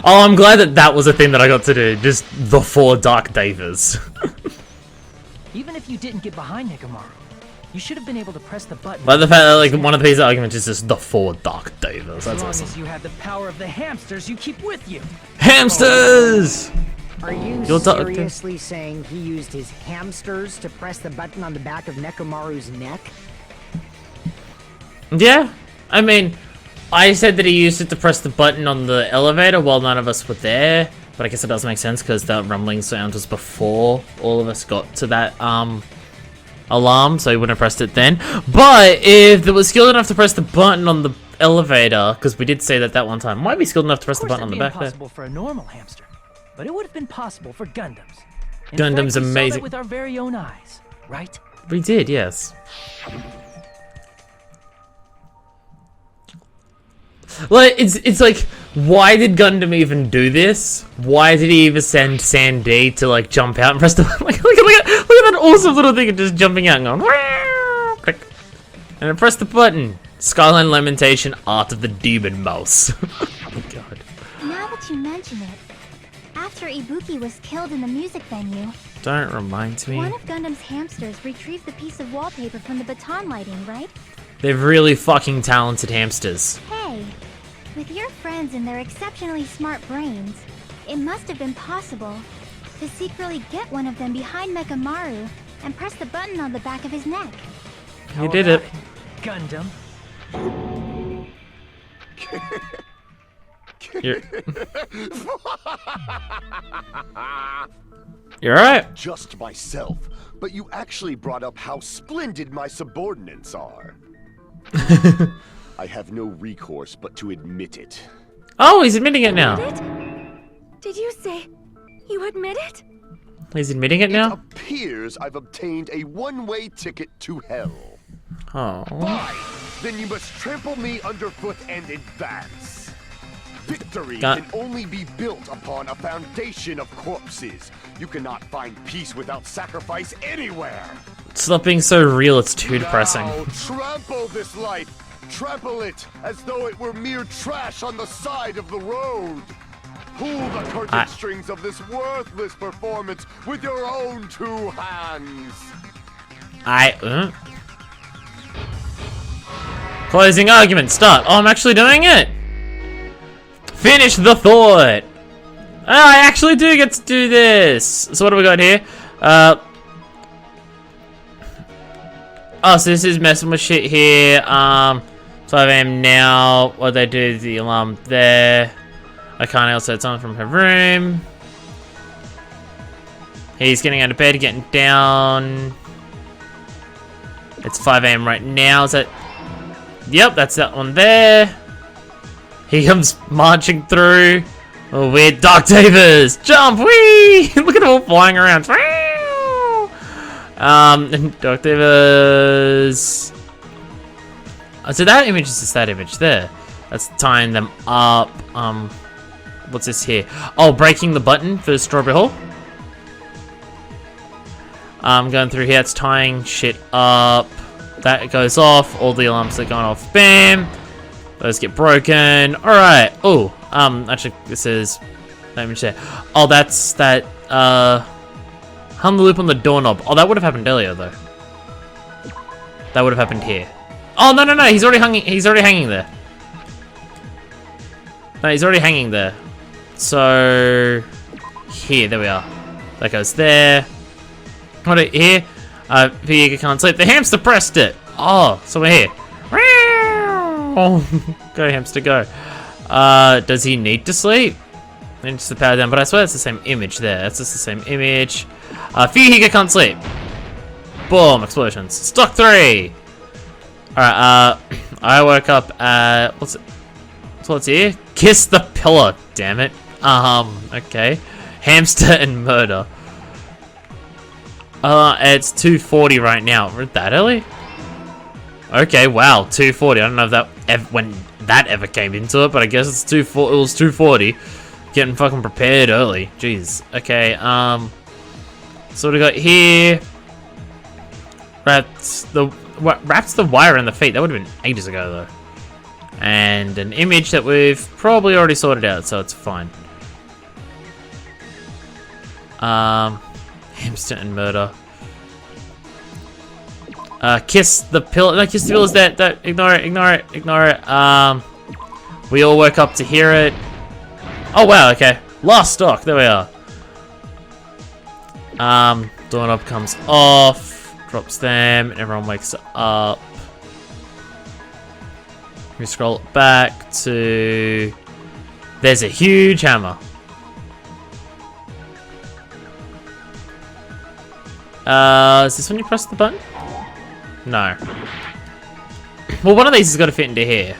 Oh, I'm glad that that was a thing that I got to do. Just the 4 Dark Davers. Even if you didn't get behind Nekomaru, you should have been able to press the button. But the fact that like one of these arguments is just the 4 Dark Davers. As That's long awesome. as you had the power of the hamsters you keep with you. Hamsters! Are you You're seriously saying he used his hamsters to press the button on the back of Nekomaru's neck? Yeah, I mean, I said that he used it to press the button on the elevator while none of us were there, but I guess it does make sense because that rumbling sound was before all of us got to that alarm, so he wouldn't have pressed it then. But if it was skilled enough to press the button on the elevator, because we did say that that one time, might be skilled enough to press the button on the back there. Impossible for a normal hamster, but it would have been possible for Gundams. In Gundam's fact, we saw that amazing. with our very own eyes, right? We did, yes. Like, it's like, why did Gundam even do this? Why did he even send Sandy to like jump out and press the button? Like, look at that awesome little thing of just jumping out and going, "Meow," click, and then press the button. Skyline Lamentation, Art of the Demon Mouse. Oh god. Now that you mention it, after Ibuki was killed in the music venue, Don't remind me. one of Gundam's hamsters retrieved the piece of wallpaper from the baton lighting, right? They're really fucking talented hamsters. Hey, with your friends and their exceptionally smart brains, it must have been possible to secretly get one of them behind Mekamaru and press the button on the back of his neck. You did it. Gundam. You're right. Just myself, but you actually brought up how splendid my subordinates are. I have no recourse but to admit it. Oh, he's admitting it now. Did you say you admit it? He's admitting it It now? appears I've obtained a one-way ticket to hell. Oh. Fine! Then you must trample me underfoot and advance. Victory Got- can only be built upon a foundation of corpses. You cannot find peace without sacrifice anywhere. Stop being so real, it's too depressing. Now trample this life. Trample it as though it were mere trash on the side of the road. Pull the curtain strings of this worthless performance with your own 2 hands. Closing argument, start. Oh, I'm actually doing it! Finish the thought! Oh, I actually do get to do this! So what do we got here? Oh, so this is messing with shit here. So I am now. What they do? The alarm there. I can't also. It's on from her room. He's getting out of bed, getting down. It's 5 AM right now. Is that? Yep, that's that one there. He comes marching through. Oh, weird Dark Davers! Jump! Whee! Look at them all flying around. And Dark Davers. Oh, so that image is just that image there. That's tying them up. What's this here? Oh, breaking the button for Strawberry Hall. Going through here, it's tying shit up. That goes off. All the alarms are going off. Bam! Those get broken. Alright. Oh, actually, this is that image there. Oh, that's that, hung the loop on the doorknob. Oh, that would have happened earlier, though. That would have happened here. Oh, no, he's already hanging there. No, he's already hanging there. So, here, there we are. That goes there. What, here? Viega can't sleep. The hamster pressed it. Oh, so we're here. Go, hamster, go. Does he need to sleep? Needs to power down, but I swear it's the same image there. That's just the same image. Fuyuhiko can't sleep. Boom, explosions. Stock 3! Alright, I woke up at... What's here? Kiss the pillar, damn it. Okay. Hamster and murder. It's 2:40 right now. We're that early? Okay, wow, 2:40. I don't know if that when that ever came into it, but I guess it's 2:40. It was 2:40. Getting fucking prepared early. Jeez. Okay. So what we got here? Wraps the wire in the feet. That would have been ages ago though. And an image that we've probably already sorted out, so it's fine. Hamster and murder. Kiss the pillow. No, kiss the pillow is that. Ignore it. We all woke up to hear it. Oh wow, okay. Last stock, there we are. Doorknob comes off, drops them, and everyone wakes up. We scroll it back to... There's a huge hammer. Is this when you press the button? No. Well, one of these has got to fit into here.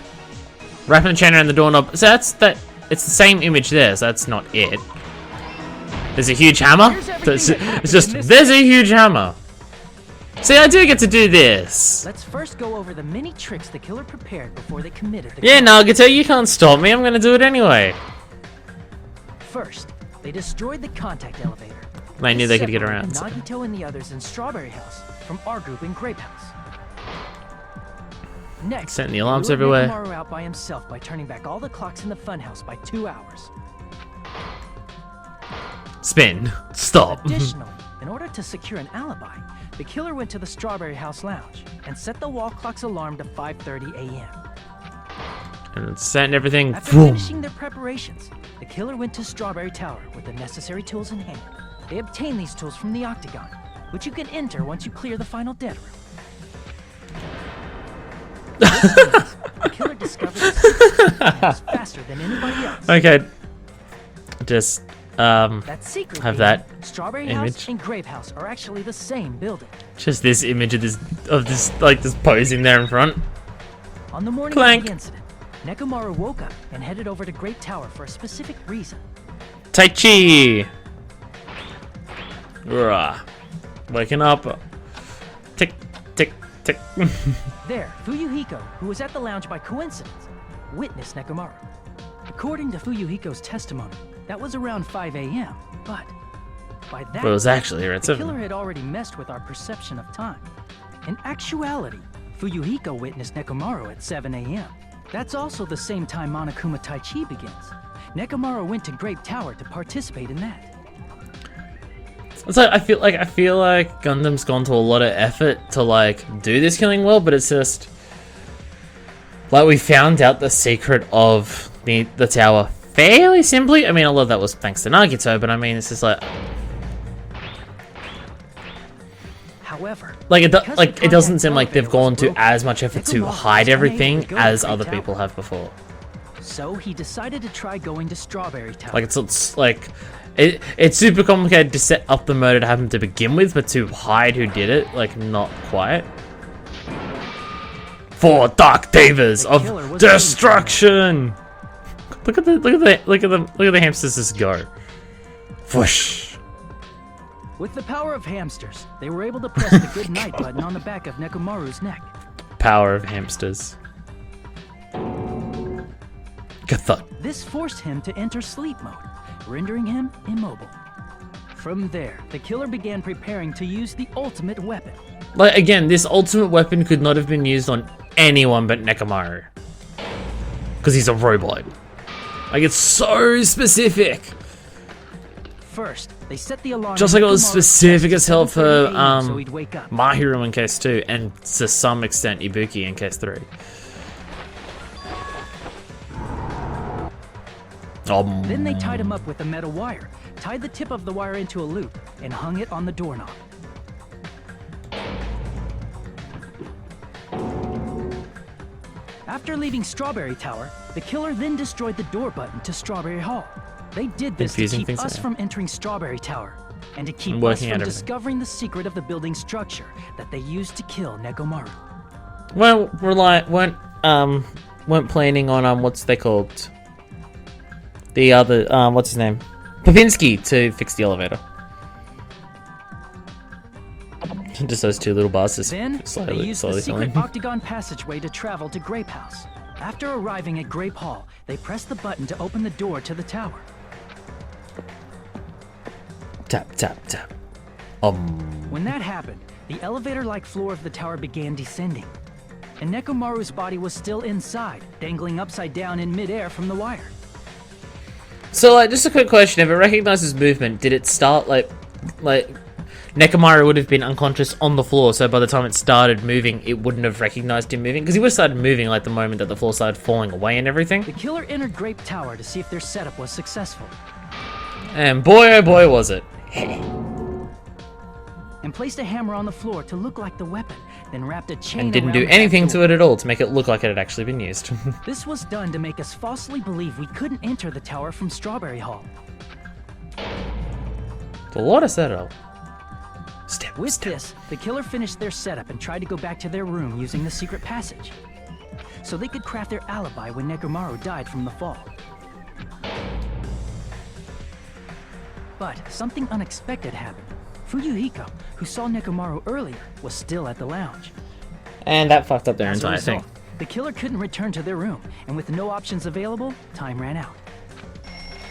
Wrapping the chain around the doorknob. So it's the same image there, so that's not it. There's a huge hammer? It's just, there's a huge hammer. See, I do get to do this. Let's first go over the many tricks the killer prepared before they committed the crime. Nagato, you can't stop me. I'm gonna do it anyway. First, they destroyed the contact elevator. I knew they could get around. Nagito and the others in Strawberry House from our group in Grape House. Next, setting the alarms everywhere. Nekomaru out by himself by turning back all the clocks in the funhouse by 2 hours. Spin. Stop. Additionally, in order to secure an alibi, the killer went to the Strawberry House lounge and set the wall clock's alarm to 5:30 a.m. And setting everything. After finishing their preparations, the killer went to Strawberry Tower with the necessary tools in hand. They obtained these tools from the Octagon, which you can enter once you clear the final dead room. The killer discovered the was faster than anybody else. Okay. Just that secret have that Strawberry image. House and Grape House are actually the same building. Just this image of this like this posing there in front. On the morning of the incident, Nekomaru woke up and headed over to Great Tower for a specific reason. Tai Chi. Rah. Waking up. Tick, tick, tick. There, Fuyuhiko, who was at the lounge by coincidence, witnessed Nekomaru. According to Fuyuhiko's testimony, that was around 5 a.m., but by that it was actually around the 7. killer had already messed with our perception of time. In actuality, Fuyuhiko witnessed Nekomaru at 7 a.m. That's also the same time Monokuma Tai Chi begins. Nekomaru went to Grape Tower to participate in that. It's like I feel like Gundam's gone to a lot of effort to like do this killing well, but it's just like we found out the secret of the tower fairly simply. I mean, a lot of that was thanks to Nagito, but I mean, it's just like, however, it doesn't seem like they've gone to as much effort to hide everything as other people have before. So he decided to try going to Strawberry Tower. Like it's like it's super complicated to set up the murder to happen to begin with, but to hide who did it, like not quite. 4 Dark Divas of Destruction. Look at the hamsters just go. Whoosh. With the power of hamsters, they were able to press the good night button on the back of Nekomaru's neck. Power of hamsters. Kathut. This forced him to enter sleep mode, rendering him immobile. From there, the killer began preparing to use the ultimate weapon. Like, again, this ultimate weapon could not have been used on anyone but Nekomaru. Because he's a robot. Like, it's so specific. First, they set the alarm. Just like it was specific as hell for Mahiru in case 2, and to some extent Ibuki in case 3. Then they tied him up with a metal wire, tied the tip of the wire into a loop, and hung it on the doorknob. After leaving Strawberry Tower, the killer then destroyed the door button to Strawberry Hall. They did this to keep us from entering Strawberry Tower, and to keep us from discovering the secret of the building structure that they used to kill Nekomaru. Well, weren't planning on what's they called? The other what's his name? Popinski to fix the elevator. Just those two little bastards. Then slowly, they used slowly the secret filming. octagon passageway to travel to Grape House. After arriving at Grape Hall, they pressed the button to open the door to the tower. Tap, tap, tap. When that happened, the elevator-like floor of the tower began descending. And Nekomaru's body was still inside, dangling upside down in midair from the wire. So, like, just a quick question. If it recognizes movement, did it start, like Nekomaru would have been unconscious on the floor, so by the time it started moving, it wouldn't have recognized him moving? Because he would have started moving, like, the moment that the floor started falling away and everything. The killer entered Grape Tower to see if their setup was successful. And boy, oh boy, was it. And placed a hammer on the floor to look like the weapon, then wrapped a chain And didn't around do the anything back to door. it at all to make it look like it had actually been used. This was done to make us falsely believe we couldn't enter the tower from Strawberry Hall. It's a lot of setup. With this, the killer finished their setup and tried to go back to their room using the secret passage, so they could craft their alibi when Nekomaru died from the fall. But something unexpected happened. Fuyuhiko, who saw Nekomaru earlier, was still at the lounge. And that fucked up their As a entire result, thing. the killer couldn't return to their room, and with no options available, time ran out.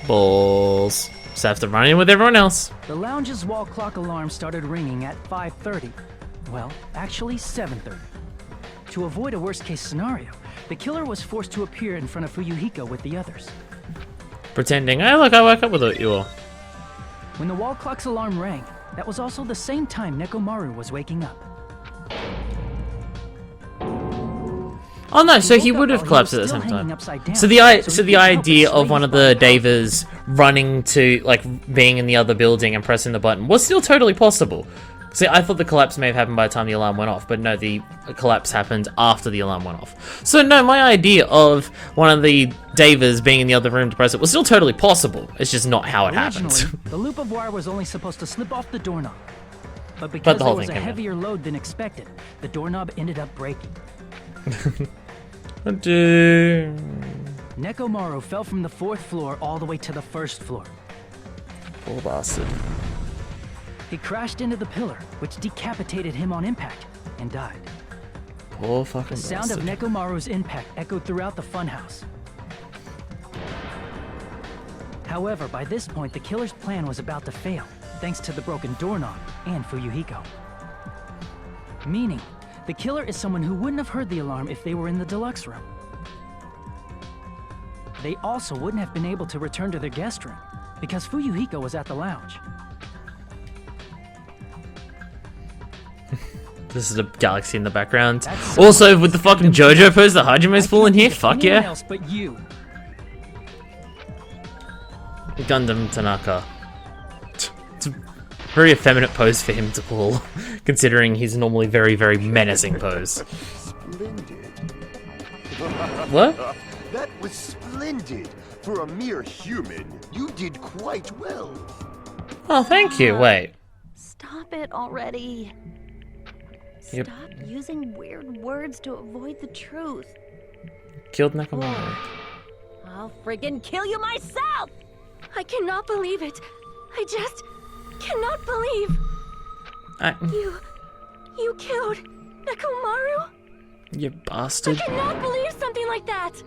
Balls. So I have to run in with everyone else. The lounge's wall clock alarm started ringing at 5:30. Well, actually 7:30. To avoid a worst-case scenario, the killer was forced to appear in front of Fuyuhiko with the others. Pretending, hey look, I woke up with you all. When the wall clock's alarm rang, that was also the same time Nekomaru was waking up. Oh no, so he would have collapsed at the same time. So the idea of one of the Davers running to, like, being in the other building and pressing the button was still totally possible. See, I thought the collapse may have happened by the time the alarm went off, but no, the collapse happened after the alarm went off. So no, my idea of one of the Davers being in the other room to press it was still totally possible. It's just not how it happened. The loop of wire was only supposed to slip off the doorknob. But because the there whole was a thing came in. heavier load than expected, the doorknob ended up breaking. Nekomaru fell from the 4th floor all the way to the 1st floor. Poor bastard. He crashed into the pillar, which decapitated him on impact, and died. Poor fucking The sound bastard. of Nekomaru's impact echoed throughout the funhouse. However, by this point, the killer's plan was about to fail, thanks to the broken doorknob and Fuyuhiko. Meaning, the killer is someone who wouldn't have heard the alarm if they were in the deluxe room. They also wouldn't have been able to return to their guest room, because Fuyuhiko was at the lounge. This is a galaxy in the background. Also, with the fucking JoJo pose, the Hajime's full in here. Fuck Anyone yeah. else but you. Gundam Tanaka. It's a very effeminate pose for him to pull, considering his normally very, very menacing pose. Splendid. What? That was splendid. For a mere human, you did quite well. Oh, thank you. Wait. Stop it already. Yep. Stop using weird words to avoid the truth. Killed Nekomaru. I'll friggin' kill you myself! I cannot believe it. I just cannot believe. You killed Nekomaru? You I bastard. cannot believe something like that.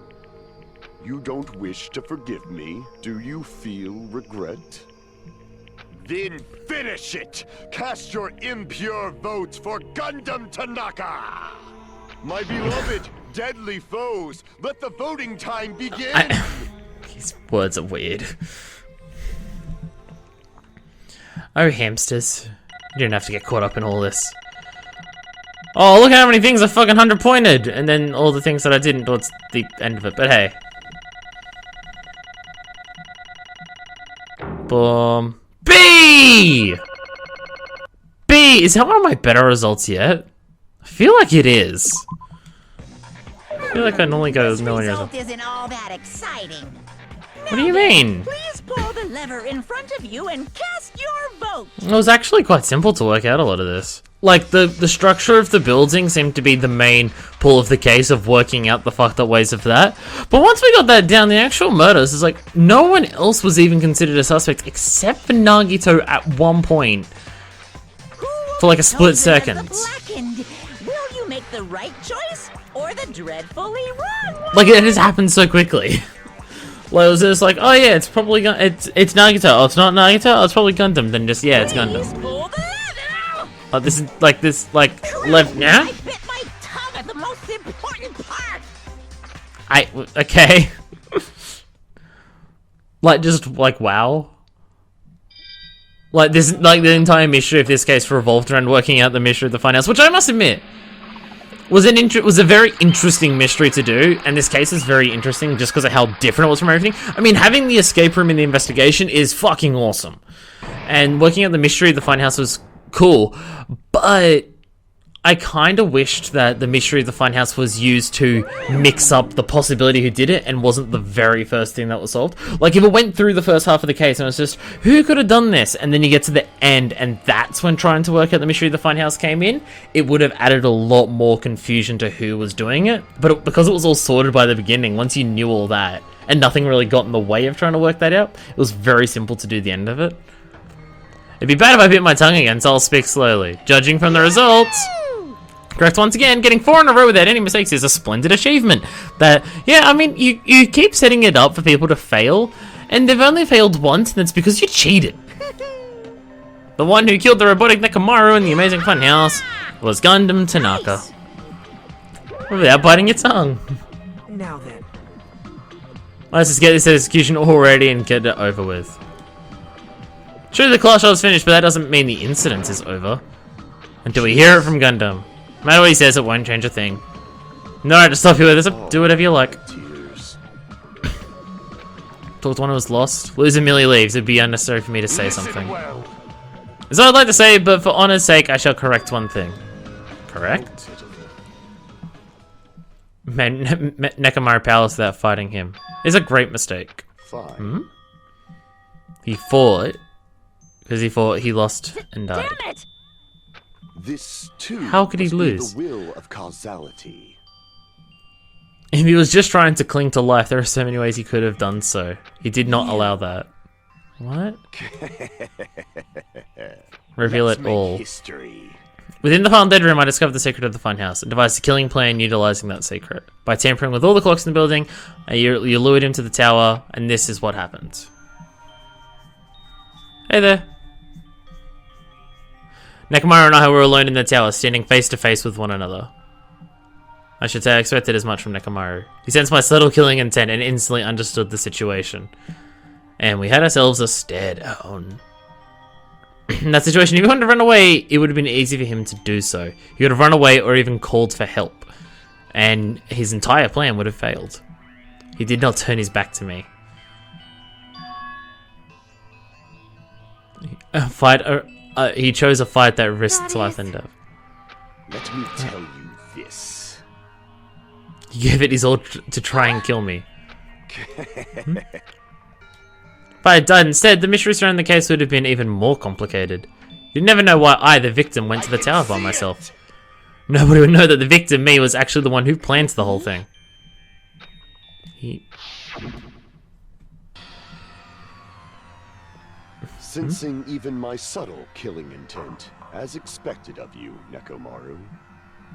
You don't wish to forgive me? Do you feel regret? Then finish it! Cast your impure votes for Gundam Tanaka! My beloved, deadly foes, let the voting time begin! His words are weird. Oh, hamsters. You didn't have to get caught up in all this. Oh, look at how many things I fucking 100 pointed! And then all the things that I didn't towards the end of it, but hey. Boom. B! B! Is that one of my better results yet? I feel like it is. feel like I normally go This million years result off. isn't all that exciting. What do you mean? Please pull the lever in front of you and cast your vote. It was actually quite simple to work out a lot of this. Like, the structure of the building seemed to be the main pull of the case of working out the fucked up ways of that. But once we got that down, the actual murders is like, no one else was even considered a suspect except for Nagito at one point. For like a split second. Will you make the right choice or the dreadfully wrong one? Like, it just happened so quickly. Like, it was just like, oh yeah, it's probably it's Nagito. Oh, it's not Nagito. Oh, it's probably Gundam. Then just, yeah, it's Gundam. Like, this is like left now. I bit my tongue at the most important part. Okay. Like, just like, wow. Like, this, like, the entire mystery of this case revolved around working out the mystery of the funhouse, which I must admit was a very interesting mystery to do, and this case is very interesting just because of how different it was from everything. I mean, having the escape room in the investigation is fucking awesome, and working out the mystery of the funhouse was cool, but I kind of wished that the mystery of the funhouse was used to mix up the possibility who did it and wasn't the very first thing that was solved. Like, if it went through the first half of the case and it was just, who could have done this? And then you get to the end and that's when trying to work out the mystery of the funhouse came in, it would have added a lot more confusion to who was doing it. But because it was all sorted by the beginning, once you knew all that, and nothing really got in the way of trying to work that out, it was very simple to do the end of it. It'd be bad if I bit my tongue again, so I'll speak slowly. Judging from the results... Correct once again, getting 4 in a row without any mistakes is a splendid achievement. That, yeah, I mean, you keep setting it up for people to fail, and they've only failed once, and it's because you cheated. The one who killed the robotic Nekomaru in the Amazing Funhouse was Gundam Tanaka. Without biting your tongue. Now then. Let's just get this execution already and get it over with. Sure, the class shot is finished, but that doesn't mean the incident is over. Until we hear it from Gundam. No matter what he says, it won't change a thing. No right to stop you with this. Do whatever you like. Talk to one who was lost. Lose a Millie leaves. It'd be unnecessary for me to say something. That's all I'd like to say, but for honor's sake, I shall correct one thing. Correct? Nekomaru Palace without fighting him is a great mistake. Hmm? He fought because he thought he lost and died. Damn it! This too. How could he lose? The will of causality. If he was just trying to cling to life, there are so many ways he could have done so. He did not allow that. What? Reveal it all. History. Within the final dead room, I discovered the secret of the funhouse and devised a killing plan utilizing that secret. By tampering with all the clocks in the building, you lured him to the tower, and this is what happened. Hey there. Nekomaru and I were alone in the tower, standing face to face with one another. I should say I expected as much from Nekomaru. He sensed my subtle killing intent and instantly understood the situation. And we had ourselves a stare down. In that situation, if he wanted to run away, it would have been easy for him to do so. He would have run away or even called for help. And his entire plan would have failed. He did not turn his back to me. He chose a fight that risked life and death. Let me tell you this. He gave it his all to try and kill me. If I had died instead, the mystery surrounding the case would have been even more complicated. You'd never know why I, the victim, went to the tower by myself. Nobody would know that the victim, me, was actually the one who planned the whole thing. Sensing even my subtle killing intent, as expected of you, Nekomaru.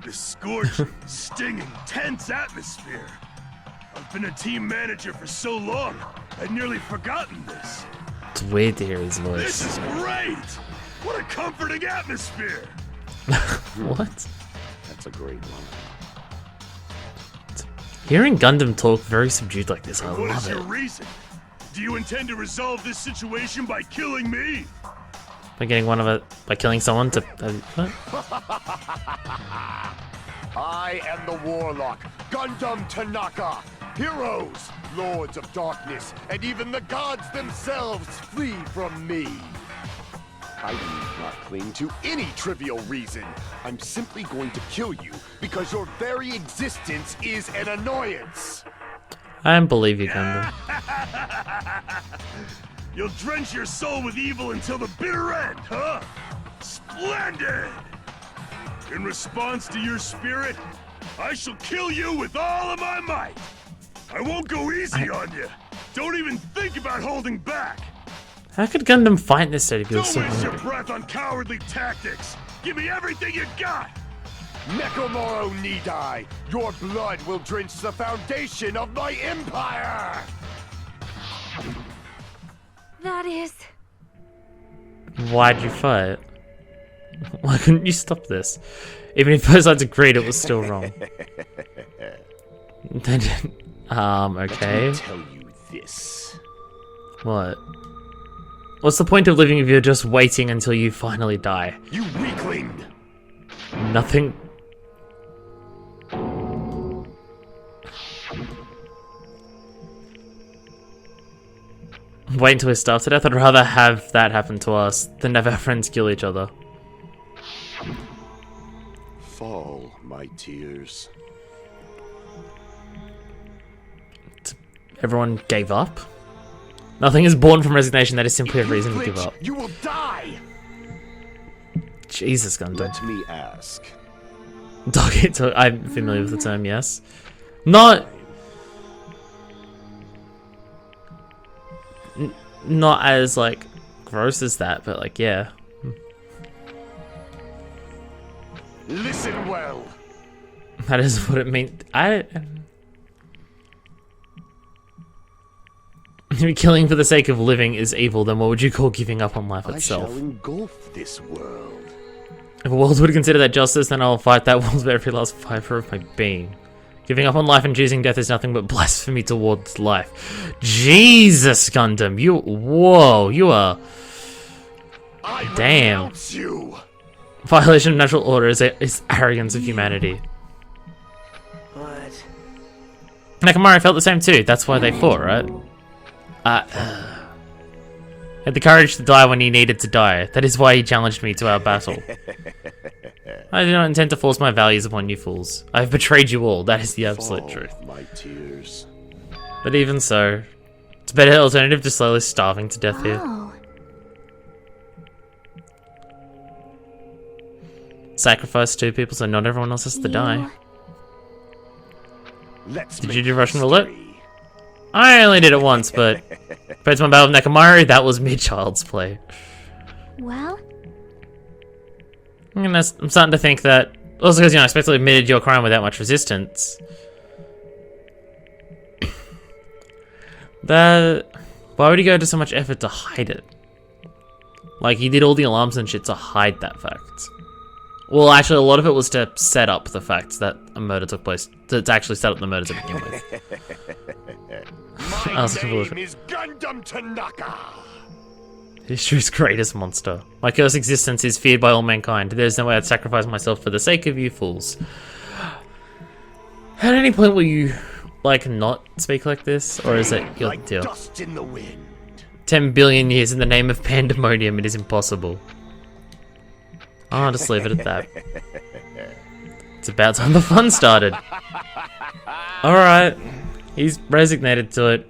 The scorching, stinging, tense atmosphere. I've been a team manager for so long, I'd nearly forgotten this. It's weird to hear his voice. This is great! What a comforting atmosphere! What? That's a great one. Hearing Gundam talk very subdued like this, I What love is it. your reason? Do you intend to resolve this situation by killing me? By getting one of it, by killing someone to... what? I am the Warlock, Gundam Tanaka. Heroes, Lords of Darkness, and even the gods themselves flee from me. I need not cling to any trivial reason. I'm simply going to kill you because your very existence is an annoyance. I don't believe you, Gundam. You'll drench your soul with evil until the bitter end, huh? Splendid! In response to your spirit, I shall kill you with all of my might. I won't go easy on you. Don't even think about holding back. How could Gundam fight this state if he was so Don't waste your hungry? breath on cowardly tactics. Give me everything you got. Nekomaru Nidai, your blood will drench the foundation of my empire! That is... Why'd you fight? Why couldn't you stop this? Even if both sides agreed, it was still wrong. They didn't. Okay. Let me tell you this. What? What's the point of living if you're just waiting until you finally die? You weakling! Nothing. Wait until we starve to death? I'd rather have that happen to us than have our friends kill each other. Fall, my tears. Everyone gave up? Nothing is born from resignation, that is simply a reason to give up. You will die! Jesus, Gundam. Let me ask. I'm familiar with the term, yes. Not as, like, gross as that, but, like, yeah. Listen well. That is what it means. If killing for the sake of living is evil, then what would you call giving up on life itself? I shall engulf this world. If a world would consider that justice, then I'll fight that world with every last fiber of my being. Giving up on life and choosing death is nothing but blasphemy towards life. Jesus, Gundam, whoa, you are... Damn. You. Violation of natural order is arrogance of humanity. What? Nekomaru felt the same too, that's why they fought, right? Had the courage to die when he needed to die. That is why he challenged me to our battle. I do not intend to force my values upon you fools. I have betrayed you all, that is the absolute truth. My tears. But even so, it's a better alternative to slowly starving to death here. Oh. Sacrifice two people so not everyone else has to die. Let's Did you do Russian roulette? I only did it once, but compared to my battle with Nekomaru, that was mid-child's play. Well? I'm starting to think that, also because, you know, I expectedly admitted your crime without much resistance. Why would he go to so much effort to hide it? Like, he did all the alarms and shit to hide that fact. Well, actually, a lot of it was to set up the fact that a murder took place. To actually set up the murder to begin with. My name is Gundam Tanaka. History's greatest monster. My cursed existence is feared by all mankind. There's no way I'd sacrifice myself for the sake of you fools. At any point will you, like, not speak like this? Or is it your like deal? Dust in the wind. 10 billion years in the name of pandemonium, it is impossible. I'll just leave it at that. It's about time the fun started. Alright. He's resignated to it.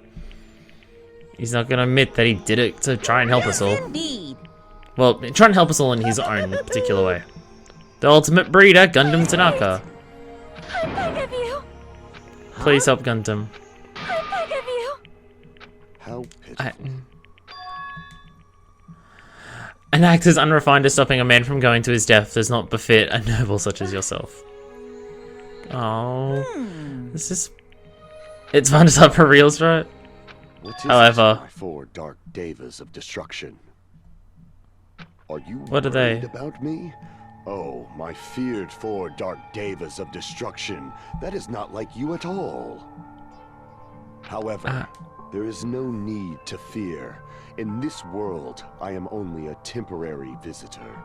He's not gonna admit that he did it to try and help us all. Indeed. Well, try and help us all in his own particular way. The ultimate breeder, Gundam Tanaka. I beg of you! Please help Gundam. I beg of you! How pitiful. An act as unrefined as stopping a man from going to his death does not befit a noble such as yourself. Oh, this is... It's fun to start for reals, right? What is However, my 4 dark devas of destruction? Are you what are they? worried about me? Oh, my feared 4 dark devas of destruction. That is not like you at all. However, there is no need to fear. In this world, I am only a temporary visitor.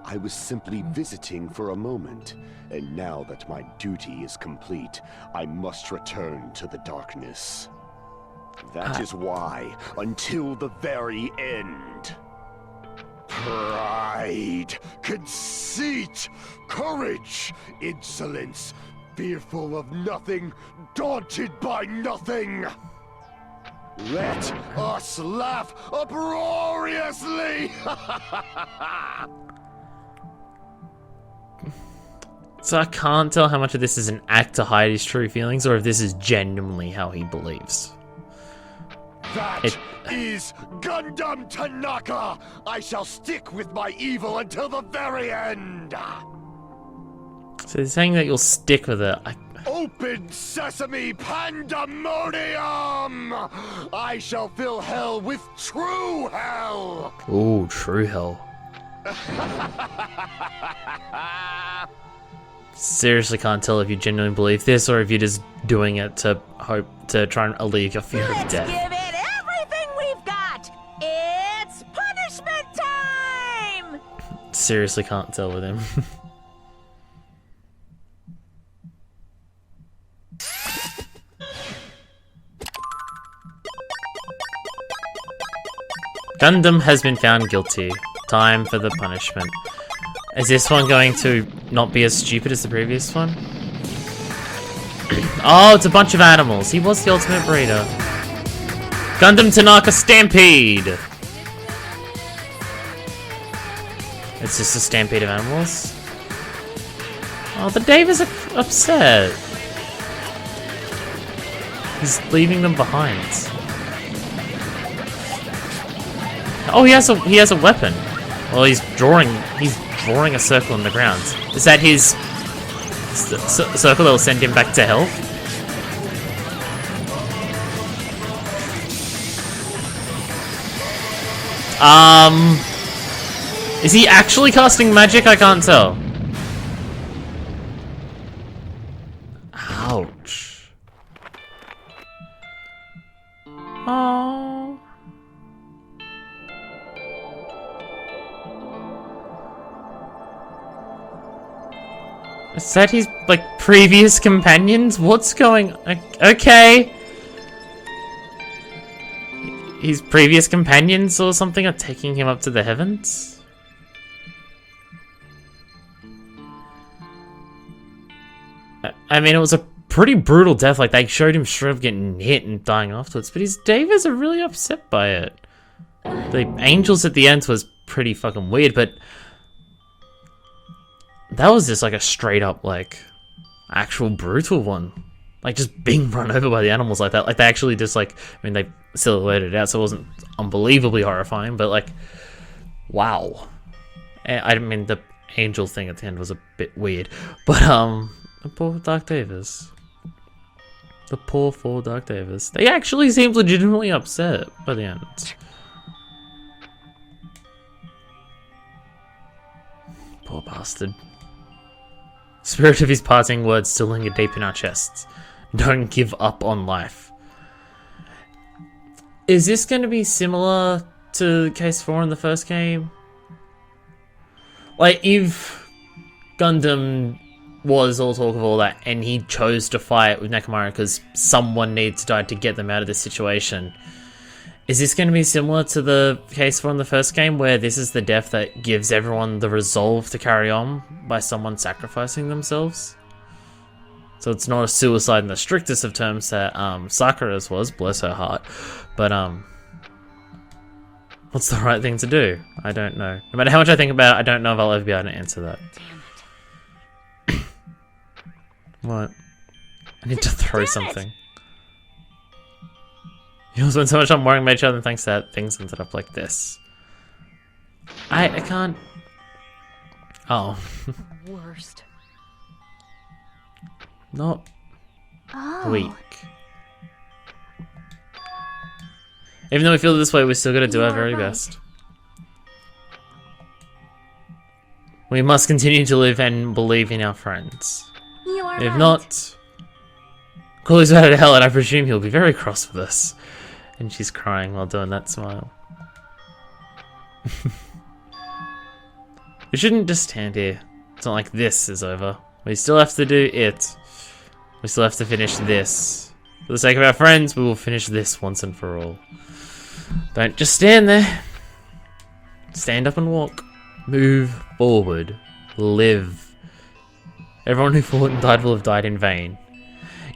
I was simply visiting for a moment, and now that my duty is complete, I must return to the darkness. That is why, until the very end, Pride, conceit, courage, insolence, fearful of nothing, daunted by nothing. Let us laugh uproariously! So I can't tell how much of this is an act to hide his true feelings or if this is genuinely how he believes. That is Gundam Tanaka! I shall stick with my evil until the very end! So they're saying that you'll stick with it. Open sesame pandemonium! I shall fill hell with true hell! Ooh, true hell. Seriously can't tell if you genuinely believe this or if you're just doing it to hope to try and alleviate your fear of death. Give it everything we've got! It's punishment time! Seriously can't tell with him. Gundam has been found guilty. Time for the punishment. Is this one going to not be as stupid as the previous one? Oh, it's a bunch of animals. He was the ultimate breeder. Gundam Tanaka Stampede! It's just a stampede of animals? Oh, the Dave is upset. He's leaving them behind. Oh, he has a weapon. Well, he's drawing a circle in the ground. Is that his circle that will send him back to hell? Is he actually casting magic? I can't tell. Ouch. Oh. Is that his, like, previous companions? What's going... Okay. His previous companions or something are taking him up to the heavens? I mean, it was a pretty brutal death. Like, they showed him straight up getting hit and dying afterwards. But his Davies are really upset by it. The angels at the end was pretty fucking weird, but... that was just like a straight up, like, actual brutal one. Like, just being run over by the animals like that. Like, they actually just, like, I mean, they silhouetted it out, so it wasn't unbelievably horrifying, but, like, wow. I mean, the angel thing at the end was a bit weird. But, the poor Dark Davis. The poor Dark Davis. They actually seemed legitimately upset by the end. Poor bastard. Spirit of his parting words still linger deep in our chests. Don't give up on life. Is this going to be similar to Case 4 in the first game? Like, if Gundam was all talk of all that and he chose to fight with Nekomaru because someone needs to die to get them out of this situation, is this going to be similar to the Case 4 in the first game, where this is the death that gives everyone the resolve to carry on by someone sacrificing themselves? So it's not a suicide in the strictest of terms that Sakura's was, bless her heart. But what's the right thing to do? I don't know. No matter how much I think about it, I don't know if I'll ever be able to answer that. Damn it. What? I need to throw something. You spent so much time worrying about each other, and thanks to that, things ended up like this. I can't... Oh. Worst. Not weak. Even though we feel this way, we're still gonna do our very best. We must continue to live and believe in our friends. You are If right. not, Cooley's out of hell, and I presume he'll be very cross with us. And she's crying while doing that smile. We shouldn't just stand here. It's not like this is over. We still have to do it. We still have to finish this. For the sake of our friends, we will finish this once and for all. Don't just stand there. Stand up and walk. Move forward. Live. Everyone who fought and died will have died in vain.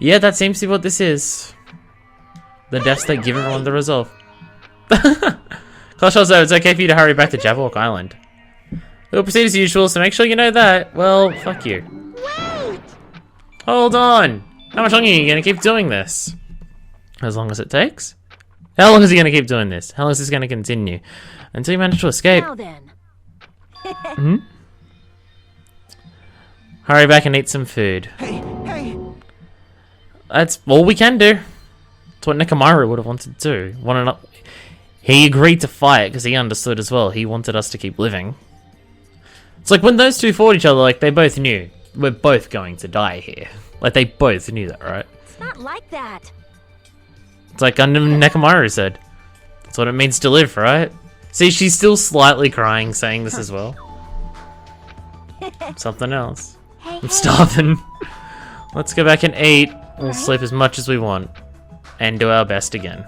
Yeah, that seems to be what this is. The deaths that give everyone the resolve. Clash also, it's okay for you to hurry back to Jabberwock Island. We'll proceed as usual, so make sure you know that. Well, fuck you. Wait! Hold on! How much longer are you gonna keep doing this? As long as it takes? How long is he gonna keep doing this? How long is this gonna continue? Until you manage to escape. Now then. Hmm? Hurry back and eat some food. Hey! That's all we can do. That's what Nekomaru would have wanted to do. He agreed to fight because he understood as well. He wanted us to keep living. It's like when those two fought each other, like they both knew. We're both going to die here. Like they both knew that, right? It's not like that. It's like Nekomaru said. That's what it means to live, right? See, she's still slightly crying saying this as well. Something else. I'm starving. Let's go back and eat. We'll sleep as much as we want. And do our best again.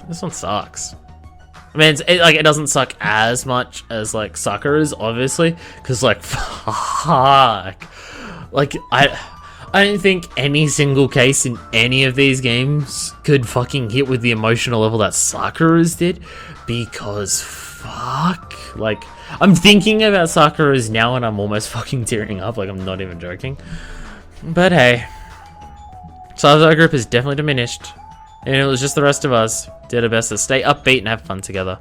This one sucks. I mean, it doesn't suck as much as like Sakura's, obviously, because like fuck, like I don't think any single case in any of these games could fucking hit with the emotional level that Sakura's did, because fuck, like I'm thinking about Sakura's now and I'm almost fucking tearing up. Like I'm not even joking. But hey, size of our group has definitely diminished. And it was just the rest of us. Did our best to stay upbeat and have fun together.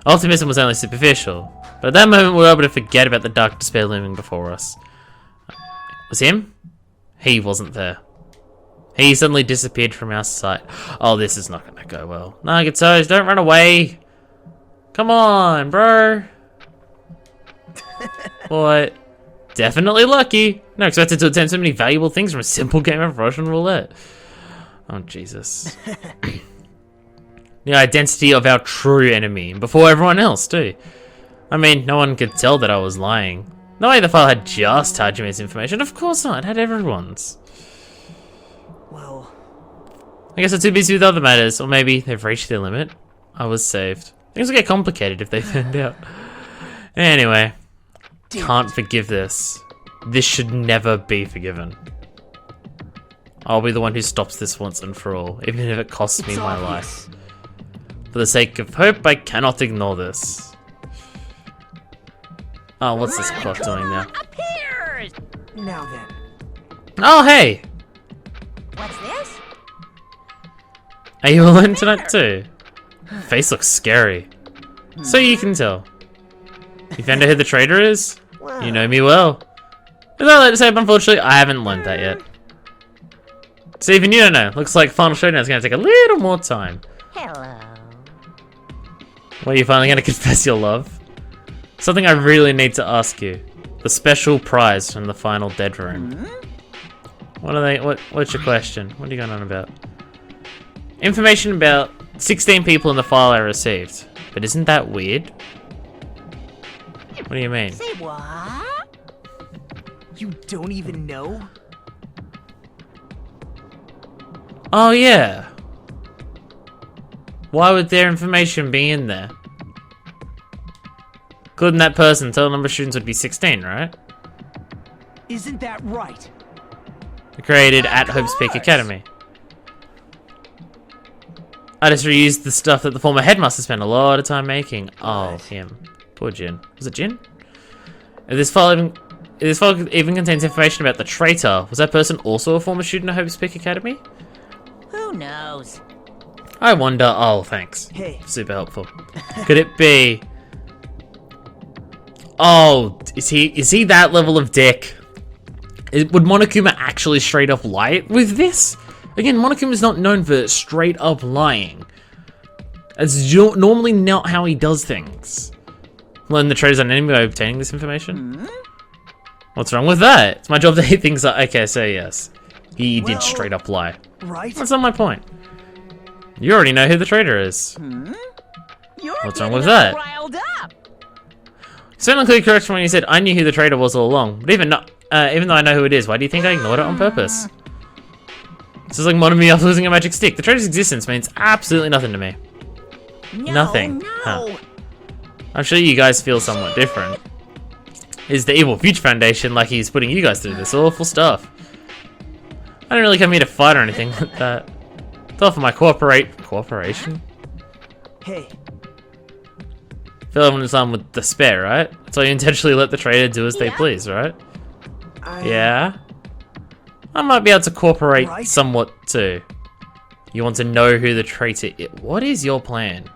Optimism was only superficial, but at that moment we were able to forget about the dark despair looming before us. Was him? He wasn't there. He suddenly disappeared from our sight. Oh, this is not gonna go well. Nagato's, don't run away! Come on, bro! What? Definitely lucky. No expected to attempt so many valuable things from a simple game of Russian roulette. Oh, Jesus. The identity of our true enemy, before everyone else, too. I mean, no one could tell that I was lying. No way the file had just Hajime's information. Of course not, it had everyone's. Well... I guess they're too busy with other matters, or maybe they've reached their limit. I was saved. Things will get complicated if they find out. Anyway, can't forgive this. This should never be forgiven. I'll be the one who stops this once and for all, even if it costs me my life. For the sake of hope, I cannot ignore this. Oh, what's this clock doing now? Appears! Now then. Oh, hey! What's this? Are you alone tonight too? Face looks scary. So you can tell. You found out who the traitor is? You know me well. As I like to say, but unfortunately, I haven't learned that yet. So even you don't know. Looks like Final Showdown is going to take a little more time. Hello. Well, you finally going to confess your love? Something I really need to ask you. The special prize from the final dead room. What are they? What's your question? What are you going on about? Information about 16 people in the file I received. But isn't that weird? What do you mean? Say what? You don't even know? Oh yeah. Why would their information be in there? Couldn't that person total number of students would be 16, right? Isn't that right? Created at Hope's Peak Academy. I just reused the stuff that the former headmaster spent a lot of time making. Oh, him. Poor Jin. Was it Jin? If this file even contains information about the traitor, was that person also a former student at Hope's Peak Academy? Who knows? I wonder. Oh, thanks. Hey. Super helpful. Could it be? Oh, is he that level of dick? Would Monokuma actually straight up lie with this? Again, Monokuma is not known for straight up lying. It's normally not how he does things. Learn the traitor's an enemy by obtaining this information? What's wrong with that? It's my job to hate things like... Okay, so yes. He did straight up lie. Right? That's not my point. You already know who the traitor is. What's wrong with that? Riled up. Certainly correct when you said I knew who the traitor was all along. But even though I know who it is, why do you think I ignored it on purpose? This is like Monomi after losing a magic stick. The traitor's existence means absolutely nothing to me. Nothing. No. Huh. I'm sure you guys feel somewhat different. Is the Evil Future Foundation like he's putting you guys through this awful stuff? I don't really come here to fight or anything like that. It's all for my cooperation? Hey. Fill everyone's arm with despair, right? So you intentionally let the traitor do as they please, right? Yeah? I might be able to cooperate somewhat too. You want to know who the traitor is? What is your plan?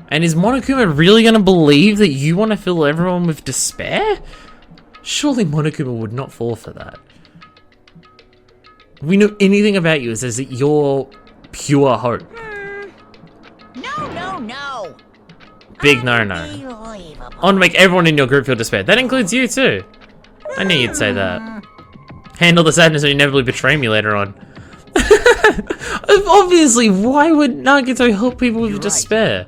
And is Monokuma really going to believe that you want to fill everyone with despair? Surely Monokuma would not fall for that. If we know anything about you, it says that you're pure hope. No. Big no-no. I want to make everyone in your group feel despair. That includes you too. I knew you'd say that. Handle the sadness and inevitably betray me later on. Obviously, why would Nagito help people with despair?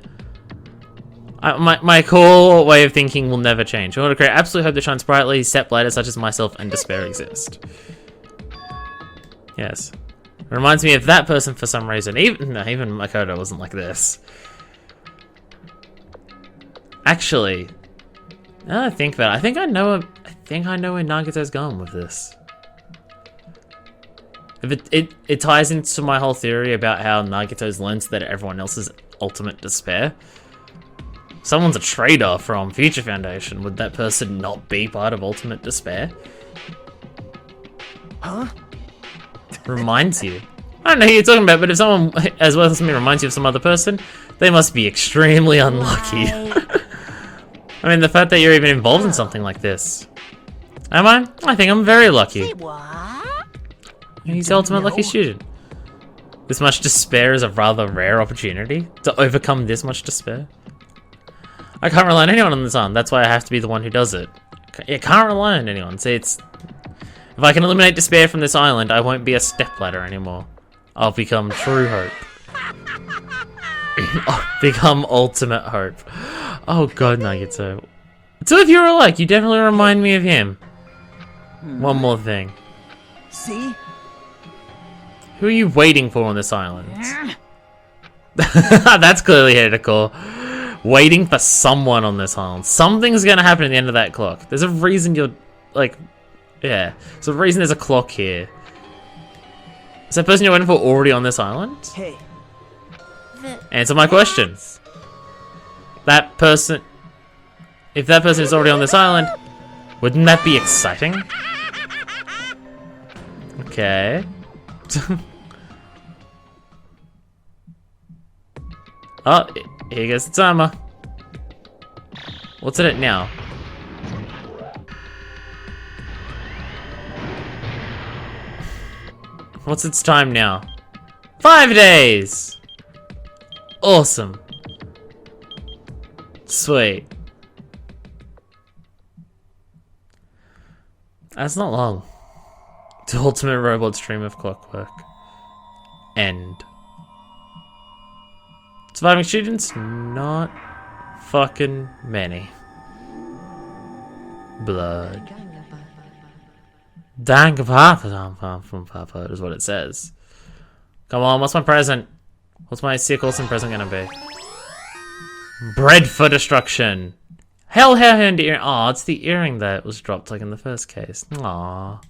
My core way of thinking will never change. I want to create absolute hope that shines brightly, set blighters such as myself and despair exist. Yes. It reminds me of that person for some reason. Even Makoto wasn't like this. Actually, now that I think about it, I think I know where Nagito's going with this. If it ties into my whole theory about how Nagito's learned that everyone else is ultimate despair. Someone's a traitor from Future Foundation. Would that person not be part of ultimate despair? Huh? Reminds you. I don't know who you're talking about, but if someone as well as me reminds you of some other person, they must be extremely unlucky. I mean, the fact that you're even involved in something like this. Am I? I think I'm very lucky. He's the ultimate lucky student. This much despair is a rather rare opportunity to overcome this much despair. I can't rely on anyone on this arm. That's why I have to be the one who does it. I can't rely on anyone. See, if I can eliminate despair from this island, I won't be a stepladder anymore. I'll become true hope. I'll become ultimate hope. Oh god, Nagito. Two of you are alike. You definitely remind me of him. One more thing. See? Who are you waiting for on this island? That's clearly Hideko. Waiting for someone on this island. Something's gonna happen at the end of that clock. There's a reason you're, like... Yeah. There's a reason there's a clock here. Is that person you're waiting for already on this island? Hey. Answer my question. That person... If that person is already on this island, wouldn't that be exciting? Okay. Oh, here goes the timer. What's it at now? What's its time now? 5 days! Awesome. Sweet. That's not long. The ultimate robot stream of clockwork. End. Surviving students? Not fucking many. Blood. Danganronpa is what it says. Come on, what's my present? What's my Sick Olsen present gonna be? Bread for destruction. Hell, earring. Aw, it's the earring that was dropped like in the first case. Aww.